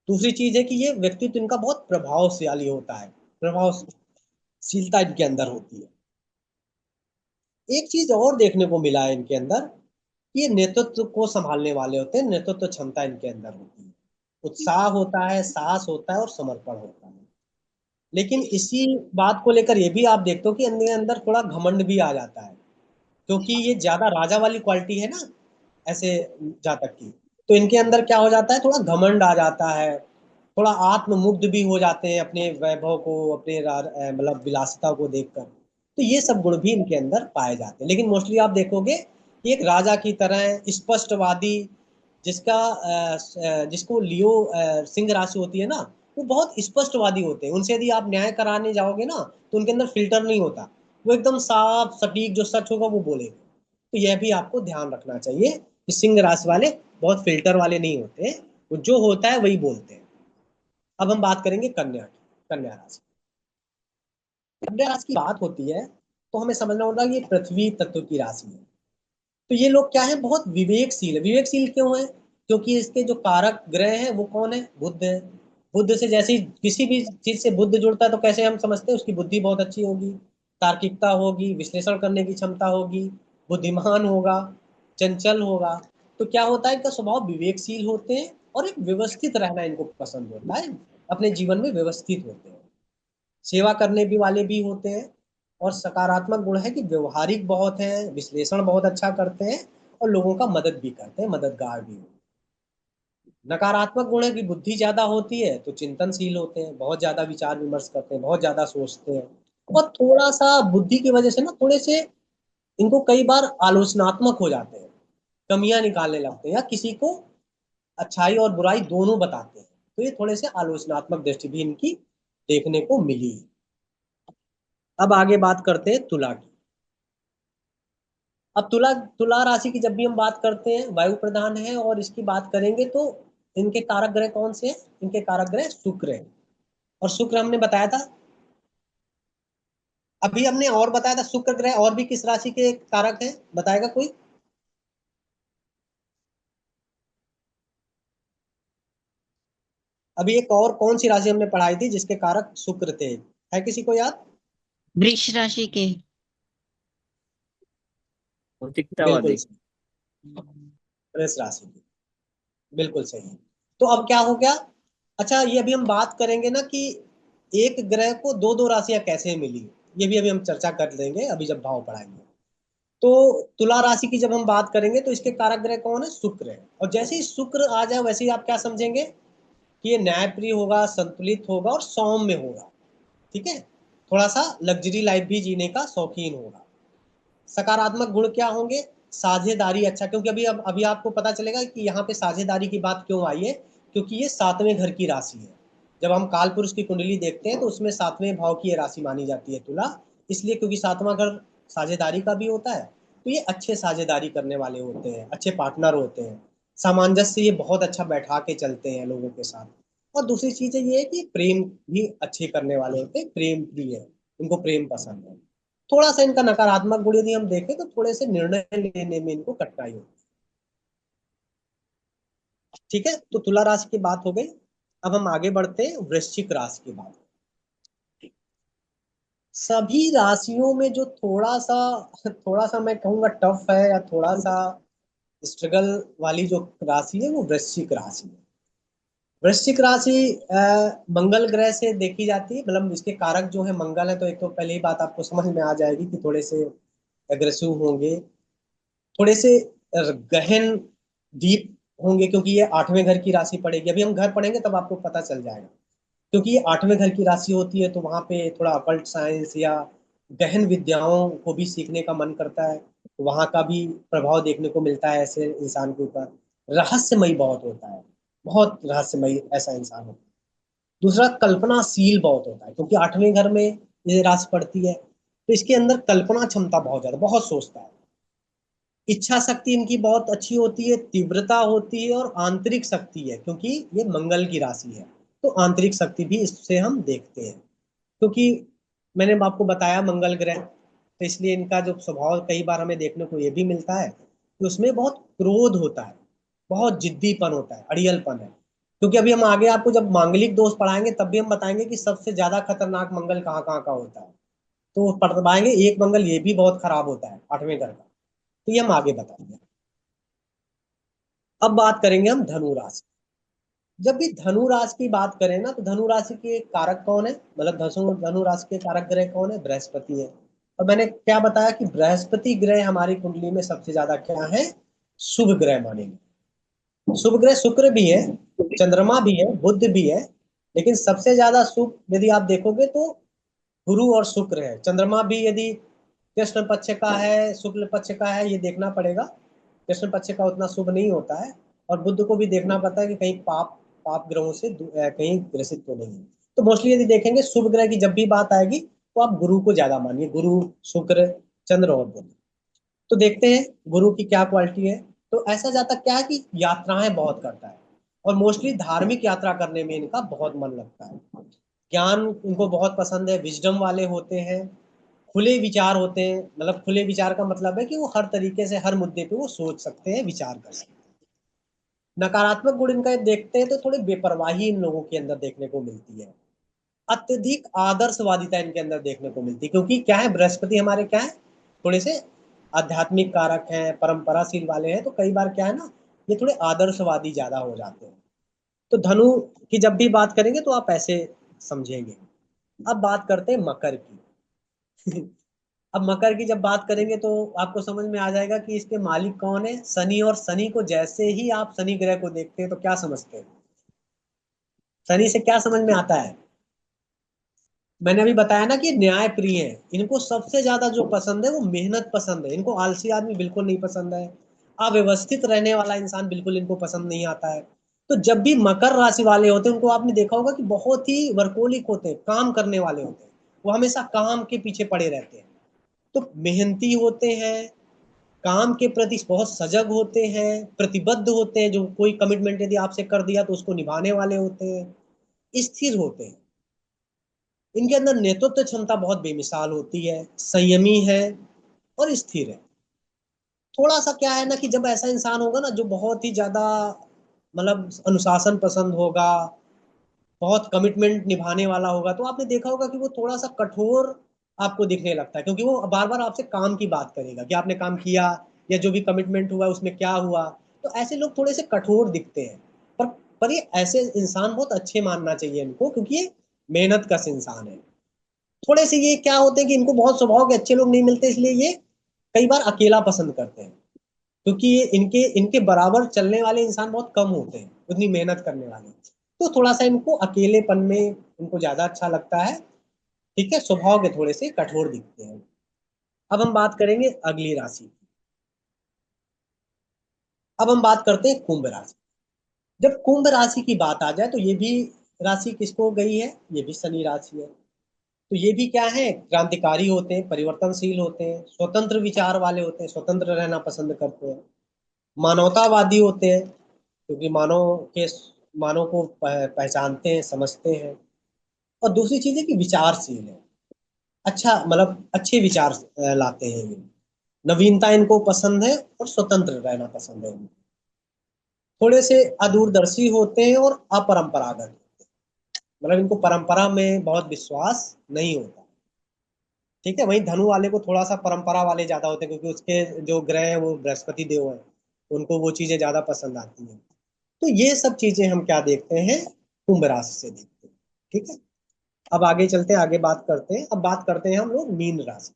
दूसरी चीज है कि ये व्यक्तित्व इनका बहुत प्रभावशाली होता है, प्रभावशीलता इनके अंदर होती है। एक चीज और देखने को मिला है इनके अंदर, ये नेतृत्व को संभालने वाले होते हैं, नेतृत्व क्षमता इनके अंदर होती है, उत्साह होता है, साहस होता है और समर्पण होता है। लेकिन इसी बात को लेकर ये भी आप देखते हो कि इनके अंदर थोड़ा घमंड भी आ जाता है, क्योंकि ये ज्यादा राजा वाली क्वालिटी है ना ऐसे जातक की। तो इनके अंदर क्या हो जाता है, थोड़ा घमंड आ जाता है, थोड़ा आत्ममुग्ध भी हो जाते हैं अपने वैभव को, अपने मतलब विलासिता को देखकर। तो ये सब गुण भी इनके अंदर पाए जाते हैं। लेकिन मोस्टली आप देखोगे ये एक राजा की तरह स्पष्टवादी, जिसको लियो सिंह राशि होती है ना, वो बहुत स्पष्टवादी होते हैं। उनसे यदि आप न्याय कराने जाओगे ना तो उनके अंदर फिल्टर नहीं होता, वो एकदम साफ सटीक जो सच होगा वो बोलेंगे। तो यह भी आपको ध्यान रखना चाहिए कि सिंह राशि वाले बहुत फिल्टर वाले नहीं होते, वो जो होता है वही बोलते हैं। अब हम बात करेंगे कन्या की, कन्या राशि। कन्या राशि की बात होती है तो हमें समझना होगा कि ये पृथ्वी तत्व की राशि है। तो ये लोग क्या है, बहुत विवेकशील है। विवेकशील क्यों है, क्योंकि इसके जो कारक ग्रह है वो कौन है, बुध है। बुध से जैसे ही किसी भी चीज से बुध जुड़ता है तो कैसे हम समझते हैं, उसकी बुद्धि बहुत अच्छी होगी, तार्किकता होगी, विश्लेषण करने की क्षमता होगी, बुद्धिमान होगा, चंचल होगा। तो क्या होता है, इनका स्वभाव विवेकशील होते हैं और एक व्यवस्थित रहना इनको पसंद होता है, अपने जीवन में व्यवस्थित होते हैं, सेवा करने भी वाले भी होते हैं। और सकारात्मक गुण है कि व्यवहारिक बहुत है, विश्लेषण बहुत अच्छा करते हैं और लोगों का मदद भी करते हैं, मददगार भी होते हैं। नकारात्मक गुण है कि बुद्धि ज्यादा होती है तो चिंतनशील होते हैं, बहुत ज्यादा विचार विमर्श करते हैं, बहुत ज्यादा सोचते हैं। और थोड़ा सा बुद्धि की वजह से ना थोड़े से इनको कई बार आलोचनात्मक हो जाते हैं, कमियां निकालने लगते हैं या किसी को अच्छाई और बुराई दोनों बताते हैं। तो ये थोड़े से आलोचनात्मक दृष्टि भी इनकी देखने को मिली है। अब आगे बात करते हैं तुला की। अब तुला तुला राशि की जब भी हम बात करते हैं, वायु प्रधान है और इसकी बात करेंगे तो इनके कारक ग्रह कौन से हैं, इनके कारक ग्रह शुक्र है। और शुक्र हमने बताया था, अभी हमने और बताया था शुक्र ग्रह और भी किस राशि के कारक हैं, बताएगा कोई। अभी एक और कौन सी राशि हमने पढ़ाई थी जिसके कारक शुक्र थे, है किसी को याद। वृष राशि के। बिल्कुल भौतिकतावादी। सही, वृष राशि की, बिल्कुल सही। तो अब क्या हो गया, अच्छा ये अभी हम बात करेंगे ना कि एक ग्रह को दो दो राशियां कैसे मिली, ये भी अभी हम चर्चा कर लेंगे अभी जब भाव पढ़ाएंगे। तो तुला राशि की जब हम बात करेंगे तो इसके कारक ग्रह कौन है, शुक्र है। और जैसे ही शुक्र आ जाए वैसे ही आप क्या समझेंगे कि ये न्यायप्रिय होगा, संतुलित होगा और सौम्य होगा, ठीक है, थोड़ा सा लग्जरी लाइफ भी जीने का शौकीन होगा। सकारात्मक गुण क्या होंगे, साझेदारी अच्छा, क्योंकि अभी आपको पता चलेगा कि यहाँ पे साझेदारी की बात क्यों आई है, क्योंकि ये सातवें घर की राशि है। जब हम काल पुरुष की कुंडली देखते हैं तो उसमें सातवें भाव की ये राशि मानी जाती है तुला, इसलिए क्योंकि सातवां घर साझेदारी का भी होता है। तो ये अच्छे साझेदारी करने वाले होते हैं, अच्छे पार्टनर होते हैं, सामंजस्य ये बहुत अच्छा बैठा के चलते हैं लोगों के साथ। और दूसरी चीज ये है कि प्रेम भी अच्छे करने वाले होते हैं, प्रेम प्रिय है, इनको प्रेम पसंद है। थोड़ा सा इनका नकारात्मक गुण यदि हम देखें तो थोड़े से निर्णय लेने में इनको कठिनाई होती है। ठीक है, तो तुला राशि की बात हो गई। अब हम आगे बढ़ते हैं वृश्चिक राशि की बात। सभी राशियों में जो थोड़ा सा मैं कहूंगा टफ है या थोड़ा सा स्ट्रगल वाली जो राशि है वो वृश्चिक राशि है। वृश्चिक राशि मंगल ग्रह से देखी जाती है, मतलब इसके कारक जो है मंगल है, तो एक तो पहले ही बात आपको समझ में आ जाएगी कि थोड़े से एग्रेसिव होंगे, थोड़े से गहन डीप होंगे, क्योंकि ये 8वें घर की राशि पड़ेगी। अभी हम घर पढ़ेंगे तब आपको पता चल जाएगा, क्योंकि ये 8वें घर की राशि होती है, तो वहां पे थोड़ा अकल्ट साइंस या गहन विद्याओं को भी सीखने का मन करता है, तो वहां का भी प्रभाव देखने को मिलता है ऐसे इंसान के ऊपर। रहस्यमयी बहुत होता है, बहुत रहस्यमयी ऐसा इंसान होता है। दूसरा, कल्पनाशील बहुत होता है, क्योंकि 8वें घर में ये राशि पड़ती है, तो इसके अंदर कल्पना क्षमता बहुत ज्यादा, बहुत सोचता है। इच्छा शक्ति इनकी बहुत अच्छी होती है, तीव्रता होती है और आंतरिक शक्ति है, क्योंकि ये मंगल की राशि है, तो आंतरिक शक्ति भी इससे हम देखते हैं। क्योंकि मैंने आपको बताया मंगल ग्रह, तो इसलिए इनका जो स्वभाव कई बार हमें देखने को ये भी मिलता है कि उसमें बहुत क्रोध होता है, बहुत जिद्दीपन होता है, अड़ियलपन है। क्योंकि अभी हम आगे आपको जब मांगलिक दोष पढ़ाएंगे तब भी हम बताएंगे कि सबसे ज्यादा खतरनाक मंगल कहाँ कहाँ का होता है, तो पढ़वाएंगे। एक मंगल ये भी बहुत खराब होता है 8वें घर का, तो ये हम आगे बताएंगे। अब बात करेंगे हम धनु राशि। जब भी धनु राशि की बात करें ना, तो धनु राशि के कारक कौन है, मतलब धनु राशि के कारक ग्रह कौन है, बृहस्पति है। और मैंने क्या बताया कि बृहस्पति ग्रह हमारी कुंडली में सबसे ज्यादा क्या है, शुभ ग्रह मानेंगे। शुभ ग्रह शुक्र भी है, चंद्रमा भी है, बुध भी है, लेकिन सबसे ज्यादा शुभ यदि आप देखोगे तो गुरु और शुक्र है। चंद्रमा भी यदि कृष्ण पक्ष का है, शुक्ल पक्ष का है, ये देखना पड़ेगा। कृष्ण पक्ष का उतना शुभ नहीं होता है। और बुध को भी देखना पड़ता है कि कहीं पाप पाप ग्रहों से कहीं ग्रसित तो नहीं है। तो मोस्टली यदि देखेंगे शुभ ग्रह की जब भी बात आएगी तो आप गुरु को ज्यादा मानिए, गुरु, शुक्र, चंद्र और बुध। तो देखते हैं गुरु की क्या क्वालिटी है। तो ऐसा जाता क्या है कि यात्राएं बहुत करता है, और मोस्टली धार्मिक यात्रा करने में इनका बहुत मन लगता है। ज्ञान इनको बहुत पसंद है, विजडम वाले होते हैं, खुले विचार होते हैं। मतलब खुले विचार का मतलब है कि वो हर तरीके से हर मुद्दे पे वो सोच सकते हैं, विचार कर सकते हैं। नकारात्मक गुण इनका देखते हैं तो थोड़ी बेपरवाही इन लोगों के अंदर देखने को मिलती है। अत्यधिक आदर्शवादिता इनके अंदर देखने को मिलती है, क्योंकि क्या है, बृहस्पति हमारे क्या है, थोड़े से आध्यात्मिक कारक हैं, परंपराशील वाले हैं, तो कई बार क्या है ना, ये थोड़े आदर्शवादी ज्यादा हो जाते हैं। तो धनु की जब भी बात करेंगे तो आप ऐसे समझेंगे। अब बात करते हैं मकर की। अब मकर की जब बात करेंगे तो आपको समझ में आ जाएगा कि इसके मालिक कौन है, शनि। और शनि को जैसे ही आप शनि ग्रह को देखते हैं तो क्या समझते हैं, शनि से क्या समझ में आता है। मैंने अभी बताया ना कि न्याय प्रिय है, इनको सबसे ज्यादा जो पसंद है वो मेहनत पसंद है। इनको आलसी आदमी बिल्कुल नहीं पसंद है, अव्यवस्थित रहने वाला इंसान बिल्कुल इनको पसंद नहीं आता है। तो जब भी मकर राशि वाले होते हैं उनको आपने देखा होगा कि बहुत ही वर्कोलिक होते हैं, काम करने वाले होते हैं, वो हमेशा काम के पीछे पड़े रहते हैं। तो मेहनती होते हैं, काम के प्रति बहुत सजग होते हैं, प्रतिबद्ध होते हैं, जो कोई कमिटमेंट यदि आपसे कर दिया तो उसको निभाने वाले होते हैं, स्थिर होते हैं। इनके अंदर नेतृत्व क्षमता बहुत बेमिसाल होती है, संयमी है और स्थिर है। थोड़ा सा क्या है ना कि जब ऐसा इंसान होगा ना जो बहुत ही ज्यादा मतलब अनुशासन पसंद होगा, बहुत कमिटमेंट निभाने वाला होगा, तो आपने देखा होगा कि वो थोड़ा सा कठोर आपको दिखने लगता है, क्योंकि वो बार बार आपसे काम की बात करेगा कि आपने काम किया या जो भी कमिटमेंट हुआ उसमें क्या हुआ। तो ऐसे लोग थोड़े से कठोर दिखते हैं, पर पर ये ऐसे इंसान बहुत अच्छे मानना चाहिए इनको, क्योंकि ये मेहनत कश इंसान है। थोड़े से ये क्या होते हैं कि इनको बहुत स्वभाव के अच्छे लोग नहीं मिलते, इसलिए ये कई बार अकेला पसंद करते हैं, क्योंकि ये इनके इनके बराबर चलने वाले इंसान बहुत कम होते हैं, उतनी मेहनत करने वाले। तो थोड़ा सा इनको अकेलेपन में इनको ज्यादा अच्छा लगता है। ठीक है, स्वभाव के थोड़े से कठोर दिखते हैं। अब हम बात करेंगे अगली राशि की। अब हम बात करते हैं कुंभ राशि। जब कुंभ राशि की बात आ जाए तो ये भी राशि किसको गई है, ये भी शनि राशि है। तो ये भी क्या है, क्रांतिकारी होते हैं, परिवर्तनशील होते हैं, स्वतंत्र विचार वाले होते हैं, स्वतंत्र रहना पसंद करते हैं, मानवतावादी होते हैं, क्योंकि मानव को पहचानते हैं, समझते हैं। और दूसरी चीज है कि विचारशील है, अच्छा मतलब अच्छे विचार लाते हैं ये। नवीनता इनको पसंद है और स्वतंत्र रहना पसंद है इनको। थोड़े से अदूरदर्शी होते हैं और अपरंपरागत, मतलब इनको परंपरा में बहुत विश्वास नहीं होता। ठीक है। वहीं धनु वाले को थोड़ा सा परंपरा वाले ज्यादा होते हैं, क्योंकि उसके जो ग्रह हैं वो बृहस्पति देव हैं, उनको वो चीजें ज्यादा पसंद आती हैं। तो ये सब चीजें हम क्या देखते हैं, कुंभ राशि से देखते हैं। ठीक है। अब आगे चलते हैं, आगे बात करते हैं। अब बात करते हैं हम लोग मीन राशि।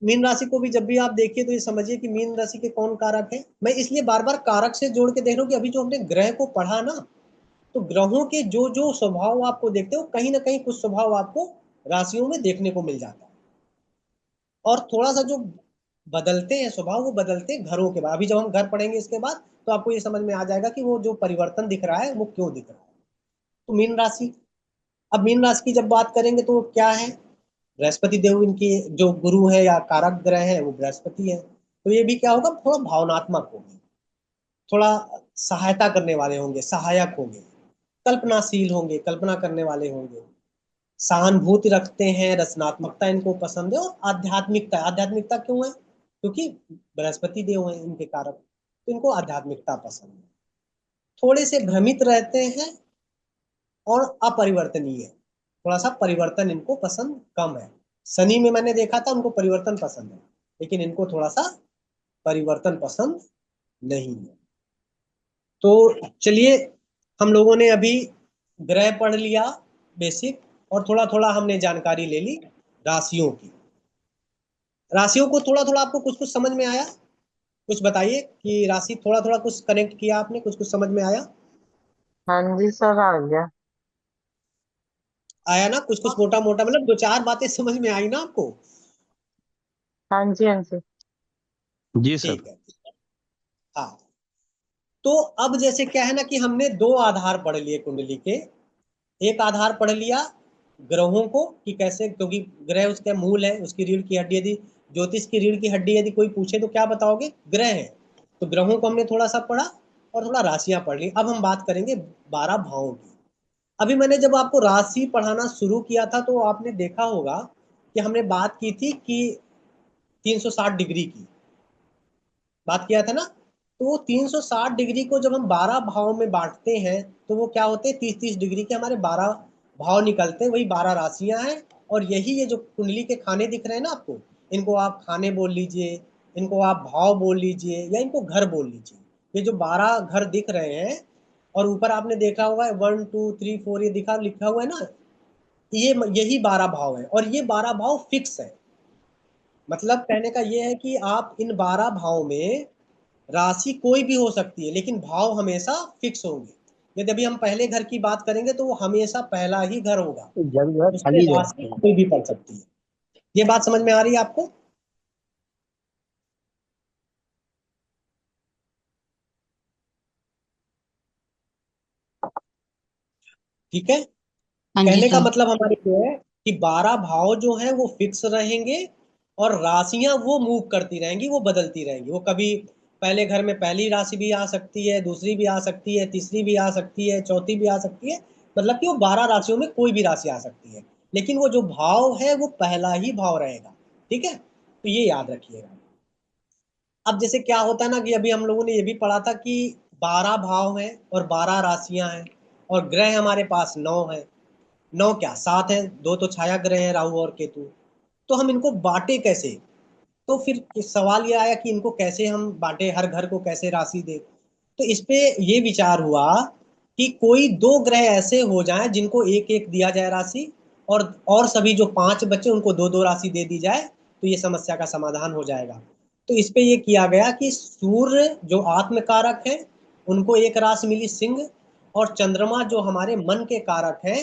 मीन राशि को भी जब भी आप देखिए तो ये समझिए कि मीन राशि के कौन कारक है। मैं इसलिए बार बार कारक से जोड़ के देख रहा हूँ कि अभी जो हमने ग्रह को पढ़ा ना, तो ग्रहों के जो जो स्वभाव आपको देखते हो, कहीं ना कहीं कुछ स्वभाव आपको राशियों में देखने को मिल जाता है। और थोड़ा सा जो बदलते हैं स्वभाव, वो बदलते हैं घरों के बाद। अभी जब हम घर पढ़ेंगे इसके बाद, तो आपको ये समझ में आ जाएगा कि वो जो परिवर्तन दिख रहा है वो क्यों दिख रहा है। तो मीन राशि, अब मीन राशि की जब बात करेंगे तो वो क्या है, बृहस्पति देव इनकी जो गुरु है या कारक ग्रह है वो बृहस्पति है। तो ये भी क्या होगा, थोड़ा भावनात्मक होंगे, थोड़ा सहायता करने वाले होंगे, सहायक होंगे, कल्पनाशील होंगे, कल्पना करने वाले होंगे, सहानुभूति रखते हैं, रचनात्मकता इनको पसंद है, और आध्यात्मिकता, आध्यात्मिकता क्यों है, क्योंकि बृहस्पति देव हैं इनके कारक, तो इनको आध्यात्मिकता पसंद है। थोड़े से भ्रमित रहते हैं और अपरिवर्तनीय, थोड़ा सा परिवर्तन इनको पसंद कम है। शनि में मैंने देखा था उनको परिवर्तन पसंद है, लेकिन इनको थोड़ा सा परिवर्तन पसंद नहीं है। तो चलिए, हम लोगों ने अभी ग्रह पढ़ लिया बेसिक, और थोड़ा थोड़ा हमने जानकारी ले ली राशियों की। राशियों को थोड़ा थोड़ा आपको कुछ कुछ समझ में आया? कुछ बताइए कि राशि थोड़ा थोड़ा कुछ कनेक्ट किया आपने, कुछ कुछ समझ में आया? हाँ जी सर, आ गया। आया ना, कुछ कुछ मोटा मोटा, मतलब दो चार बातें समझ में आई ना आपको? हाँ जी, हाँ जी। जी सर। ठीक है। हाँ, तो अब जैसे क्या है ना कि हमने दो आधार पढ़ लिए कुंडली के। एक आधार पढ़ लिया ग्रहों को, कि कैसे, क्योंकि ग्रह उसके मूल है, उसकी रीढ़ की हड्डी। यदि ज्योतिष की रीढ़ की हड्डी यदि कोई पूछे तो क्या बताओगे, ग्रह है। तो ग्रहों को हमने थोड़ा सा पढ़ा, और थोड़ा राशियां पढ़ ली। अब हम बात करेंगे 12 भावों की। अभी मैंने जब आपको राशि पढ़ाना शुरू किया था, तो आपने देखा होगा कि हमने बात की थी कि 360 डिग्री की बात किया था ना। तो वो 360 डिग्री को जब हम 12 भावों में बांटते हैं, तो वो क्या होते हैं, 30-30 डिग्री के हमारे 12 भाव निकलते हैं, वही 12 राशियां हैं। और यही ये जो कुंडली के खाने दिख रहे हैं ना आपको, इनको आप खाने बोल लीजिए, इनको आप भाव बोल लीजिए, या इनको घर बोल लीजिए। ये जो 12 घर दिख रहे हैं, और ऊपर आपने देखा होगा 1 2 3 4 ये दिखा लिखा हुआ है ना, ये यही 12 भाव है। और ये 12 भाव फिक्स है। मतलब कहने का ये है कि आप इन 12 भाव में राशि कोई भी हो सकती है, लेकिन भाव हमेशा फिक्स होंगे। यदि अभी हम पहले घर की बात करेंगे तो वो हमेशा पहला ही घर होगा, जगह उसमें खाली जो राशि कोई भी पड़ सकती है। ये बात समझ में आ रही है आपको? ठीक है। हाँ जी कहने का सर। मतलब हमारे ये है कि 12 भाव जो है वो फिक्स रहेंगे, और राशियां वो मूव करती रहेंगी, वो बदलती रहेंगी। वो कभी पहले घर में पहली राशि भी आ सकती है, दूसरी भी आ सकती है, तीसरी भी आ सकती है, चौथी भी आ सकती है। मतलब कि वो 12 राशियों में कोई भी राशि आ सकती है, लेकिन वो जो भाव है वो पहला ही भाव रहेगा। ठीक है, तो ये याद रखिएगा। अब जैसे क्या होता है ना कि अभी हम लोगों ने ये भी पढ़ा था कि 12 भाव हैं और 12 राशियां हैं, और ग्रह हमारे पास 9 है। 9 क्या, 7 है, दो तो छाया ग्रह है, राहु और केतु। तो हम इनको बांटे कैसे? तो फिर सवाल ये आया कि इनको कैसे हम बांटे, हर घर को कैसे राशि दे। तो इस पे ये विचार हुआ कि कोई दो ग्रह ऐसे हो जाएं जिनको एक एक दिया जाए राशि, और सभी जो 5 बच्चे उनको दो दो राशि दे दी जाए, तो ये समस्या का समाधान हो जाएगा। तो इस पे ये किया गया कि सूर्य जो आत्मकारक है उनको एक राशि मिली सिंह, और चंद्रमा जो हमारे मन के कारक हैं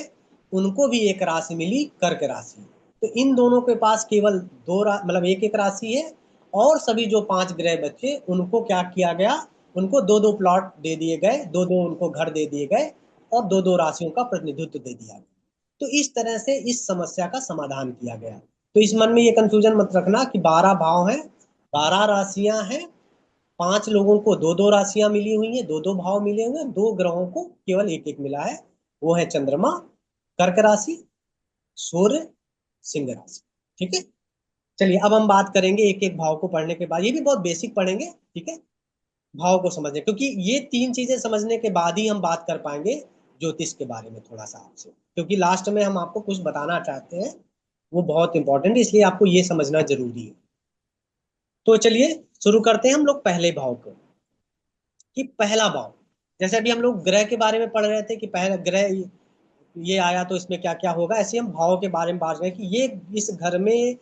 उनको भी एक राशि मिली कर्क राशि। तो इन दोनों के पास केवल मतलब एक एक राशि है, और सभी जो 5 ग्रह बच्चे उनको क्या किया गया, उनको दो दो प्लॉट दे दिए गए, दो दो उनको घर दे दिए गए, और दो दो राशियों का प्रतिनिधित्व दे दिया गया। तो इस तरह से इस समस्या का समाधान किया गया। तो इस मन में ये कंफ्यूजन मत रखना कि 12 भाव हैं, 12 राशियां हैं, 5 लोगों को दो दो राशियां मिली हुई हैं, दो दो भाव मिले हुए हैं, दो ग्रहों को केवल एक एक मिला है, वो है चंद्रमा कर्क राशि, सूर्य सिंह राशि। ठीक है। चलिए, अब हम बात करेंगे एक एक भाव को पढ़ने के बाद, ये भी बहुत बेसिक पढ़ेंगे। ठीक है, भाव को समझने, क्योंकि ये तीन चीजें समझने के बाद ही हम बात कर पाएंगे ज्योतिष के बारे में थोड़ा सा आपसे, क्योंकि लास्ट में हम आपको कुछ बताना चाहते हैं वो बहुत इंपॉर्टेंट है, इसलिए आपको ये समझना जरूरी है। तो चलिए शुरू करते हैं हम लोग पहले भाव को, कि पहला भाव, जैसे अभी हम लोग ग्रह के बारे में पढ़ रहे थे कि पहला ग्रह ये आया तो इसमें क्या क्या होगा, ऐसे हम भाव के बारे में बात रहे हैं कि ये इस घर में,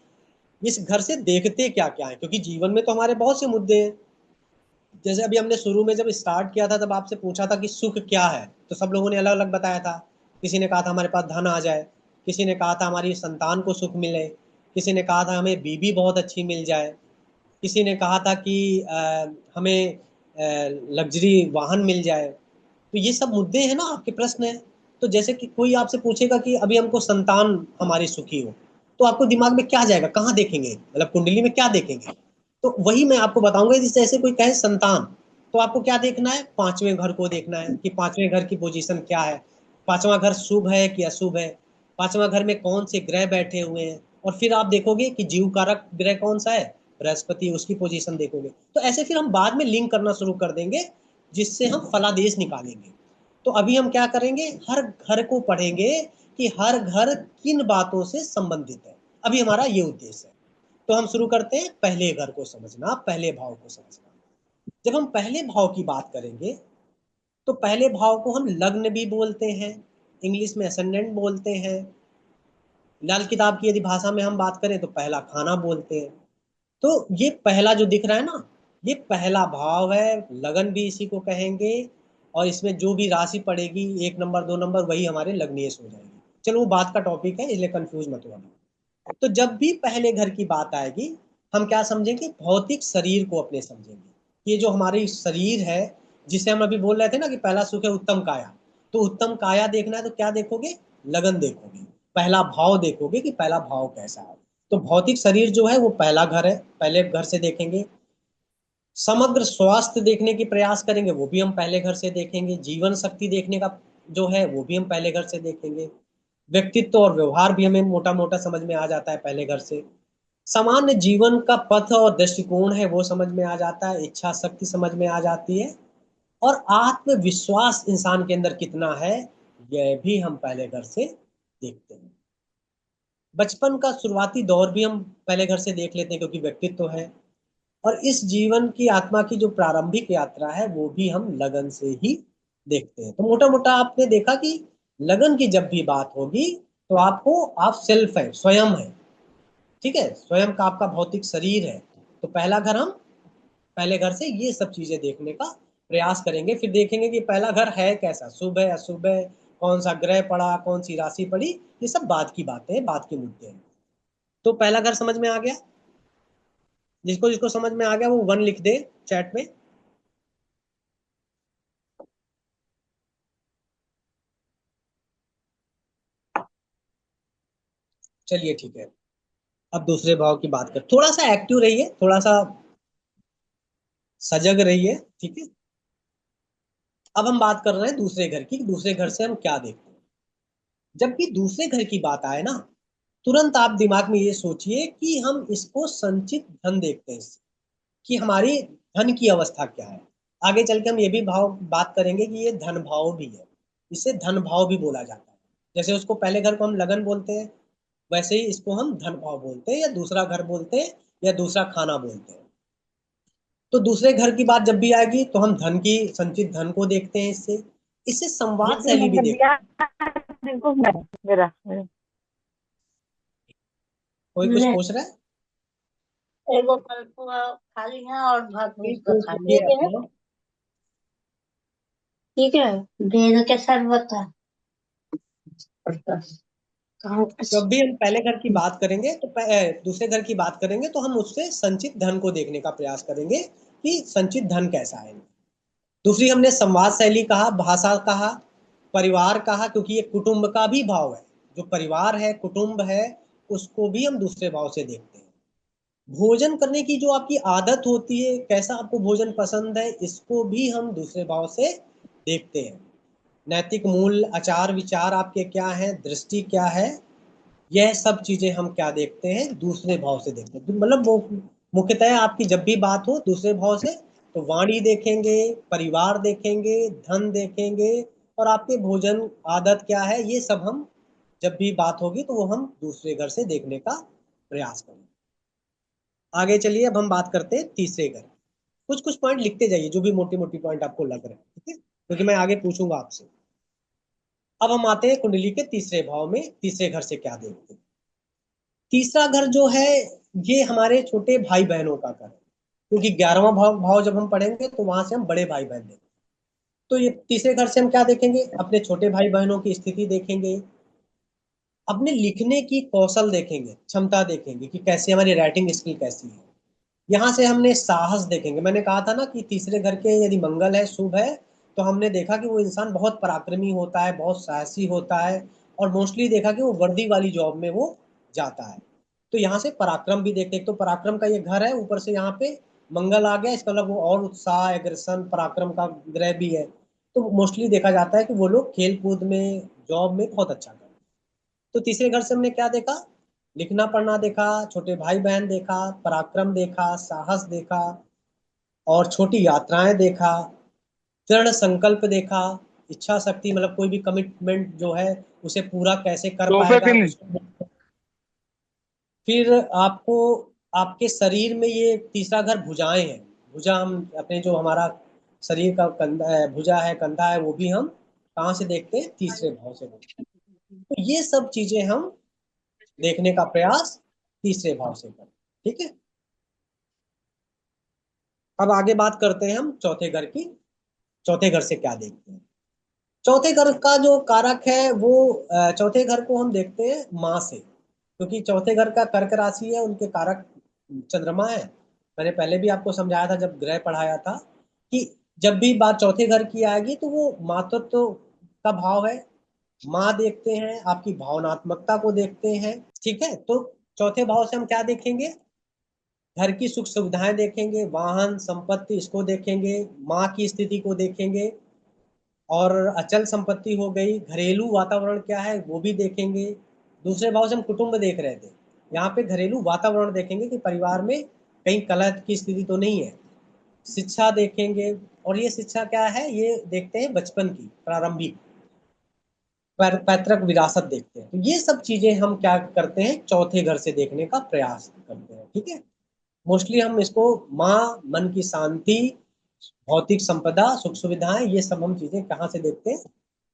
इस घर से देखते क्या क्या है, क्योंकि जीवन में तो हमारे बहुत से मुद्दे हैं। जैसे अभी हमने शुरू में जब स्टार्ट किया था तब आपसे पूछा था कि सुख क्या है, तो सब लोगों ने अलग अलग बताया था। किसी ने कहा था हमारे पास धन आ जाए, किसी ने कहा था हमारी संतान को सुख मिले, किसी ने कहा था हमें बीवी बहुत अच्छी मिल जाए, किसी ने कहा था कि हमें लग्जरी वाहन मिल जाए। तो ये सब मुद्दे हैं ना, आपके प्रश्न है। तो जैसे कि कोई आपसे पूछेगा कि अभी हमको संतान हमारी सुखी हो, तो आपको दिमाग में क्या जाएगा, कहाँ देखेंगे, मतलब कुंडली में क्या देखेंगे? तो वही मैं आपको बताऊंगा। जैसे कोई कहे संतान, तो आपको क्या देखना है, पांचवें घर को देखना है कि पांचवें घर की पोजीशन क्या है, पांचवा घर शुभ है कि अशुभ है, पांचवा घर में कौन से ग्रह बैठे हुए हैं, और फिर आप देखोगे कि जीव कारक ग्रह कौन सा है, बृहस्पति, उसकी पोजीशन देखोगे। तो ऐसे फिर हम बाद में लिंक करना शुरू कर देंगे, जिससे हम फलादेश निकालेंगे। तो अभी हम क्या करेंगे, हर घर को पढ़ेंगे कि हर घर किन बातों से संबंधित है। अभी हमारा ये उद्देश्य है। तो हम शुरू करते हैं पहले घर को समझना, पहले भाव को समझना। जब हम पहले भाव की बात करेंगे तो पहले भाव को हम लग्न भी बोलते हैं, इंग्लिश में असेंडेंट बोलते हैं। लाल किताब की यदि भाषा में हम बात करें तो पहला खाना बोलते हैं। तो ये पहला जो दिख रहा है ना, ये पहला भाव है, लगन भी इसी को कहेंगे। और इसमें जो भी राशि पड़ेगी, 1 नंबर 2 नंबर, वही हमारे लग्नेश हो जाएगी। चलो वो बात का टॉपिक है, इसलिए कंफ्यूज मत होना। तो जब भी पहले घर की बात आएगी, हम क्या समझेंगे, भौतिक शरीर को अपने समझेंगे। ये जो हमारी शरीर है, जिसे हम अभी बोल रहे थे ना कि पहला सुख है उत्तम काया, तो उत्तम काया देखना है तो क्या देखोगे, लगन देखोगे, पहला भाव देखोगे कि पहला भाव कैसा है। तो भौतिक शरीर जो है वो पहला घर है, पहले घर से देखेंगे। समग्र स्वास्थ्य देखने की प्रयास करेंगे, वो भी हम पहले घर से देखेंगे। जीवन शक्ति देखने का जो है वो भी हम पहले घर से देखेंगे। व्यक्तित्व और व्यवहार भी हमें मोटा मोटा समझ में आ जाता है पहले घर से। सामान्य जीवन का पथ और दृष्टिकोण है वो समझ में आ जाता है, इच्छा शक्ति समझ में आ जाती है, और आत्मविश्वास इंसान के अंदर कितना है, यह भी हम पहले घर से देखते हैं। बचपन का शुरुआती दौर भी हम पहले घर से देख लेते हैं, क्योंकि व्यक्तित्व है। और इस जीवन की आत्मा की जो प्रारंभिक यात्रा है वो भी हम लगन से ही देखते हैं। तो मोटा मोटा आपने देखा कि लगन की जब भी बात होगी तो आपको, आप सेल्फ है, स्वयं है, ठीक है, स्वयं का आपका भौतिक शरीर है। तो पहला घर, हम पहले घर से ये सब चीजें देखने का प्रयास करेंगे। फिर देखेंगे कि पहला घर है कैसा, शुभ है अशुभ है, कौन सा ग्रह पड़ा, कौन सी राशि पड़ी, ये सब बात की बातें हैं, बात के मुद्दे हैं। तो पहला घर समझ में आ गया? जिसको जिसको समझ में आ गया वो 1 लिख दे चैट में। चलिए ठीक है, अब दूसरे भाव की बात कर, थोड़ा सा एक्टिव रहिए, थोड़ा सा सजग रहिए, ठीक है। अब हम बात कर रहे हैं दूसरे घर की, दूसरे घर से हम क्या देखते हैं। जब भी दूसरे घर की बात आए ना, तुरंत आप दिमाग में ये सोचिए कि हम इसको संचित धन देखते हैं, कि हमारी धन की अवस्था क्या है। आगे चल के हम ये भी भाव बात करेंगे कि ये धन भाव भी है, इसे धन भाव भी बोला जाता है। जैसे उसको पहले घर को हम लगन बोलते हैं, वैसे ही इसको हम धन भाव बोलते हैं, या दूसरा घर बोलते हैं, या दूसरा खाना बोलते हैं। तो दूसरे घर की बात जब भी आएगी तो हम धन की, संचित धन को देखते हैं। इससे इससे संवाद दीदी शैली भी नंबर देखते दिया हैं। देखो, मेरा कोई कुछ पूछ रहा है? एगो पलपुआ खाली है और भात कोई भूज का पूछ खाली लीजिए है। अपना। ठीक है, बेल के शरबत है। कहाँ जब भी हम पहले घर की बात करेंगे तो दूसरे घर की बात करेंगे तो हम उससे संचित धन को देखने का प्रयास करेंगे कि संचित धन कैसा है। दूसरी हमने संवाद शैली कहा, भाषा कहा, परिवार कहा, क्योंकि ये कुटुंब का भी भाव है। जो परिवार है, कुटुंब है, उसको भी हम दूसरे भाव से देखते हैं। भोजन करने की जो आपकी आदत होती है, कैसा आपको भोजन पसंद है, इसको भी हम दूसरे भाव से देखते हैं। नैतिक मूल्य, आचार विचार आपके क्या हैं, दृष्टि क्या है, यह सब चीजें हम क्या देखते हैं, दूसरे भाव से देखते हैं। मतलब वो मुख्यतः आपकी जब भी बात हो दूसरे भाव से, तो वाणी देखेंगे, परिवार देखेंगे, धन देखेंगे, और आपके भोजन आदत क्या है, ये सब हम जब भी बात होगी तो वो हम दूसरे घर से देखने का प्रयास करेंगे। आगे चलिए, अब हम बात करते हैं तीसरे घर। कुछ कुछ पॉइंट लिखते जाइए, जो भी मोटी मोटी पॉइंट आपको लग रहे हैं, ठीक है, क्योंकि मैं आगे पूछूंगा आपसे। अब हम आते हैं कुंडली के तीसरे भाव में, तीसरे घर से क्या देखते हैं। तीसरा घर जो है, ये हमारे छोटे भाई बहनों का घर है, क्योंकि 11वां भाव भाव जब हम पढ़ेंगे तो वहां से हम बड़े भाई बहन देखेंगे। तो ये तीसरे घर से हम क्या देखेंगे, अपने छोटे भाई बहनों की स्थिति देखेंगे, अपने लिखने की कौशल देखेंगे, क्षमता देखेंगे कि कैसे हमारी राइटिंग स्किल कैसी है। यहाँ से हमने साहस देखेंगे। मैंने कहा था ना कि तीसरे घर के यदि मंगल है, शुभ है, तो हमने देखा कि वो इंसान बहुत पराक्रमी होता है, बहुत साहसी होता है, और मोस्टली देखा कि वो वर्दी वाली जॉब में वो जाता है। तो यहाँ से पराक्रम भी देखते हैं। तो पराक्रम का ये घर है, ऊपर से यहाँ पे मंगल आ गया, इसका मतलब वो और उत्साह, एग्रेशन, पराक्रम का ग्रह भी है। तो मोस्टली देखा जाता है कि वो लोग खेल कूद में, जॉब में बहुत अच्छा करते हैं। तो तीसरे घर से हमने क्या देखा, लिखना पढ़ना देखा, छोटे भाई बहन देखा, पराक्रम देखा, साहस देखा, और छोटी यात्राएं देखा, दृढ़ संकल्प देखा, इच्छा शक्ति, मतलब कोई भी कमिटमेंट जो है उसे पूरा कैसे कर पाएगा उसको। फिर आपको, आपके शरीर में ये तीसरा घर भुजाएं हैं। भुजा हम अपने जो हमारा शरीर का कंधा है, भुजा है, कंधा है, वो भी हम कहाँ से देखते हैं, तीसरे भाव से देखते हैं। तो ये सब चीजें हम देखने का प्रयास तीसरे भाव से करें, ठीक है। अब आगे बात करते हैं हम चौथे घर की। चौथे घर से क्या देखते हैं। चौथे घर का जो कारक है वो, चौथे घर को हम देखते हैं माँ से, क्योंकि चौथे घर का कर्क राशि है, उनके कारक चंद्रमा है। मैंने पहले भी आपको समझाया था जब ग्रह पढ़ाया था कि जब भी बात चौथे घर की आएगी तो वो मातृत्व का भाव है। माँ देखते हैं, आपकी भावनात्मकता को देखते हैं, ठीक है। तो चौथे भाव से हम क्या देखेंगे, घर की सुख सुविधाएं देखेंगे, वाहन संपत्ति इसको देखेंगे, माँ की स्थिति को देखेंगे, और अचल संपत्ति हो गई, घरेलू वातावरण क्या है वो भी देखेंगे। दूसरे भाव से हम कुटुंब देख रहे थे, यहाँ पे घरेलू वातावरण देखेंगे कि परिवार में कहीं कलह की स्थिति तो नहीं है। शिक्षा देखेंगे, और ये शिक्षा क्या है, ये देखते हैं बचपन की प्रारंभिक पैतृक विरासत देखते हैं। तो ये सब चीजें हम क्या करते हैं, चौथे घर से देखने का प्रयास करते हैं, ठीक है। मोस्टली हम इसको माँ, मन की शांति, भौतिक संपदा, सुख सुविधाएं, ये सब हम चीजें कहाँ से देखते हैं,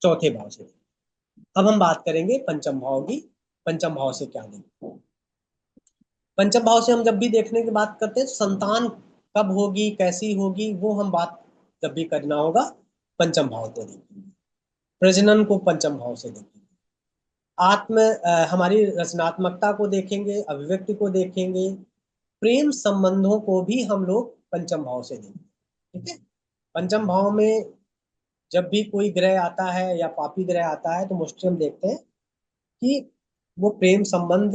चौथे भाव से। अब हम बात करेंगे पंचम भाव की। पंचम भाव से क्या देखते हैं। पंचम भाव से हम जब भी देखने की बात करते हैं, संतान कब होगी, कैसी होगी, वो हम बात जब भी करना होगा पंचम भाव को देखेंगे। प्रजनन को पंचम भाव से देखेंगे। हमारी रचनात्मकता को देखेंगे, अभिव्यक्ति को देखेंगे, प्रेम संबंधों को भी हम लोग पंचम भाव से देखेंगे, ठीक है। पंचम भाव में जब भी कोई ग्रह आता है या पापी ग्रह आता है तो मोस्टली हम देखते हैं कि वो प्रेम संबंध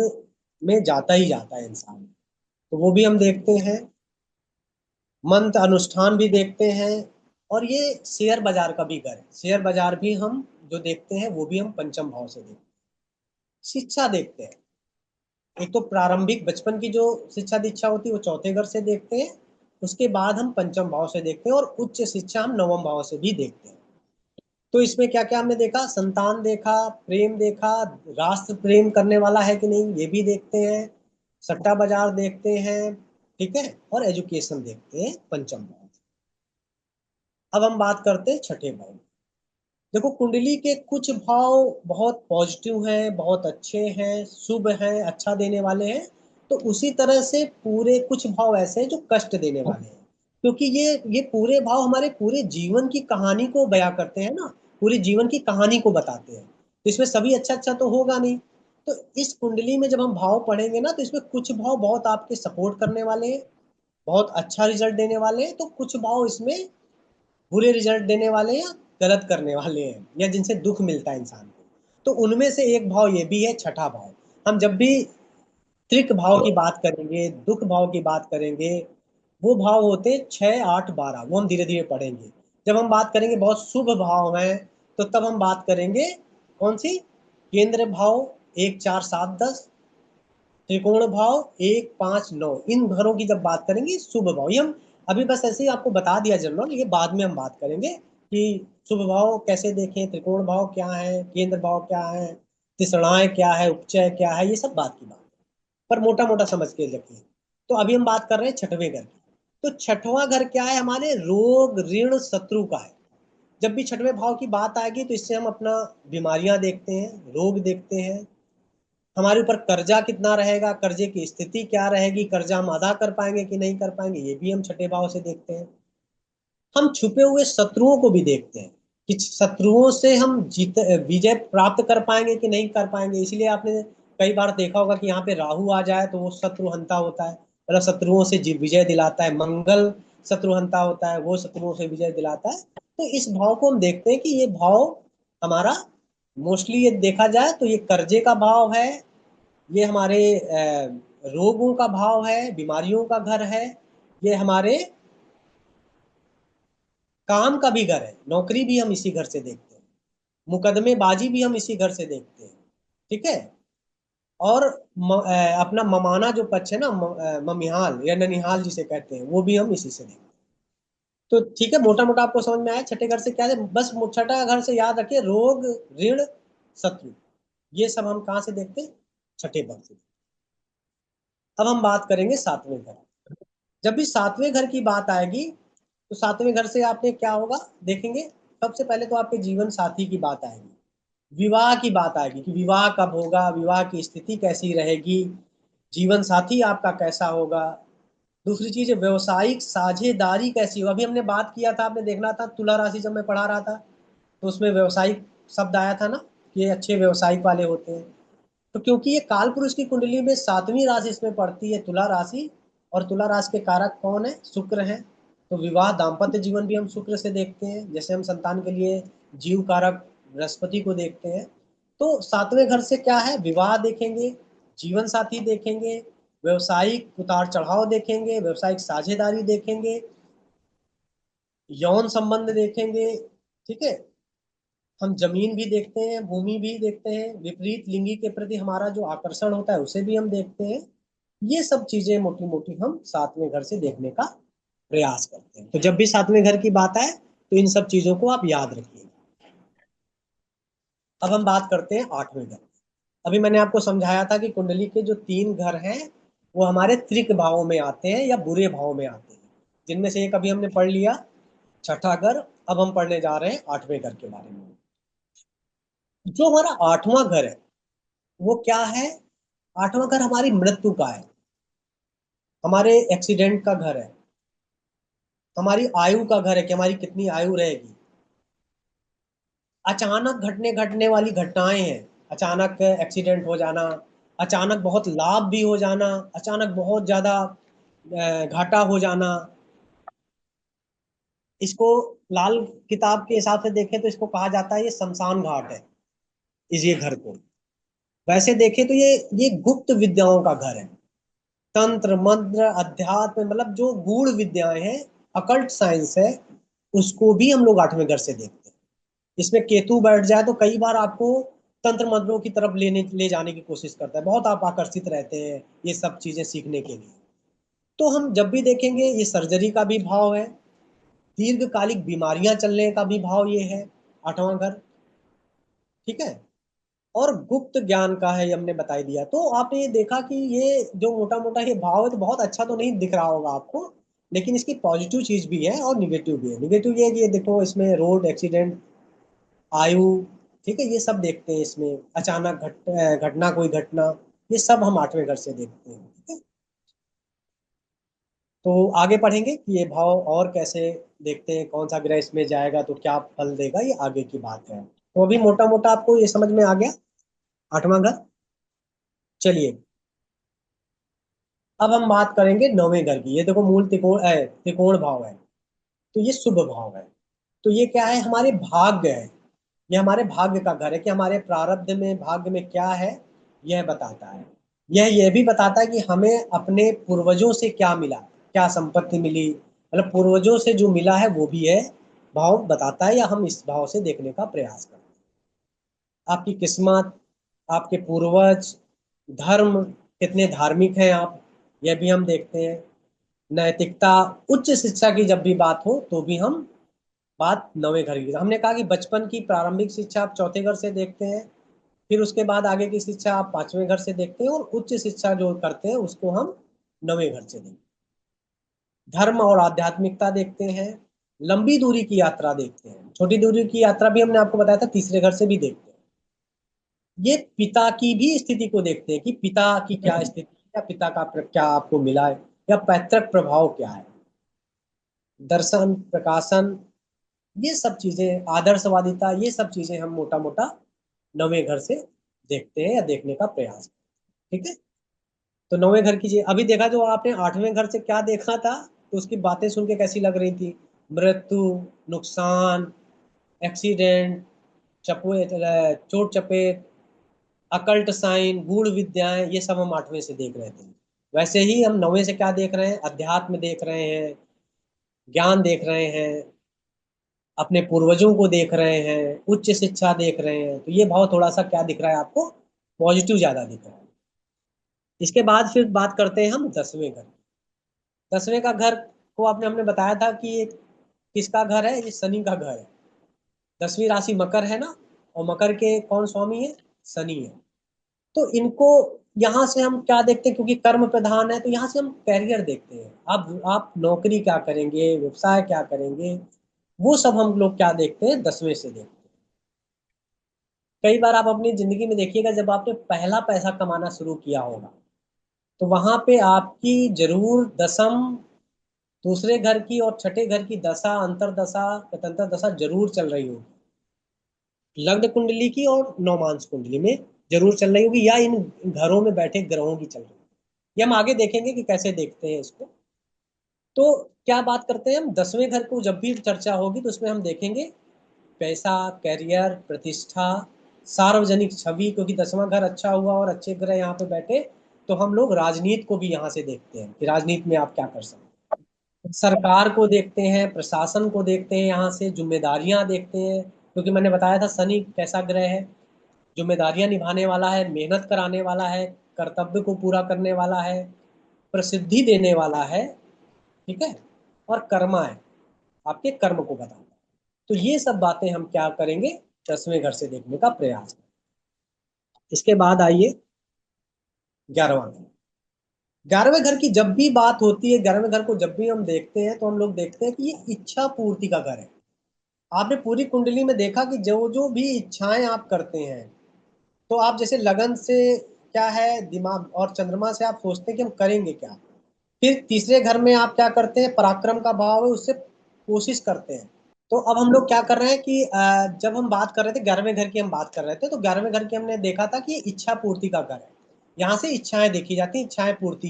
में जाता ही जाता है इंसान, तो वो भी हम देखते हैं। मंत्र अनुष्ठान भी देखते हैं, और ये शेयर बाजार का भी घर है, शेयर बाजार भी हम जो देखते हैं वो भी हम पंचम भाव से देखते हैं। शिक्षा देखते हैं, एक तो प्रारंभिक बचपन की जो शिक्षा दीक्षा होती है वो चौथे घर से देखते हैं, उसके बाद हम पंचम भाव से देखते हैं, और उच्च शिक्षा हम नवम भाव से भी देखते हैं। तो इसमें क्या क्या हमने देखा, संतान देखा, प्रेम देखा, राष्ट्र प्रेम करने वाला है कि नहीं ये भी देखते हैं, सट्टा बाजार देखते हैं, ठीक है, और एजुकेशन देखते हैं पंचम भाव। अब हम बात करते हैं छठे भाव। देखो, कुंडली के कुछ भाव बहुत पॉजिटिव हैं, बहुत अच्छे हैं, शुभ हैं, अच्छा देने वाले हैं, तो उसी तरह से पूरे कुछ भाव ऐसे हैं जो कष्ट देने वाले हैं, क्योंकि ये पूरे भाव हमारे पूरे जीवन की कहानी को बयां करते हैं ना, पूरे जीवन की कहानी को बताते हैं। तो इसमें सभी अच्छा अच्छा तो होगा नहीं। तो इस कुंडली में जब हम भाव पढ़ेंगे ना, तो इसमें कुछ भाव बहुत आपके सपोर्ट करने वाले हैं, बहुत अच्छा रिजल्ट देने वाले हैं, तो कुछ भाव इसमें बुरे रिजल्ट देने वाले या गलत करने वाले हैं, या जिनसे दुख मिलता है इंसान को। तो उनमें से एक भाव ये भी है, छठा भाव। हम जब भी त्रिक भाव की बात करेंगे, दुख भाव की बात करेंगे, वो भाव होते 6, 8, 12, वो हम धीरे धीरे पढ़ेंगे। जब हम बात करेंगे बहुत शुभ भाव हैं, तो तब हम बात करेंगे कौन सी, केंद्र भाव 1, 4, 7, 10, त्रिकोण भाव 1, 5, 9, इन घरों की जब बात करेंगे शुभ भाव। ये हम अभी बस ऐसे ही आपको बता दिया जनरल, ये बाद में हम बात करेंगे कि शुभ भाव कैसे देखें, त्रिकोण भाव क्या है, केंद्र भाव क्या है, तिसणाएं क्या है, उपचय क्या है, ये सब बात की बात है, पर मोटा मोटा समझ के रखिए। तो अभी हम बात कर रहे हैं छठवें घर की। तो छठवां घर क्या है, हमारे रोग ऋण शत्रु का है। जब भी छठवें भाव की बात आएगी तो इससे हम अपना बीमारियां देखते हैं, रोग देखते हैं, हमारे ऊपर कर्जा कितना रहेगा, कर्जे की स्थिति क्या रहेगी, कर्जा हम अदा कर पाएंगे कि नहीं कर पाएंगे, ये भी हम छठे भाव से देखते हैं। हम छुपे हुए शत्रुओं को भी देखते हैं कि शत्रुओं से हम जीत विजय प्राप्त कर पाएंगे कि नहीं कर पाएंगे। इसलिए आपने कई बार देखा होगा कि यहाँ पे राहु आ जाए तो वो शत्रुहंता होता है, मतलब शत्रुओं से विजय दिलाता है। मंगल शत्रुहंता होता है, वो शत्रुओं से विजय दिलाता है। तो इस भाव को हम देखते हैं कि ये भाव हमारा मोस्टली ये देखा जाए तो ये कर्जे का भाव है, ये हमारे रोगों का भाव है, बीमारियों का घर है, ये हमारे काम का भी घर है, नौकरी भी हम इसी घर से देखते हैं, मुकदमेबाजी भी हम इसी घर से देखते हैं। ठीक है। और अपना ममाना जो पक्ष है ना, ममिहाल या ननिहाल जिसे कहते हैं, वो भी हम इसी से देखते हैं। तो ठीक है, मोटा मोटा आपको समझ में आया छठे घर से क्या है। बस छठा घर से याद रखिए, रोग ऋण शत्रु, ये सब हम कहाँ से देखते हैं, छठे घर से। अब हम बात करेंगे सातवें घर। जब भी सातवें घर की बात आएगी तो सातवें घर से आपने क्या होगा देखेंगे, सबसे पहले तो आपके जीवन साथी की बात आएगी, विवाह की बात आएगी कि विवाह कब होगा, विवाह की स्थिति कैसी रहेगी, जीवन साथी आपका कैसा होगा। दूसरी चीज है व्यवसायिक साझेदारी कैसी हो। अभी हमने बात किया था, आपने देखना था तुला राशि जब मैं पढ़ा रहा था तो उसमें व्यवसायिक शब्द आया था ना, कि ये अच्छे व्यवसायिक वाले होते हैं। तो क्योंकि ये काल पुरुष की कुंडली में सातवीं राशि इसमें पड़ती है, तुला राशि, और तुला राशि के कारक कौन है, शुक्र है। तो विवाह दाम्पत्य जीवन भी हम शुक्र से देखते हैं, जैसे हम संतान के लिए जीव कारक बृहस्पति को देखते हैं। तो सातवें घर से क्या है, विवाह देखेंगे, जीवन साथी देखेंगे, व्यवसायिक उतार चढ़ाव देखेंगे, व्यवसायिक साझेदारी देखेंगे, यौन संबंध देखेंगे। ठीक है। हम जमीन भी देखते हैं, भूमि भी देखते हैं, विपरीत लिंगी के प्रति हमारा जो आकर्षण होता है उसे भी हम देखते हैं। ये सब चीजें मोटी मोटी हम सातवें घर से देखने का प्रयास करते हैं। तो जब भी सातवें घर की बात आए तो इन सब चीजों को आप याद रखिए। अब हम बात करते हैं आठवें घर। अभी मैंने आपको समझाया था कि कुंडली के जो 3 घर हैं वो हमारे त्रिक भावों में आते हैं या बुरे भाव में आते हैं, जिनमें से एक अभी हमने पढ़ लिया, छठा घर। अब हम पढ़ने जा रहे हैं आठवें घर के बारे में। जो हमारा आठवां घर है वो क्या है, आठवां घर हमारी मृत्यु का है, हमारे एक्सीडेंट का घर है, हमारी आयु का घर है कि हमारी कितनी आयु रहेगी। अचानक घटने वाली घटनाएं हैं, अचानक एक्सीडेंट हो जाना, अचानक बहुत लाभ भी हो जाना, अचानक बहुत ज्यादा घाटा हो जाना। इसको लाल किताब के हिसाब से देखें तो इसको कहा जाता है ये शमशान घाट है, इस ये घर को। वैसे देखें तो ये गुप्त विद्याओं का घर है, तंत्र मंत्र अध्यात्म, मतलब जो गूढ़ विद्याएं हैं, अकल्ट साइंस है, उसको भी हम लोग आठवें घर से देखते हैं। इसमें केतु बैठ जाए तो कई बार आपको तंत्र मंत्रों की तरफ ले जाने की कोशिश करता है, बहुत आप आकर्षित रहते हैं ये सब चीजें सीखने के लिए। तो हम जब भी देखेंगे ये सर्जरी का भी भाव है, दीर्घकालिक बीमारियां चलने का भी भाव ये है, आठवां घर। ठीक है। और गुप्त ज्ञान का है, ये हमने बता ही दिया। तो आपने ये देखा कि ये जो मोटा मोटा ये भाव है तो बहुत अच्छा तो नहीं दिख रहा होगा आपको, लेकिन इसकी पॉजिटिव चीज भी है और निगेटिव भी है। निगेटिव ये कि ये देखो इसमें रोड एक्सीडेंट, आयु, ठीक है, ये सब देखते हैं इसमें, अचानक घटना कोई घटना, ये सब हम आठवें घर से देखते हैं। ठीक है। तो आगे पढ़ेंगे कि ये भाव और कैसे देखते हैं, कौन सा ग्रह इसमें जाएगा तो क्या फल देगा, ये आगे की बात है। तो अभी मोटा मोटा आपको ये समझ में आ गया आठवां घर। चलिए अब हम बात करेंगे नौवें घर की। ये देखो मूल त्रिकोण भाव है, तो ये शुभ भाव है। तो ये क्या है, हमारे भाग्य है, ये हमारे भाग्य का घर है कि हमारे प्रारब्ध में भाग्य में क्या है यह बताता है। यह भी बताता है कि हमें अपने पूर्वजों से क्या मिला, क्या संपत्ति मिली, मतलब पूर्वजों से जो मिला है वो भी है भाव बताता है, या हम इस भाव से देखने का प्रयास करते हैं। आपकी किस्मत, आपके पूर्वज, धर्म, कितने धार्मिक हैं आप, यह भी हम देखते हैं। नैतिकता, उच्च शिक्षा की जब भी बात हो तो भी हम बात नौवें घर की। हमने कहा कि बचपन की प्रारंभिक शिक्षा आप चौथे घर से देखते हैं, फिर उसके बाद आगे की शिक्षा आप 5वें घर से देखते हैं, और उच्च शिक्षा जो करते हैं उसको हम 9वें घर से देखते हैं। धर्म और आध्यात्मिकता देखते हैं, लंबी दूरी की यात्रा देखते हैं, छोटी दूरी की यात्रा भी हमने आपको बताया था तीसरे घर से भी देखते हैं। ये पिता की भी स्थिति को देखते हैं कि पिता की क्या स्थिति है, या पिता का क्या आपको मिला है, या पैतृक प्रभाव क्या है, दर्शन, प्रकाशन, ये सब चीजें, आदर्शवादिता, ये सब चीजें हम मोटा मोटा 9वें घर से देखते हैं या देखने का प्रयास करते हैं। ठीक है, तो 9वें घर की अभी देखा जो आपने 8वें घर से क्या देखा था, तो उसकी बातें सुन के कैसी लग रही थी? मृत्यु, नुकसान, एक्सीडेंट, चोट चपेट, अकल्ट साइन, गूढ़ विद्याएं, ये सब हम 8वें से देख रहे थे। वैसे ही हम 9वें से क्या देख रहे हैं? अध्यात्म देख रहे हैं, ज्ञान देख रहे हैं, अपने पूर्वजों को देख रहे हैं, उच्च शिक्षा देख रहे हैं। तो ये भाव थोड़ा सा क्या दिख रहा है आपको? पॉजिटिव ज्यादा दिख रहा है। इसके बाद फिर बात करते हैं हम 10वें घर। 10वें का घर को आपने हमने बताया था कि ये किसका घर है? ये शनि का घर है। 10वीं राशि मकर है ना, और मकर के कौन स्वामी है? शनि है। तो इनको यहाँ से हम क्या देखते हैं? क्योंकि कर्म प्रधान है, तो यहाँ से हम कैरियर देखते हैं। आप नौकरी क्या करेंगे, व्यवसाय क्या करेंगे, वो सब हम लोग क्या देखते हैं? 10वें से देखते हैं। कई बार आप अपनी जिंदगी में देखिएगा, जब आपने पहला पैसा कमाना शुरू किया होगा, तो वहां पे आपकी जरूर दसम, दूसरे घर की और छठे घर की दशा, अंतरदशा, स्वतंत्र दशा जरूर चल रही होगी। लग्न कुंडली की और नौमांस कुंडली में जरूर चल रही होगी, या इन घरों में बैठे ग्रहों की चल रही होगी। ये हम आगे देखेंगे कि कैसे देखते हैं इसको। तो क्या बात करते हैं हम? 10वें घर को जब भी चर्चा होगी तो उसमें हम देखेंगे पैसा, कैरियर, प्रतिष्ठा, सार्वजनिक छवि, क्योंकि 10वां घर अच्छा हुआ और अच्छे ग्रह यहाँ पे बैठे, तो हम लोग राजनीति को भी यहाँ से देखते हैं कि राजनीति में आप क्या कर सकते हैं। सरकार को देखते हैं, प्रशासन को देखते हैं, यहाँ से जिम्मेदारियां देखते हैं, क्योंकि मैंने बताया था शनि कैसा ग्रह है? जिम्मेदारियां निभाने वाला है, मेहनत कराने वाला है, कर्तव्य को पूरा करने वाला है, प्रसिद्धि देने वाला है। ठीक है, और कर्मा है, आपके कर्म को बताता है। तो ये सब बातें हम क्या करेंगे? 10वें घर से देखने का प्रयास करें। इसके बाद आइए 11वां घर। 11वें घर की जब भी बात होती है, 11वें घर को जब भी हम देखते हैं, तो हम लोग देखते हैं कि ये इच्छा पूर्ति का घर है। आपने पूरी कुंडली में देखा कि जो जो भी इच्छाएं आप करते हैं, तो आप जैसे लगन से क्या है, दिमाग और चंद्रमा से आप सोचते हैं कि हम करेंगे क्या। फिर तीसरे घर में आप क्या करते हैं? पराक्रम का भाव है, उससे कोशिश करते हैं। तो अब हम लोग क्या कर रहे हैं कि जब हम बात कर रहे थे 11वें घर की, हम बात कर रहे थे, तो 11वें घर की हमने देखा था कि इच्छा पूर्ति का घर है। यहाँ से इच्छाएं देखी जाती हैं, इच्छाएं पूर्ति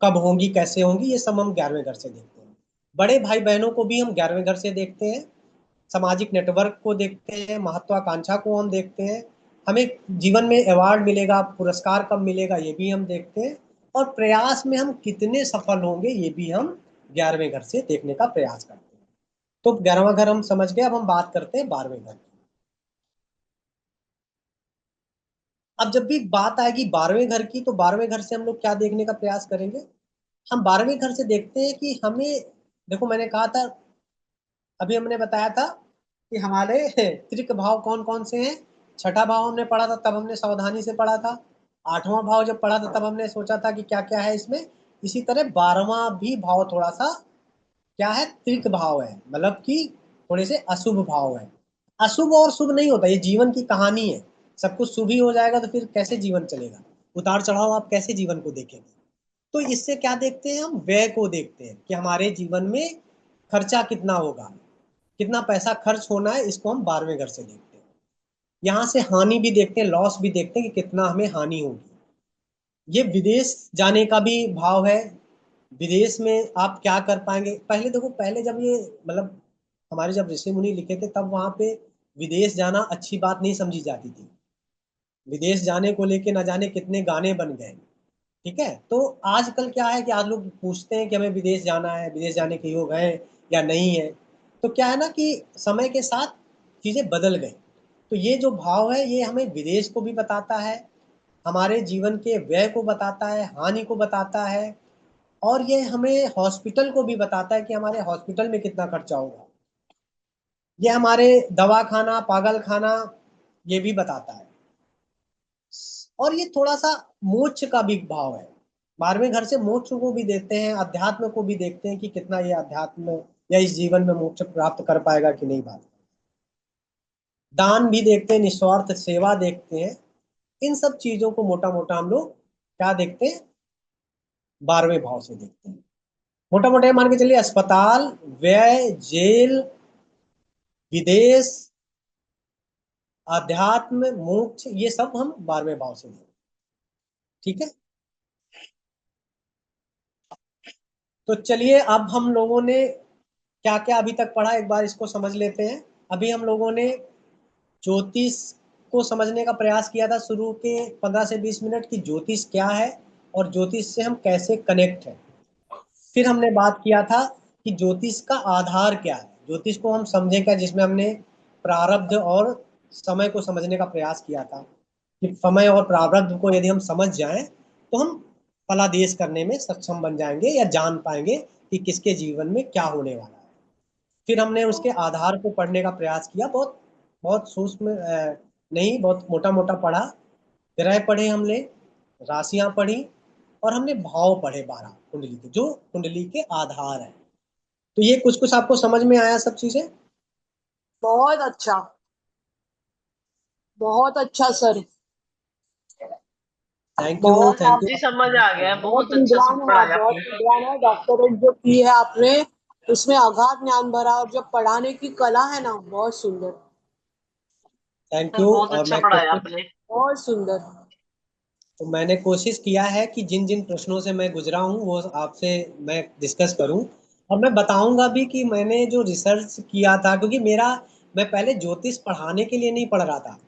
कब होंगी, कैसे होंगी, ये सब हम 11वें घर से देखते हैं। बड़े भाई बहनों को भी हम 11वें घर से देखते हैं, सामाजिक नेटवर्क को देखते हैं, महत्वाकांक्षा को हम देखते हैं, हमें जीवन में अवार्ड मिलेगा, पुरस्कार कब मिलेगा, ये भी हम देखते हैं, और प्रयास में हम कितने सफल होंगे, ये भी हम 11वें घर से देखने का प्रयास करते हैं। तो 11वां घर हम समझ गए। अब हम बात करते हैं 12वें घर की। अब जब भी बात आएगी 12वें घर की, तो 12वें घर से हम लोग क्या देखने का प्रयास करेंगे? हम 12वें घर से देखते हैं कि हमें, देखो मैंने कहा था, अभी हमने बताया था कि हमारे त्रिक भाव कौन कौन से हैं। छठा भाव हमने पढ़ा था, तब हमने सावधानी से पढ़ा था। 8वां भाव जब पढ़ा था, तब हमने सोचा था कि क्या क्या है इसमें। इसी तरह 12वां भी भाव थोड़ा सा क्या है? त्रिक भाव है, मतलब कि थोड़े से अशुभ भाव है। अशुभ और शुभ नहीं होता, ये जीवन की कहानी है। सब कुछ शुभ ही हो जाएगा तो फिर कैसे जीवन चलेगा? उतार चढ़ाव आप कैसे जीवन को देखेंगे? तो इससे क्या देखते हैं? हम व्यय को देखते हैं कि हमारे जीवन में खर्चा कितना होगा, कितना पैसा खर्च होना है, इसको हम 12वें घर से देखते हैं। यहाँ से हानि भी देखते हैं, लॉस भी देखते हैं कि कितना हमें हानि होगी। ये विदेश जाने का भी भाव है। विदेश में आप क्या कर पाएंगे? पहले देखो, पहले जब ये मतलब हमारे जब ऋषि मुनि लिखे थे, तब वहां पे विदेश जाना अच्छी बात नहीं समझी जाती थी। विदेश जाने को लेके न जाने कितने गाने बन गए। ठीक है, तो आजकल क्या है कि आज लोग पूछते हैं कि हमें विदेश जाना है, विदेश जाने के योग है या नहीं है। तो क्या है ना कि समय के साथ चीजें बदल गई। तो ये जो भाव है, ये हमें विदेश को भी बताता है, हमारे जीवन के व्यय को बताता है, हानि को बताता है, और ये हमें हॉस्पिटल को भी बताता है कि हमारे हॉस्पिटल में कितना खर्चा होगा। ये हमारे दवा खाना, पागल खाना, ये भी बताता है। और ये थोड़ा सा मोक्ष का भी भाव है। 12वें घर से मोक्ष को भी देखते हैं, अध्यात्म को भी देखते हैं कि कितना ये अध्यात्म या इस जीवन में मोक्ष प्राप्त कर पाएगा कि नहीं बात। दान भी देखते हैं, निस्वार्थ सेवा देखते हैं। इन सब चीजों को मोटा मोटा हम लोग क्या देखते हैं, 12वें भाव से देखते हैं। मोटा मोटा मान के चलिए, अस्पताल, व्यय, जेल, विदेश, अध्यात्म, मोक्ष, ये सब हम 12वें भाव से देखते हैं। ठीक है, तो चलिए अब हम लोगों ने क्या क्या अभी तक पढ़ा, एक बार इसको समझ लेते हैं। अभी हम लोगों ने ज्योतिष को समझने का प्रयास किया था शुरू के 15 से 20 मिनट की, ज्योतिष क्या है और ज्योतिष से हम कैसे कनेक्ट हैं। फिर हमने बात किया था कि ज्योतिष का आधार क्या है, ज्योतिष को हम समझें क्या, जिसमें हमने प्रारब्ध और समय को समझने का प्रयास किया था कि समय और प्रारब्ध को यदि हम समझ जाएं तो हम फलादेश करने में सक्षम बन जाएंगे या जान पाएंगे कि किसके जीवन में क्या होने वाला है। फिर हमने उसके आधार को पढ़ने का प्रयास किया, बहुत बहुत सूक्ष्म नहीं, बहुत मोटा मोटा पढ़ा। ग्रह पढ़े हमने, राशियां पढ़ी, और हमने भाव पढ़े 12 कुंडली के, जो कुंडली के आधार है। तो ये कुछ कुछ आपको समझ में आया सब चीजें? बहुत अच्छा sir. Thank you, thank you. जी समझ आ गया, बहुत अच्छा विद्वान सब है आप, पढ़ाया बहुत आपने। विद्वान है। डॉक्टरेट जो की है आपने, उसमें अगाध ज्ञान भरा, और जो पढ़ाने की कला है ना, बहुत सुंदर, थैंक सर यू। बहुत और अच्छा मैं पढ़ाया कोशिश आपने। बहुत सुंदर। तो मैंने कोशिश किया है कि जिन जिन प्रश्नों से मैं गुजरा हूँ वो आपसे मैं डिस्कस करूँ, और मैं बताऊंगा भी कि मैंने जो रिसर्च किया था, क्योंकि मैं पहले ज्योतिष पढ़ाने के लिए नहीं पढ़ रहा था,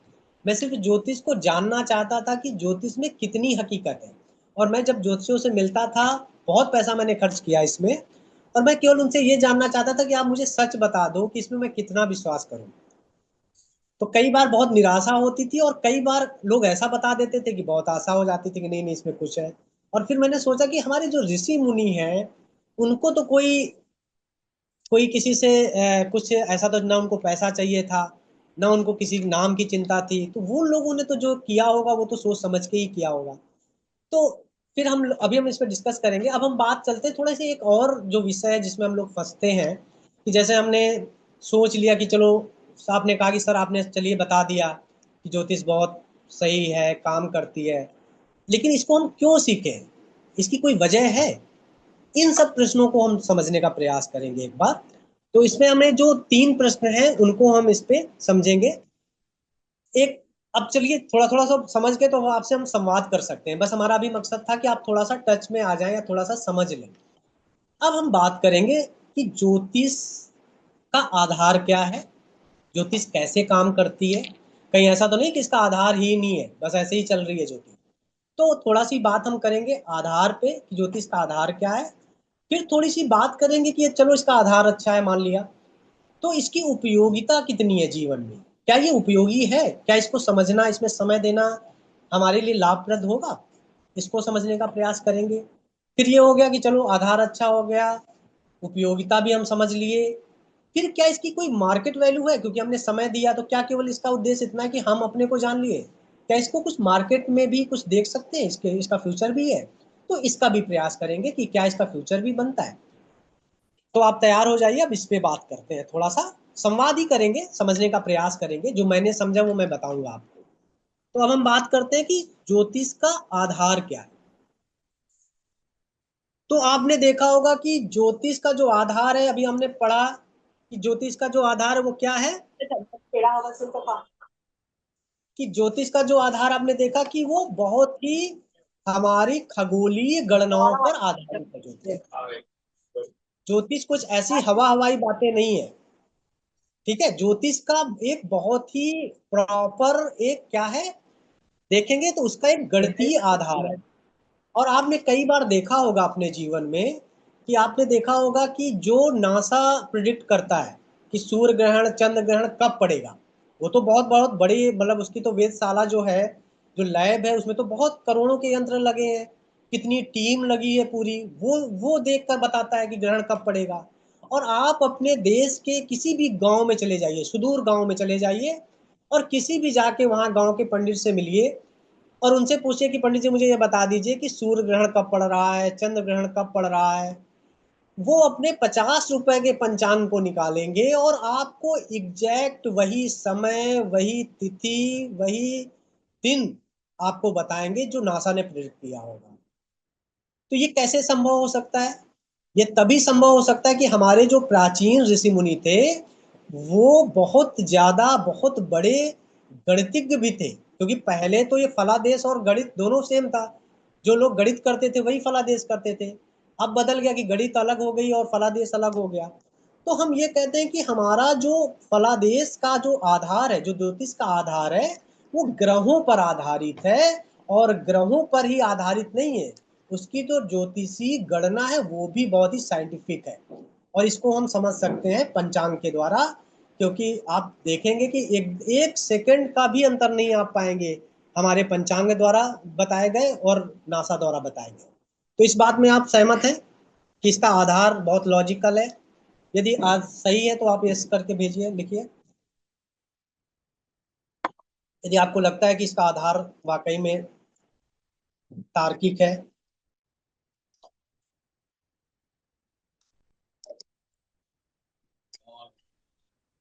मैं सिर्फ ज्योतिष को जानना चाहता था कि ज्योतिष में कितनी हकीकत है। और मैं जब ज्योतिषियों से मिलता था, बहुत पैसा मैंने खर्च किया इसमें, और मैं केवल उनसे ये जानना चाहता था कि आप मुझे सच बता दो कि इसमें मैं कितना विश्वास करूँ। तो कई बार बहुत निराशा होती थी, और कई बार लोग ऐसा बता देते थे कि बहुत आशा हो जाती थी कि नहीं नहीं इसमें कुछ है। और फिर मैंने सोचा कि हमारे जो ऋषि मुनि हैं, उनको तो कोई कोई किसी से कुछ ऐसा, तो ना उनको पैसा चाहिए था, ना उनको किसी नाम की चिंता थी, तो वो लोगों ने तो जो किया होगा वो तो सोच समझ के ही किया होगा। तो फिर हम इस पर डिस्कस करेंगे। अब हम बात चलते हैं थोड़े से एक और जो विषय है जिसमें हम लोग फंसते हैं, कि जैसे हमने सोच लिया कि चलो, आपने कहा कि सर आपने चलिए बता दिया कि ज्योतिष बहुत सही है, काम करती है, लेकिन इसको हम क्यों सीखें, इसकी कोई वजह है? इन सब प्रश्नों को हम समझने का प्रयास करेंगे एक बार। तो इसमें हमें जो 3 प्रश्न हैं उनको हम इस पे समझेंगे। एक, अब चलिए थोड़ा थोड़ा सा समझ के तो आपसे हम संवाद कर सकते हैं, बस हमारा भी मकसद था कि आप थोड़ा सा टच में आ जाएं या थोड़ा सा समझ लें। अब हम बात करेंगे कि ज्योतिष का आधार क्या है, ज्योतिष कैसे काम करती है। कहीं ऐसा तो नहीं कि इसका आधार ही नहीं है, बस ऐसे ही चल रही है ज्योतिष। तो थोड़ा सी बात हम करेंगे आधार पे कि ज्योतिष का आधार क्या है। फिर थोड़ी सी बात करेंगे कि चलो इसका आधार अच्छा है मान लिया, तो इसकी उपयोगिता कितनी है जीवन में, क्या ये उपयोगी है, क्या इसको समझना, इसमें समय देना हमारे लिए लाभप्रद होगा, इसको समझने का प्रयास करेंगे। फिर ये हो गया कि चलो आधार अच्छा हो गया, उपयोगिता भी हम समझ लिए। फिर क्या इसकी कोई मार्केट वैल्यू है, क्योंकि हमने समय दिया, तो क्या केवल इसका उद्देश्य इतना है कि हम अपने को जान लिए, क्या इसको कुछ मार्केट में भी कुछ देख सकते हैं, इसका फ्यूचर भी है? तो इसका भी प्रयास करेंगे कि क्या इसका फ्यूचर भी बनता है। तो आप तैयार हो जाइए, अब इस पे बात करते हैं, थोड़ा सा संवाद ही करेंगे, समझने का प्रयास करेंगे, जो मैंने समझा वो मैं बताऊंगा आपको। तो अब हम बात करते हैं कि ज्योतिष का आधार क्या है। तो आपने देखा होगा कि ज्योतिष का जो आधार है, अभी हमने पढ़ा कि ज्योतिष का जो आधार है वो क्या है, कि ज्योतिष का जो आधार आपने देखा कि वो बहुत ही हमारी खगोलीय गणनाओं पर आधारित है। ज्योतिष कुछ ऐसी हवा हवाई बातें नहीं है, ठीक है। ज्योतिष का एक बहुत ही प्रॉपर एक क्या है, देखेंगे तो उसका एक गणितीय आधार है। और आपने कई बार देखा होगा अपने जीवन में, कि आपने देखा होगा कि जो नासा प्रिडिक्ट करता है कि सूर्य ग्रहण चंद्र ग्रहण कब पड़ेगा, वो तो बहुत बहुत बड़ी, मतलब उसकी तो वेधशाला जो है, जो लैब है, उसमें तो बहुत करोड़ों के यंत्र लगे हैं, कितनी टीम लगी है पूरी, वो देख कर बताता है कि ग्रहण कब पड़ेगा। और आप अपने देश के किसी भी गांव में चले जाइए, सुदूर गांव में चले जाइए, और किसी भी जाके वहां गांव के पंडित से मिलिए, और उनसे पूछिए कि पंडित जी मुझे ये बता दीजिए कि सूर्य ग्रहण कब पड़ रहा है, चंद्र ग्रहण कब पड़ रहा है। वो अपने 50 रुपए के पंचांग को निकालेंगे और आपको एग्जैक्ट वही समय, वही तिथि, वही दिन आपको बताएंगे जो नासा ने प्रेडिक्ट किया होगा। तो ये कैसे संभव हो सकता है? ये तभी संभव हो सकता है कि हमारे जो प्राचीन ऋषि मुनि थे वो बहुत ज्यादा, बहुत बड़े गणितज्ञ भी थे, क्योंकि पहले तो ये फलादेश और गणित दोनों सेम था। जो लोग गणित करते थे वही फलादेश करते थे। अब बदल गया कि गणित अलग हो गई और फलादेश अलग हो गया। तो हम ये कहते हैं कि हमारा जो फलादेश का जो आधार है, जो ज्योतिष का आधार है, वो ग्रहों पर आधारित है और ग्रहों पर ही आधारित नहीं है। उसकी जो ज्योतिषी गणना है वो भी बहुत ही साइंटिफिक है और इसको हम समझ सकते हैं पंचांग के द्वारा। क्योंकि आप देखेंगे कि एक एक सेकंड का भी अंतर नहीं आप पाएंगे हमारे पंचांग द्वारा बताए गए और नासा द्वारा बताए गए। तो इस बात में आप सहमत हैं कि इसका आधार बहुत लॉजिकल है? यदि आज सही है तो आप यस करके भेजिए, लिखिए। यदि आपको लगता है कि इसका आधार वाकई में तार्किक है।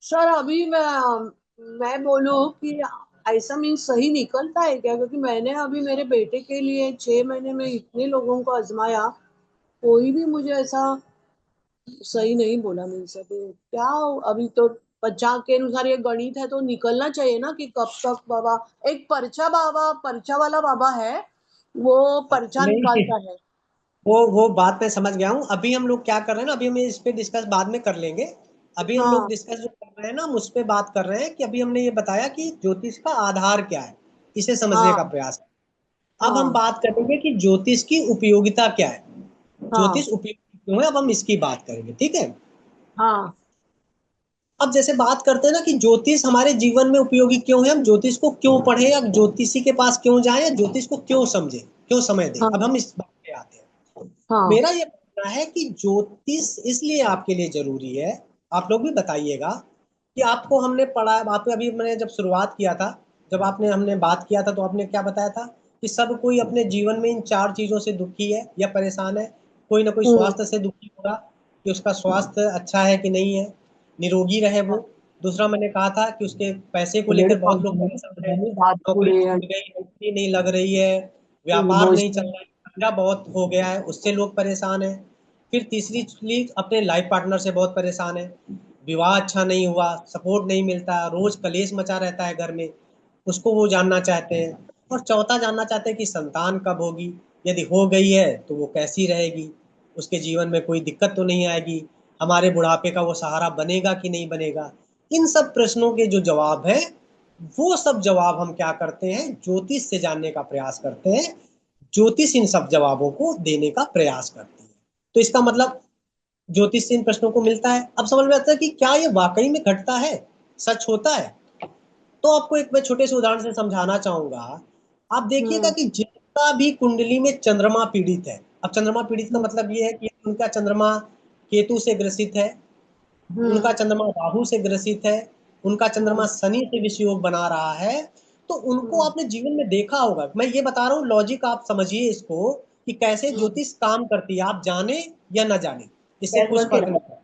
सर अभी मैं बोलूं कि ऐसा मीन सही निकलता है क्या? क्योंकि मैंने अभी मेरे बेटे के लिए 6 महीने में इतने लोगों को आजमाया, कोई भी मुझे ऐसा सही नहीं बोला। मीन से क्या अभी तो पंचांग के अनुसार ये गणित है तो निकलना चाहिए ना कि कब तक बाबा। एक पर्चा वाला बाबा है, वो पर्चा नहीं, निकालता है। वो बात मैं समझ गया हूँ। अभी हम लोग क्या कर रहे हैं ना, अभी हम इस पे डिस्कस बाद में कर लेंगे। अभी हम लोग हाँ डिस्कस जो कर रहे हैं ना हम उस पे बात कर रहे हैं कि अभी हमने ये बताया कि ज्योतिष का आधार क्या है, इसे समझने का हाँ प्रयास। अब हम हाँ बात करेंगे कि ज्योतिष की उपयोगिता क्या है, हाँ ज्योतिष उपयोगी क्यों है। अब हम इसकी बात करेंगे, ठीक है। हाँ अब जैसे बात करते हैं ना कि ज्योतिष हमारे जीवन में उपयोगी क्यों है, हम ज्योतिष को क्यों पढ़े या ज्योतिषी के पास क्यों जाए या ज्योतिष को क्यों समझे, क्यों समय दें। अब हाँ हम इस बात पे आते हैं। हाँ मेरा ये मानना है कि ज्योतिष इसलिए आपके लिए जरूरी है, आप लोग भी बताइएगा कि आपको हमने पढ़ा, आप अभी मैंने जब शुरुआत किया था, जब आपने हमने बात किया था तो आपने क्या बताया था कि सब कोई अपने जीवन में इन 4 चीजों से दुखी है या परेशान है। कोई ना कोई हम्म, स्वास्थ्य से दुखी होगा कि उसका स्वास्थ्य अच्छा है कि नहीं है, निरोगी रहे वो। दूसरा मैंने कहा था कि उसके पैसे को लेकर बहुत लोग परेशान है, बात नौकरी पूरी है। छूट गई, नौकरी नहीं लग रही है, व्यापार नहीं चल रहा है, खर्चा बहुत हो गया है, उससे लोग परेशान है। फिर तीसरी चीज अपने लाइफ पार्टनर से बहुत परेशान है, विवाह अच्छा नहीं हुआ, सपोर्ट नहीं मिलता, रोज कलेश मचा रहता है घर में, उसको वो जानना चाहते हैं। और चौथा जानना चाहते हैं कि संतान कब होगी, यदि हो गई है तो वो कैसी रहेगी, उसके जीवन में कोई दिक्कत तो नहीं आएगी, हमारे बुढ़ापे का वो सहारा बनेगा कि नहीं बनेगा। इन सब प्रश्नों के जो जवाब है वो सब जवाब हम क्या करते हैं, ज्योतिष से जानने का प्रयास करते हैं। ज्योतिष इन सब जवाबों को देने का प्रयास करती है। तो इसका मतलब ज्योतिष से इन प्रश्नों को मिलता है। अब समझ में आता है कि क्या ये वाकई में घटता है, सच होता है। तो आपको एक मैं छोटे से उदाहरण से समझाना चाहूंगा। आप देखिएगा हम्म कि जितना भी कुंडली में चंद्रमा पीड़ित है, अब चंद्रमा पीड़ित का मतलब ये है कि उनका चंद्रमा केतु से ग्रसित है, उनका हम्म चंद्रमा राहु से ग्रसित है, उनका चंद्रमा हम्म शनि से विषयोग बना रहा है। तो उनको हम्म आपने जीवन में देखा होगा। मैं ये बता रहा हूँ लॉजिक, आप समझिए इसको कि कैसे हम्म, ज्योतिष काम करती है, आप जाने या ना जाने इससे गैस कुछ बंद फर्क किया। नहीं पड़ता।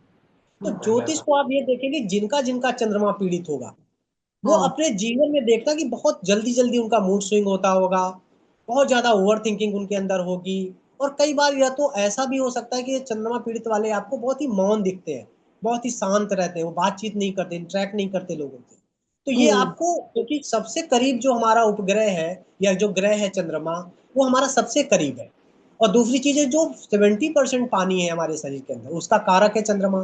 तो ज्योतिष को आप ये देखेंगे जिनका जिनका चंद्रमा पीड़ित होगा वो हाँ अपने जीवन में देखना कि बहुत जल्दी जल्दी उनका मूड स्विंग होता होगा, बहुत ज्यादा ओवर थिंकिंग उनके अंदर होगी। और कई बार यह तो ऐसा भी हो सकता है कि ये चंद्रमा पीड़ित वाले आपको बहुत ही मौन दिखते हैं, बहुत ही शांत रहते हैं, वो बातचीत नहीं करते, इंटरेक्ट नहीं करते लोगों से। तो ये हम्म आपको, क्योंकि सबसे करीब जो हमारा उपग्रह है या जो ग्रह है चंद्रमा, वो हमारा सबसे करीब है। और दूसरी चीज है जो 70% पानी है हमारे शरीर के अंदर, उसका कारक है चंद्रमा।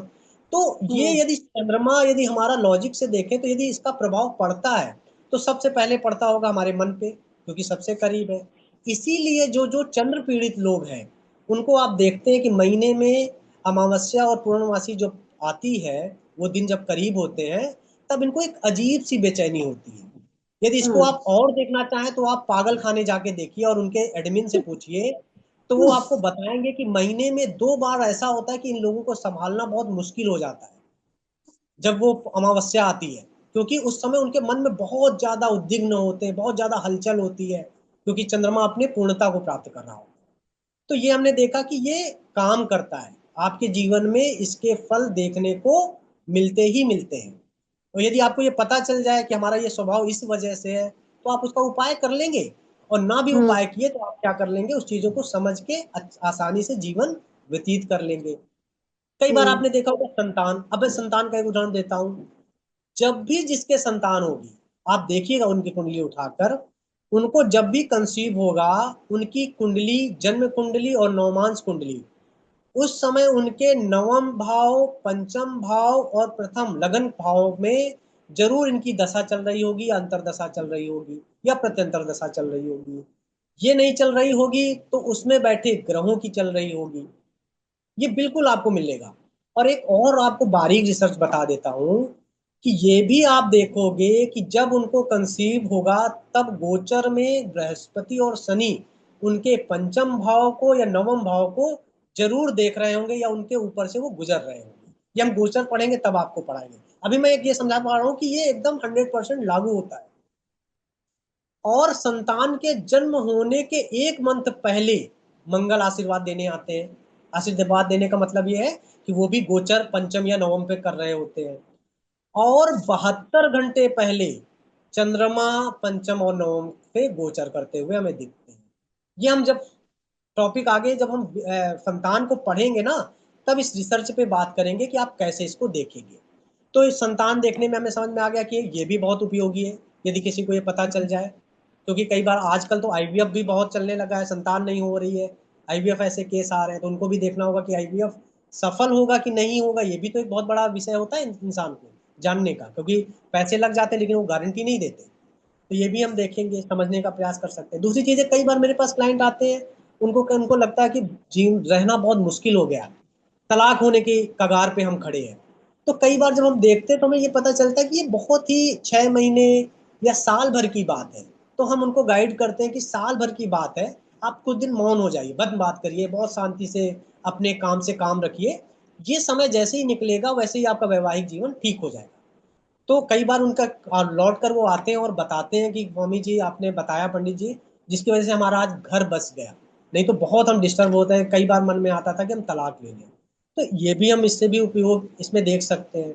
तो ये हम्म यदि चंद्रमा, यदि हमारा लॉजिक से देखें तो यदि इसका प्रभाव पड़ता है तो सबसे पहले पड़ता होगा हमारे मन पे, क्योंकि सबसे करीब है। इसीलिए जो जो चंद्र पीड़ित लोग हैं उनको आप देखते हैं कि महीने में अमावस्या और पूर्णमासी जो आती है, वो दिन जब करीब होते हैं तब इनको एक अजीब सी बेचैनी होती है। यदि इसको हम्म आप और देखना चाहें तो आप पागल खाने जाके देखिए और उनके एडमिन से पूछिए, तो वो आपको बताएंगे कि महीने में 2 बार ऐसा होता है कि इन लोगों को संभालना बहुत मुश्किल हो जाता है जब वो अमावस्या आती है। क्योंकि उस समय उनके मन में बहुत ज्यादा उद्विग्न होते हैं, बहुत ज्यादा हलचल होती है, क्योंकि चंद्रमा अपने पूर्णता को प्राप्त कर रहा हो। तो ये हमने देखा कि ये काम करता है, आपके जीवन में इसके फल देखने को मिलते ही मिलते हैं। और यदि आपको ये पता चल जाए कि हमारा ये स्वभाव इस वजह से है, तो आप उसका उपाय कर लेंगे, और ना भी उपाय किए तो आप क्या कर लेंगे, उस चीजों को समझ के आसानी से जीवन व्यतीत कर लेंगे। कई बार आपने देखा होगा संतान, अब मैं संतान का एक उदाहरण देता हूँ। जब भी जिसके संतान होगी, आप देखिएगा उनकी कुंडली उठाकर, उनको जब भी कंसीव होगा, उनकी कुंडली, जन्म कुंडली और नवमांश कुंडली, उस समय उनके नवम भाव, पंचम भाव और प्रथम लगन भाव में जरूर इनकी दशा चल रही होगी, या अंतरदशा चल रही होगी, या प्रत्यंतर दशा चल रही होगी। ये नहीं चल रही होगी तो उसमें बैठे ग्रहों की चल रही होगी। ये बिल्कुल आपको मिलेगा। और एक और आपको बारीक रिसर्च बता देता हूं कि ये भी आप देखोगे कि जब उनको कंसीव होगा, तब गोचर में बृहस्पति और शनि उनके पंचम भाव को या नवम भाव को जरूर देख रहे होंगे, या उनके ऊपर से वो गुजर रहे होंगे। ये हम गोचर पढ़ेंगे तब आपको पढ़ाएंगे। अभी मैं एक ये समझा पा रहा हूँ कि ये एकदम 100% लागू होता है। और संतान के जन्म होने के एक मंथ पहले मंगल आशीर्वाद देने आते हैं। आशीर्वाद देने का मतलब ये है कि वो भी गोचर पंचम या नवम पे कर रहे होते हैं, और 72 घंटे पहले चंद्रमा पंचम और नवम पे गोचर करते हुए हमें दिखते हैं। ये हम जब टॉपिक आगे जब हम संतान को पढ़ेंगे ना, तब इस रिसर्च पे बात करेंगे कि आप कैसे इसको देखेंगे। तो इस संतान देखने में हमें समझ में आ गया कि ये भी बहुत उपयोगी है, यदि किसी को ये पता चल जाए। क्योंकि कई बार आजकल तो आईवीएफ भी बहुत चलने लगा है, संतान नहीं हो रही है, आईवीएफ ऐसे केस आ रहे हैं, तो उनको भी देखना होगा कि आईवीएफ सफल होगा कि नहीं होगा। ये भी तो एक बहुत बड़ा विषय होता है इंसान को जानने का, क्योंकि पैसे लग जाते हैं लेकिन वो गारंटी नहीं देते। तो ये भी हम देखेंगे, समझने का प्रयास कर सकते हैं। दूसरी चीज़ है, कई बार मेरे पास क्लाइंट आते हैं, उनको लगता है कि जीवन रहना बहुत मुश्किल हो गया, तलाक होने की कगार पे हम खड़े हैं। तो कई बार जब हम देखते हैं तो हमें ये पता चलता है कि ये बहुत ही 6 महीने या साल भर की बात है। तो हम उनको गाइड करते हैं कि साल भर की बात है, आप कुछ दिन मौन हो जाइए, बंद बात करिए, बहुत शांति से अपने काम से काम रखिए। ये समय जैसे ही निकलेगा वैसे ही आपका वैवाहिक जीवन ठीक हो जाएगा। तो कई बार उनका लौट कर वो आते हैं और बताते हैं कि मम्मी जी आपने बताया पंडित जी, जिसकी वजह से हमारा आज घर बस गया, नहीं तो बहुत हम डिस्टर्ब होते हैं। कई बार मन में आता था कि हम तलाक ले लें। तो ये भी हम इससे भी उपयोग इसमें देख सकते हैं।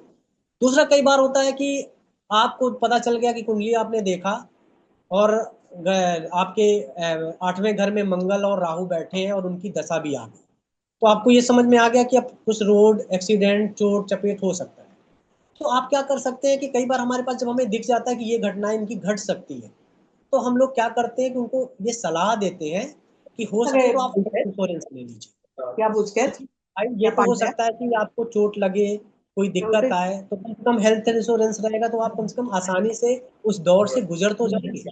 दूसरा, कई बार होता है कि आपको पता चल गया कि कुंडली आपने देखा, और आपके 8वें घर में मंगल और राहु बैठे हैं और उनकी दशा भी आ गई, तो आपको ये समझ में आ गया कि अब कुछ रोड एक्सीडेंट, चोट चपेट हो सकता है। तो आप क्या कर सकते हैं कि कई बार हमारे पास जब हमें दिख जाता है कि ये घटनाएं इनकी घट सकती है, तो हम लोग क्या करते हैं कि उनको ये सलाह देते हैं कि हो सके तो आप इंश्योरेंस ले लीजिए। क्या पूछ के भाई ये तो हो सकता है कि आपको चोट लगे, कोई दिक्कत आए, तो कम से कम हेल्थ इंश्योरेंस रहेगा तो आप कम से कम आसानी से उस दौर से गुजर तो जाएंगे।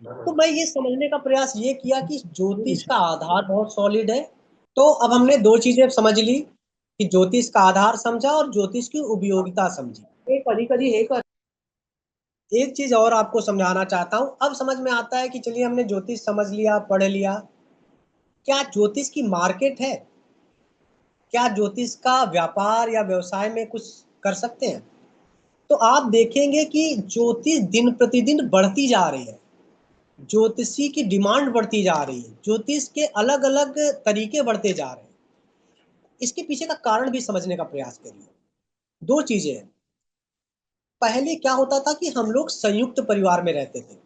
तो मैं ये समझने का प्रयास ये किया कि ज्योतिष का आधार बहुत सॉलिड है। तो अब हमने दो चीजें समझ ली कि ज्योतिष का आधार समझा और ज्योतिष की उपयोगिता समझी। कधी कधी हे कर एक चीज और आपको समझाना चाहता हूँ। अब समझ में आता है कि चलिए हमने ज्योतिष समझ लिया, पढ़ लिया, क्या ज्योतिष की मार्केट है? क्या ज्योतिष का व्यापार या व्यवसाय में कुछ कर सकते हैं? तो आप देखेंगे कि ज्योतिष दिन प्रतिदिन बढ़ती जा रही है, ज्योतिषी की डिमांड बढ़ती जा रही है, ज्योतिष के अलग अलग तरीके बढ़ते जा रहे हैं। इसके पीछे का कारण भी समझने का प्रयास करिए। दो चीजें हैं। पहले क्या होता था कि हम लोग संयुक्त परिवार में रहते थे।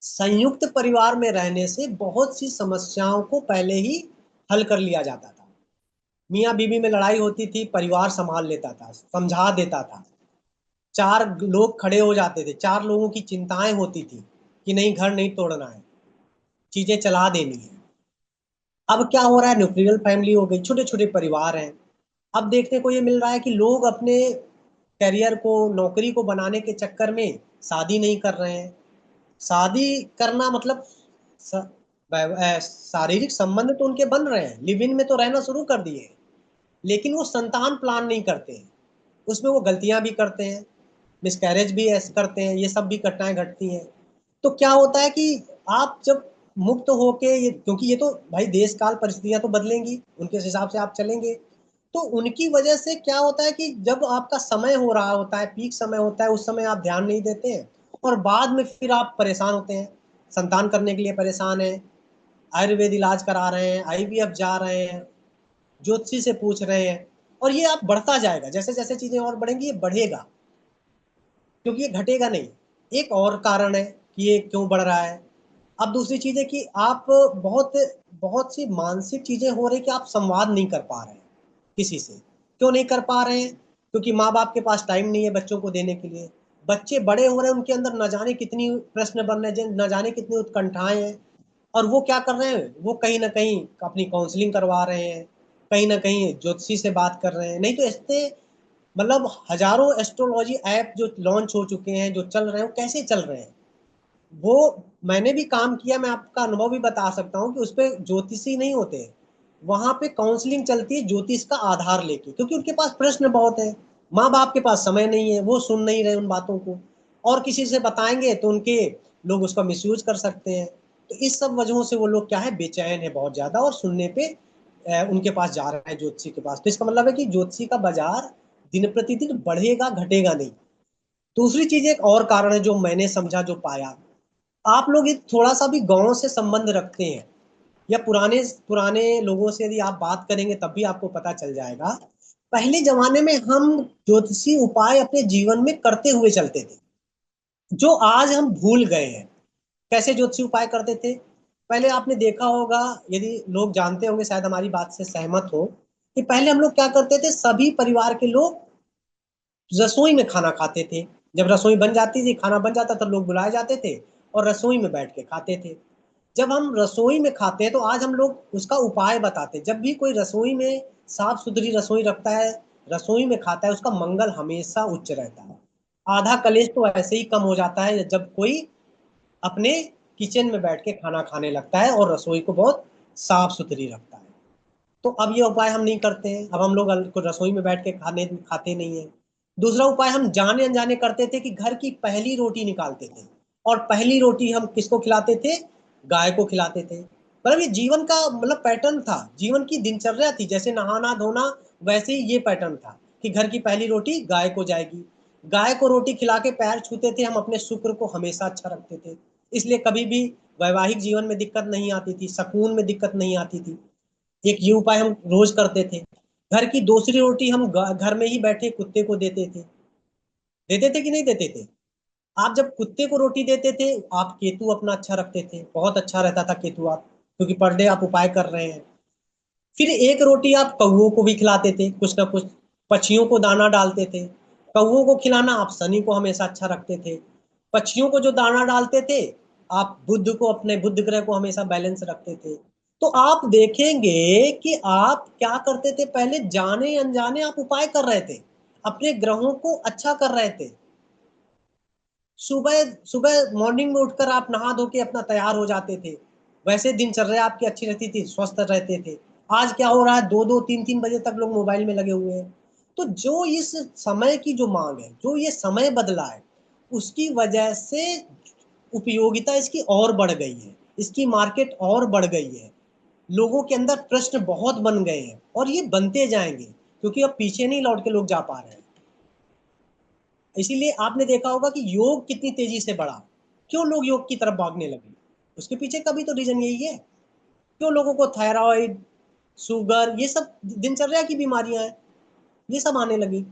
संयुक्त परिवार में रहने से बहुत सी समस्याओं को पहले ही हल कर लिया जाता था। मियाँ बीवी में लड़ाई होती थी, परिवार संभाल लेता था, समझा देता था। 4 लोग खड़े हो जाते थे, 4 लोगों की चिंताएं होती थी कि नहीं घर नहीं तोड़ना है, चीजें चला देनी है। अब क्या हो रहा है, न्यूक्लियर फैमिली हो गई, छोटे छोटे परिवार हैं। अब देखने को ये मिल रहा है कि लोग अपने करियर को, नौकरी को बनाने के चक्कर में शादी नहीं कर रहे हैं। शादी करना मतलब शारीरिक संबंध तो उनके बन रहे हैं, लिव इन में तो रहना शुरू कर दिए, लेकिन वो संतान प्लान नहीं करते हैं। उसमें वो गलतियां भी करते हैं, मिसकैरेज भी ऐसे करते हैं, ये सब भी घटनाएं घटती हैं। तो क्या होता है कि आप जब मुक्त होके क्योंकि ये तो भाई देश काल परिस्थितियां तो बदलेंगी, उनके हिसाब से आप चलेंगे। तो उनकी वजह से क्या होता है कि जब आपका समय हो रहा होता है, पीक समय होता है, उस समय आप ध्यान नहीं देते हैं और बाद में फिर आप परेशान होते हैं। संतान करने के लिए परेशान हैं, आयुर्वेद इलाज करा रहे हैं, आईवीएफ जा रहे हैं, ज्योतिषी से पूछ रहे हैं, और ये आप बढ़ता जाएगा। जैसे जैसे चीजें और बढ़ेंगी ये बढ़ेगा, क्योंकि ये घटेगा नहीं। एक और कारण है कि ये क्यों बढ़ रहा है। अब दूसरी चीज है कि आप बहुत बहुत सी मानसिक चीजें हो रही कि आप संवाद नहीं कर पा रहे हैं किसी से। क्यों नहीं कर पा रहे हैं? क्योंकि माँ बाप के पास टाइम नहीं है बच्चों को देने के लिए। बच्चे बड़े हो रहे हैं, उनके अंदर न जाने कितनी प्रश्न बन रहे हैं, न जाने कितनी उत्कंठाएं हैं, और वो क्या कर रहे हैं, वो कहीं ना कहीं अपनी काउंसलिंग करवा रहे हैं, कहीं ना कहीं ज्योतिषी से बात कर रहे हैं। नहीं तो ऐसे मतलब हजारों एस्ट्रोलॉजी ऐप जो लॉन्च हो चुके हैं, जो चल रहे हैं, वो कैसे चल रहे हैं? वो मैंने भी काम किया, मैं आपका अनुभव भी बता सकता हूँ कि उस पर ज्योतिषी नहीं होते, वहां पे काउंसलिंग चलती है ज्योतिष का आधार लेके, क्योंकि उनके पास प्रश्न बहुत है, माँ बाप के पास समय नहीं है, वो सुन नहीं रहे उन बातों को, और किसी से बताएंगे तो उनके लोग उसका मिसयूज कर सकते हैं। तो इस सब वजहों से वो लोग क्या है, बेचैन है बहुत ज्यादा, और सुनने पे उनके पास जा रहे हैं ज्योतिषी के पास। तो इसका मतलब है कि ज्योतिषी का बाजार दिन प्रतिदिन बढ़ेगा, घटेगा नहीं। दूसरी चीज एक और कारण है जो मैंने समझा, जो पाया, आप लोग एक थोड़ा सा भी गांव से संबंध रखते हैं, या पुराने पुराने लोगों से यदि आप बात करेंगे तब भी आपको पता चल जाएगा। पहले जमाने में हम ज्योतिषी उपाय अपने जीवन में करते हुए चलते थे, जो आज हम भूल गए हैं। कैसे ज्योतिषी उपाय करते थे? पहले आपने देखा होगा, यदि लोग जानते होंगे, शायद हमारी बात से सहमत हो, कि पहले हम लोग क्या करते थे, सभी परिवार के लोग रसोई में खाना खाते थे। जब रसोई बन जाती थी, खाना बन जाता तो लोग बुलाए जाते थे और रसोई में बैठ के खाते थे। जब हम रसोई में खाते हैं तो आज हम लोग उसका उपाय बताते हैं। जब भी कोई रसोई में साफ सुथरी रसोई रखता है, रसोई में खाता है, उसका मंगल हमेशा उच्च रहता है। आधा कलेश तो ऐसे ही कम हो जाता है जब कोई अपने किचन में बैठ के खाना खाने लगता है और रसोई को बहुत साफ सुथरी रखता है। तो अब ये उपाय हम नहीं करते हैं, अब हम लोग रसोई में बैठ के खाने खाते नहीं है। दूसरा उपाय हम जाने अनजाने करते थे कि घर की पहली रोटी निकालते थे, और पहली रोटी हम किसको खिलाते थे? गाय को खिलाते थे। मतलब ये जीवन का मतलब पैटर्न था, जीवन की दिनचर्या थी, जैसे नहाना धोना, वैसे ही ये पैटर्न था कि घर की पहली रोटी गाय को जाएगी। गाय को रोटी खिला के पैर छूते थे हम, अपने शुक्र को हमेशा अच्छा रखते थे, इसलिए कभी भी वैवाहिक जीवन में दिक्कत नहीं आती थी, सुकून में दिक्कत नहीं आती थी। एक ये उपाय हम रोज करते थे। घर की दूसरी रोटी हम घर में ही बैठे कुत्ते को देते थे। देते थे कि नहीं देते थे? आप जब कुत्ते को रोटी देते थे, आप केतु अपना अच्छा रखते थे, बहुत अच्छा रहता था केतु आप, क्योंकि पर डे आप उपाय कर रहे हैं। फिर एक रोटी आप कौओं को भी खिलाते थे, कुछ ना कुछ पक्षियों को दाना डालते थे। कौओं को खिलाना, आप शनि को हमेशा अच्छा रखते थे। पक्षियों को जो दाना डालते थे, आप बुध को, अपने बुध ग्रह को हमेशा बैलेंस रखते थे। तो आप देखेंगे कि आप क्या करते थे, पहले जाने अनजाने आप उपाय कर रहे थे, अपने ग्रहों को अच्छा कर रहे थे। सुबह सुबह मॉर्निंग में उठकर आप नहा धो के अपना तैयार हो जाते थे, वैसे दिनचर्या आपकी अच्छी रहती थी, स्वस्थ रहते थे। आज क्या हो रहा है, 2-2 3-3 बजे तक लोग मोबाइल में लगे हुए हैं। तो जो इस समय की जो मांग है, जो ये समय बदला है, उसकी वजह से उपयोगिता इसकी और बढ़ गई है, इसकी मार्केट और बढ़ गई है। लोगों के अंदर प्रश्न बहुत बन गए हैं, और ये बनते जाएंगे, क्योंकि अब पीछे नहीं लौट के लोग जा पा रहे हैं। इसीलिए आपने देखा होगा कि योग कितनी तेजी से बढ़ा। क्यों लोग योग की तरफ भागने लगे? उसके पीछे का भी तो रीजन यही है। क्यों लोगों को थायराइड, शुगर, ये सब दिनचर्या की बीमारियां हैं, ये सब आने लगी।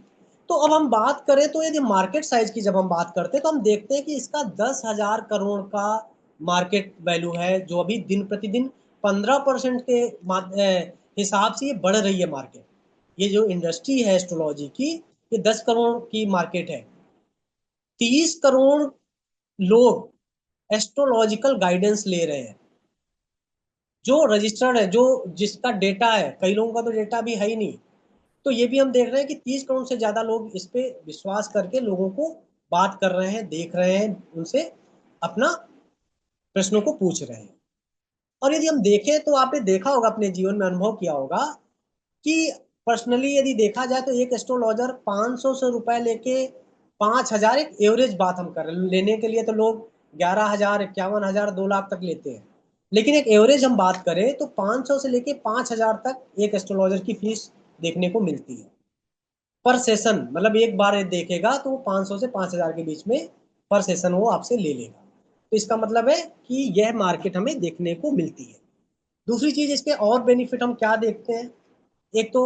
तो अब हम बात करें तो यदि मार्केट साइज की जब हम बात करते हैं तो हम देखते हैं कि इसका 10,000 करोड़ का मार्केट वैल्यू है, जो अभी दिन प्रतिदिन 15% के हिसाब से ये बढ़ रही है मार्केट। ये जो इंडस्ट्री है एस्ट्रोलॉजी की, ये 10 करोड़ की मार्केट है। 30 करोड़ लोग एस्ट्रोलॉजिकल गाइडेंस ले रहे हैं, जो रजिस्टर्ड है, जो जिसका डेटा है। कई लोगों का तो डेटा भी है ही नहीं। तो ये भी हम देख रहे हैं कि 30 करोड़ से ज्यादा लोग इस पे विश्वास करके लोगों को बात कर रहे हैं, देख रहे हैं, उनसे अपना प्रश्नों को पूछ रहे हैं। और यदि हम देखें तो आपने देखा होगा, अपने जीवन में अनुभव किया होगा कि पर्सनली यदि देखा जाए तो एक एस्ट्रोलॉजर 500 से रुपए लेके 5,000, एक एवरेज बात हम कर रहे हैं, लेने के लिए तो लोग 11,000, 51,000, 2 लाख तक लेते हैं, लेकिन एक एवरेज हम बात करें तो 500 से लेके 5,000 तक एक एस्ट्रोलॉजर की फीस देखने को मिलती है पर सेशन। मतलब एक बार देखेगा तो वो 500 से 5,000 के बीच में पर सेशन वो आपसे ले लेगा। तो इसका मतलब है कि यह मार्केट हमें देखने को मिलती है। दूसरी चीज इसके और बेनिफिट हम क्या देखते हैं, एक तो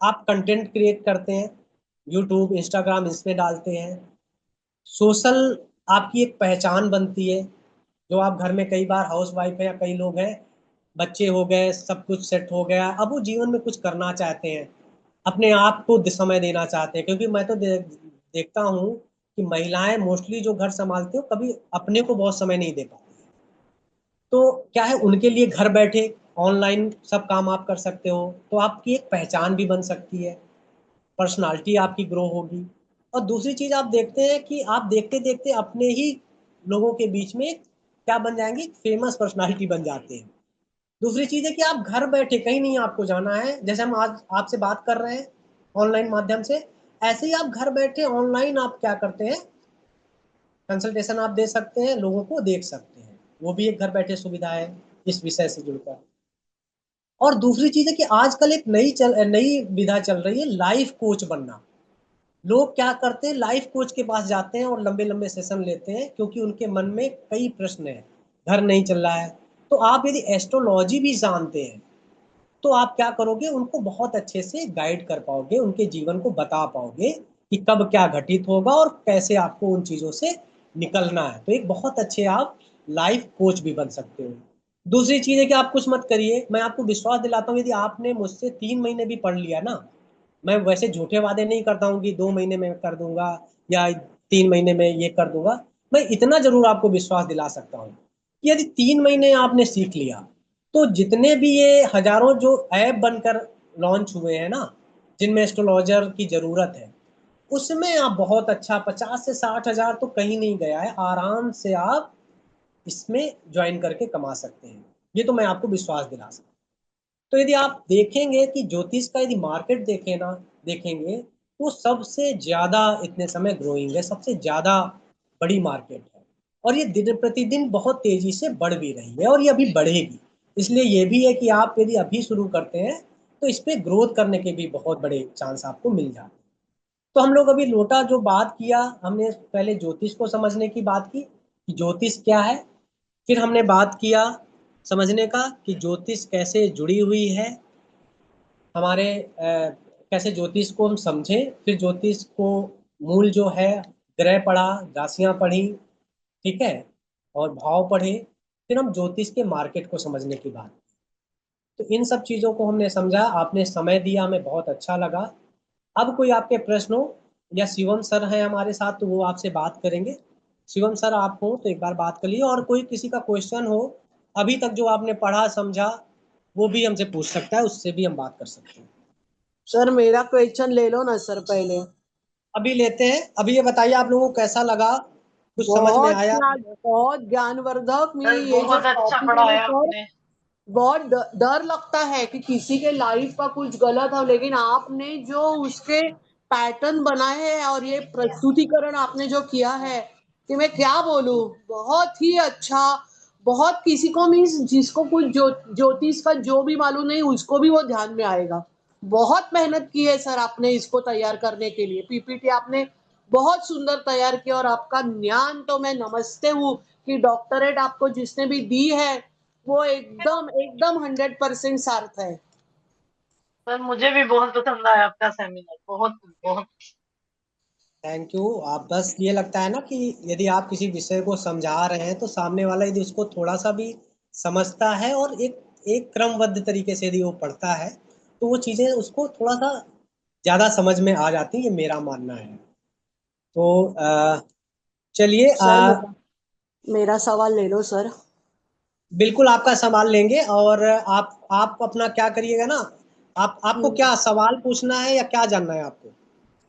आप कंटेंट क्रिएट करते हैं, यूट्यूब इंस्टाग्राम इसमें डालते हैं, सोशल आपकी एक पहचान बनती है। जो आप घर में कई बार हाउस वाइफ है या कई लोग हैं, बच्चे हो गए, सब कुछ सेट हो गया, अब वो जीवन में कुछ करना चाहते हैं, अपने आप को समय देना चाहते हैं। क्योंकि मैं तो देखता हूँ कि महिलाएं मोस्टली जो घर संभालती हो कभी अपने को बहुत समय नहीं दे पाती। तो क्या है, उनके लिए घर बैठे ऑनलाइन सब काम आप कर सकते हो, तो आपकी एक पहचान भी बन सकती है, पर्सनालिटी आपकी ग्रो होगी। और दूसरी चीज आप देखते हैं कि आप देखते देखते अपने ही लोगों के बीच में क्या बन जाएंगे, फेमस पर्सनालिटी बन जाते हैं। दूसरी चीज है कि आप घर बैठे, कहीं नहीं आपको जाना है, जैसे हम आज आपसे बात कर रहे हैं ऑनलाइन माध्यम से, ऐसे ही आप घर बैठे ऑनलाइन आप क्या करते हैं, कंसल्टेशन आप दे सकते हैं, लोगों को देख सकते हैं। वो भी एक घर बैठे सुविधा है इस विषय से जुड़कर। और दूसरी चीज है कि आजकल एक नई विधा चल रही है, लाइफ कोच बनना। लोग क्या करते हैं, लाइफ कोच के पास जाते हैं और लंबे लंबे सेशन लेते हैं, क्योंकि उनके मन में कई प्रश्न हैं, घर नहीं चल रहा है। तो आप यदि एस्ट्रोलॉजी भी जानते हैं तो आप क्या करोगे, उनको बहुत अच्छे से गाइड कर पाओगे, उनके जीवन को बता पाओगे कि कब क्या घटित होगा और कैसे आपको उन चीजों से निकलना है। तो एक बहुत अच्छे आप लाइफ कोच भी बन सकते हो। दूसरी चीज है कि आप कुछ मत करिए, मैं आपको विश्वास दिलाता हूँ, यदि आपने मुझसे 3 महीने भी पढ़ लिया ना, मैं वैसे झूठे वादे नहीं करता हूँ कि 2 महीने में कर दूंगा या 3 महीने में ये कर दूंगा। मैं इतना जरूर आपको विश्वास दिला सकता हूँ कि यदि 3 महीने आपने सीख लिया, तो जितने भी ये हजारों जो ऐप बनकर लॉन्च हुए हैं ना, जिनमें एस्ट्रोलॉजर की जरूरत है, उसमें आप बहुत अच्छा 50 से 60 हजार तो कहीं नहीं गया है, आराम से आप इसमें ज्वाइन करके कमा सकते हैं। ये तो मैं आपको विश्वास दिला सकता हूँ। तो यदि आप देखेंगे कि ज्योतिष का यदि मार्केट देखेंगे तो सबसे ज्यादा इतने समय ग्रोइंग है, सबसे ज्यादा बड़ी मार्केट है, और ये दिन प्रतिदिन बहुत तेजी से बढ़ भी रही है और ये अभी बढ़ेगी। इसलिए ये भी है कि आप यदि अभी शुरू करते हैं तो इस पे ग्रोथ करने के भी बहुत बड़े चांस आपको मिल जाते हैं। तो हम लोग अभी लोटा जो बात किया, हमने पहले ज्योतिष को समझने की बात की कि ज्योतिष क्या है, फिर हमने बात किया समझने का कि ज्योतिष कैसे जुड़ी हुई है हमारे, कैसे ज्योतिष को हम समझें, फिर ज्योतिष को मूल जो है, ग्रह पढ़ा, राशियां पढ़ी, ठीक है, और भाव पढ़े, फिर हम ज्योतिष के मार्केट को समझने की बात। तो इन सब चीज़ों को हमने समझा, आपने समय दिया, हमें बहुत अच्छा लगा। अब कोई आपके प्रश्न हो, या शिवम सर हैं हमारे साथ तो वो आपसे बात करेंगे। शिवम सर आप हो तो एक बार बात कर लीजिए, और कोई किसी का क्वेश्चन हो अभी तक जो आपने पढ़ा समझा, वो भी हमसे पूछ सकता है, उससे भी हम बात कर सकते हैं। सर मेरा क्वेश्चन ले लो ना सर पहले। अभी लेते हैं। अभी ये बताइए आप लोगों को कैसा लगा, कुछ समझ में आया? बहुत ज्ञानवर्धक। मैं सर ये जो बहुत अच्छा टॉपिक है ना पढ़ाया सर, आपने। बहुत डर लगता है कि किसी के लाइफ का कुछ गलत हो, लेकिन आपने जो उसके पैटर्न बनाए हैं और ये प्रस्तुतिकरण आपने जो किया है कि मैं क्या बोलूं, बहुत ही अच्छा। बहुत किसी को मीन्स जिसको कुछ ज्योतिष का जो भी मालूम नहीं उसको भी वो ध्यान में आएगा। बहुत मेहनत की है सर आपने इसको तैयार करने के लिए, पीपीटी आपने बहुत सुंदर तैयार किया। और आपका ज्ञान तो मैं नमस्ते हूँ कि डॉक्टरेट आपको जिसने भी दी है वो एकदम एकदम 100% सार्थ है। सर मुझे भी बहुत पसंद आया आपका सेमिनार, बहुत बहुत। Thank you. आप बस ये लगता है ना कि यदि आप किसी विषय को समझा रहे हैं तो सामने वाला यदि उसको थोड़ा सा भी समझता है और एक एक क्रमबद्ध तरीके से यदि वो पढ़ता है तो वो चीज़ें उसको थोड़ा सा ज़्यादा समझ में आ जाती हैं, ये मेरा मानना है। तो चलिए, सर मेरा सवाल ले लो सर। बिल्कुल आपका सवाल लेंगे। और आप अपना क्या करिएगा ना, आपको क्या सवाल पूछना है या क्या जानना है आपको?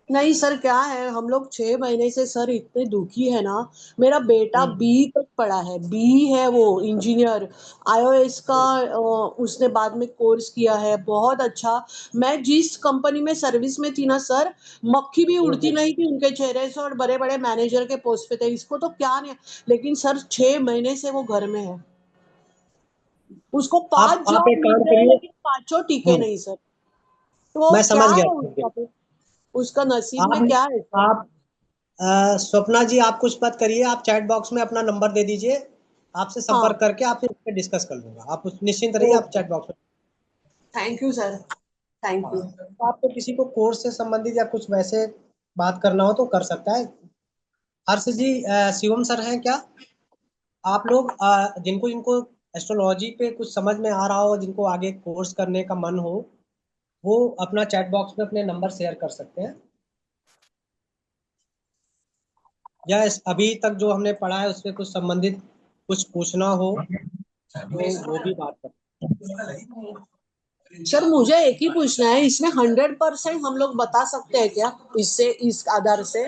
नहीं सर, क्या है हम लोग 6 महीने से सर इतने दुखी है ना। मेरा बेटा हम्म, बी तक पढ़ा है, बी है वो इंजीनियर, आईओएस का उसने बाद में कोर्स किया है, बहुत अच्छा। मैं जिस कंपनी में सर्विस में थी ना सर, मक्खी भी उड़ती नहीं थी उनके चेहरे से, और बड़े बड़े मैनेजर के पोस्ट पे थे। इसको तो क्या नहीं, लेकिन सर 6 महीने से वो घर में है। उसको 5 आप जॉब एक मिल काम गए करिए। लेकिन पांचों टिके हम्म, नहीं सर। तो मैं क्या समझ गया, है समझ गया। उसका, उसका नसीब आप में क्या है सर? आप स्वप्ना जी आप कुछ मत करिए, आप चैट बॉक्स में अपना नंबर दे दीजिए, आपसे संपर्क करके आपसे इस पे डिस्कस कर लूंगा। आप निश्चिंत रहिए, आप चैट बॉक्स में। Thank you sir, thank you. तो आपको किसी को कोर्स से संबंधित या कुछ वैसे बात करना हो तो कर सकता है। हर्ष जी, शिवम सर हैं क्या? आप लोग जिनको जिनको एस्ट्रोलॉजी पे कुछ समझ में आ रहा हो, जिनको आगे कोर्स करने का मन हो, वो अपना चैट बॉक्स में अपने नंबर शेयर कर सकते हैं, या अभी तक जो हमने पढ़ा है उससे कुछ संबंधित कुछ पूछना हो तो वो भी बात कर। सर मुझे एक ही पूछना है, इसमें 100% हम लोग बता सकते हैं क्या इससे, इस आधार से?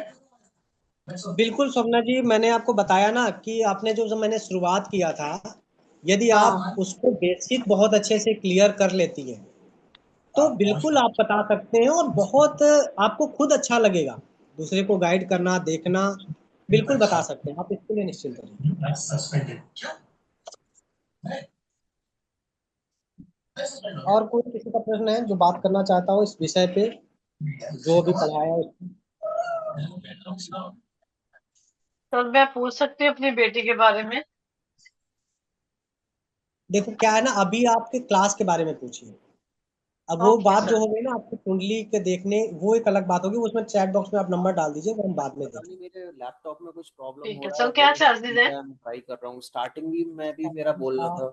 बिल्कुल स्वप्ना जी, मैंने आपको बताया ना कि आपने जो मैंने शुरुआत किया था, यदि आप हाँ। उसको बेसिक बहुत अच्छे से क्लियर कर लेती हैं तो बिल्कुल आप बता सकते हैं, और बहुत आपको खुद अच्छा लगेगा दूसरे को गाइड करना, देखना। बिल्कुल बता सकते हैं, आप इसके लिए निश्चिंत रहिए। और कोई किसी का प्रश्न है जो बात करना चाहता हो इस विषय पे, जो भी पढ़ाया है? सर मैं पूछ सकती हूँ अपनी बेटी के बारे में? देखो क्या है ना, अभी आपके क्लास के बारे में पूछिए। अब वो ओके बात जो सर। हो गई ना आपकी कुंडली के देखने, वो एक अलग बात होगी, उसमें चैट बॉक्स में आप नंबर डाल दीजिए, वो हम बाद में पता देखेंगे। नहीं मेरे लैपटॉप में कुछ प्रॉब्लम ठीक हो है रहा है, सर, क्या वही चार्जेस है? मैं ट्राई कर रहा हूँ। स्टार्टिंग भी में भी मेरा बोल रहा था।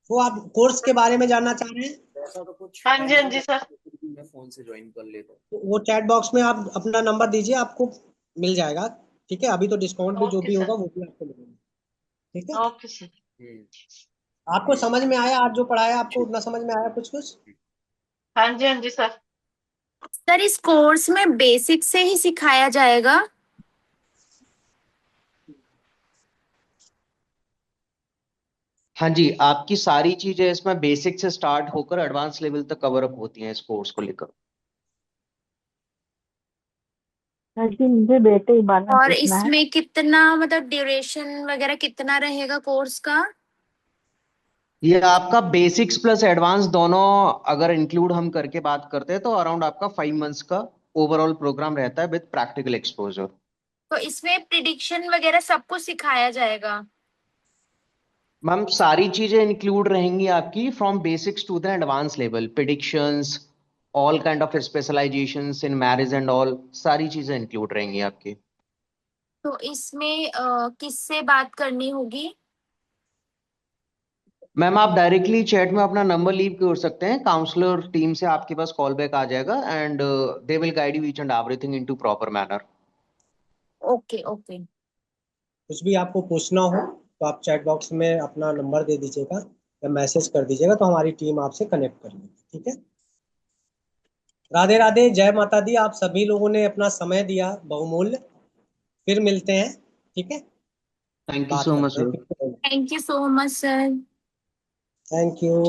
वो आप कोर्स के बारे में जानना चाह रहे हैं ऐसा तो कुछ हाँ है जी हाँ नहीं, जी सर। लेकिन फिर भी मैं फोन से ज्वाइन कर लेता हूँ। तो वो चैट बॉक्स में आप अपना नंबर दीजिए, आपको मिल जाएगा। ठीक है, अभी तो डिस्काउंट भी जो ओके भी सर। होगा वो भी आपको मिलेगा। ठीक है, ओके सर। हम्म, आपको समझ में आया? आज जो पढ़ाया आपको उतना समझ में आया कुछ कुछ? हाँ जी हाँ जी सर। सर इस कोर्स में बेसिक से ही सिखाया जाएगा? हाँ जी, आपकी सारी चीजें इसमें बेसिक से स्टार्ट होकर एडवांस लेवल तक कवर अप होती हैं इस कोर्स को लेकर। जी मुझे बेटे के बारे में और पूछना है। इसमें कितना मतलब ड्यूरेशन वगैरह कितना रहेगा कोर्स का? ये आपका बेसिक्स प्लस एडवांस दोनों अगर इंक्लूड हम करके बात करते हैं तो अराउंड आपका 5 मंथ्स का ओवरऑल प्रोग्राम रहता है विद प्रैक्टिकल एक्सपोजर। तो इसमें प्रिडिक्शन वगैरह सब कुछ सिखाया जाएगा? मैम सारी चीजें इंक्लूड रहेंगी आपकी from basics to the advance level, predictions, all kind of specializations in marriage and all, सारी चीजें इंक्लूड रहेंगी आपकी। तो इसमें किससे बात करनी होगी? मैम आप डायरेक्टली चैट में अपना नंबर लीव कर सकते हैं, काउंसलर टीम से आपके पास कॉल बैक आ जाएगा and they will guide you each and everything into proper manner. Okay okay. कुछ भी आपको पूछना हो तो आप चैट बॉक्स में अपना नंबर दे दीजिएगा या मैसेज कर दीजिएगा, तो हमारी टीम आपसे कनेक्ट कर लेगी। ठीक है, राधे राधे, जय माता दी। आप सभी लोगों ने अपना समय दिया बहुमूल्य। फिर मिलते हैं, ठीक है, थैंक यू बात सो मच करते हैं सर। फिर। Thank you so much sir. Thank you.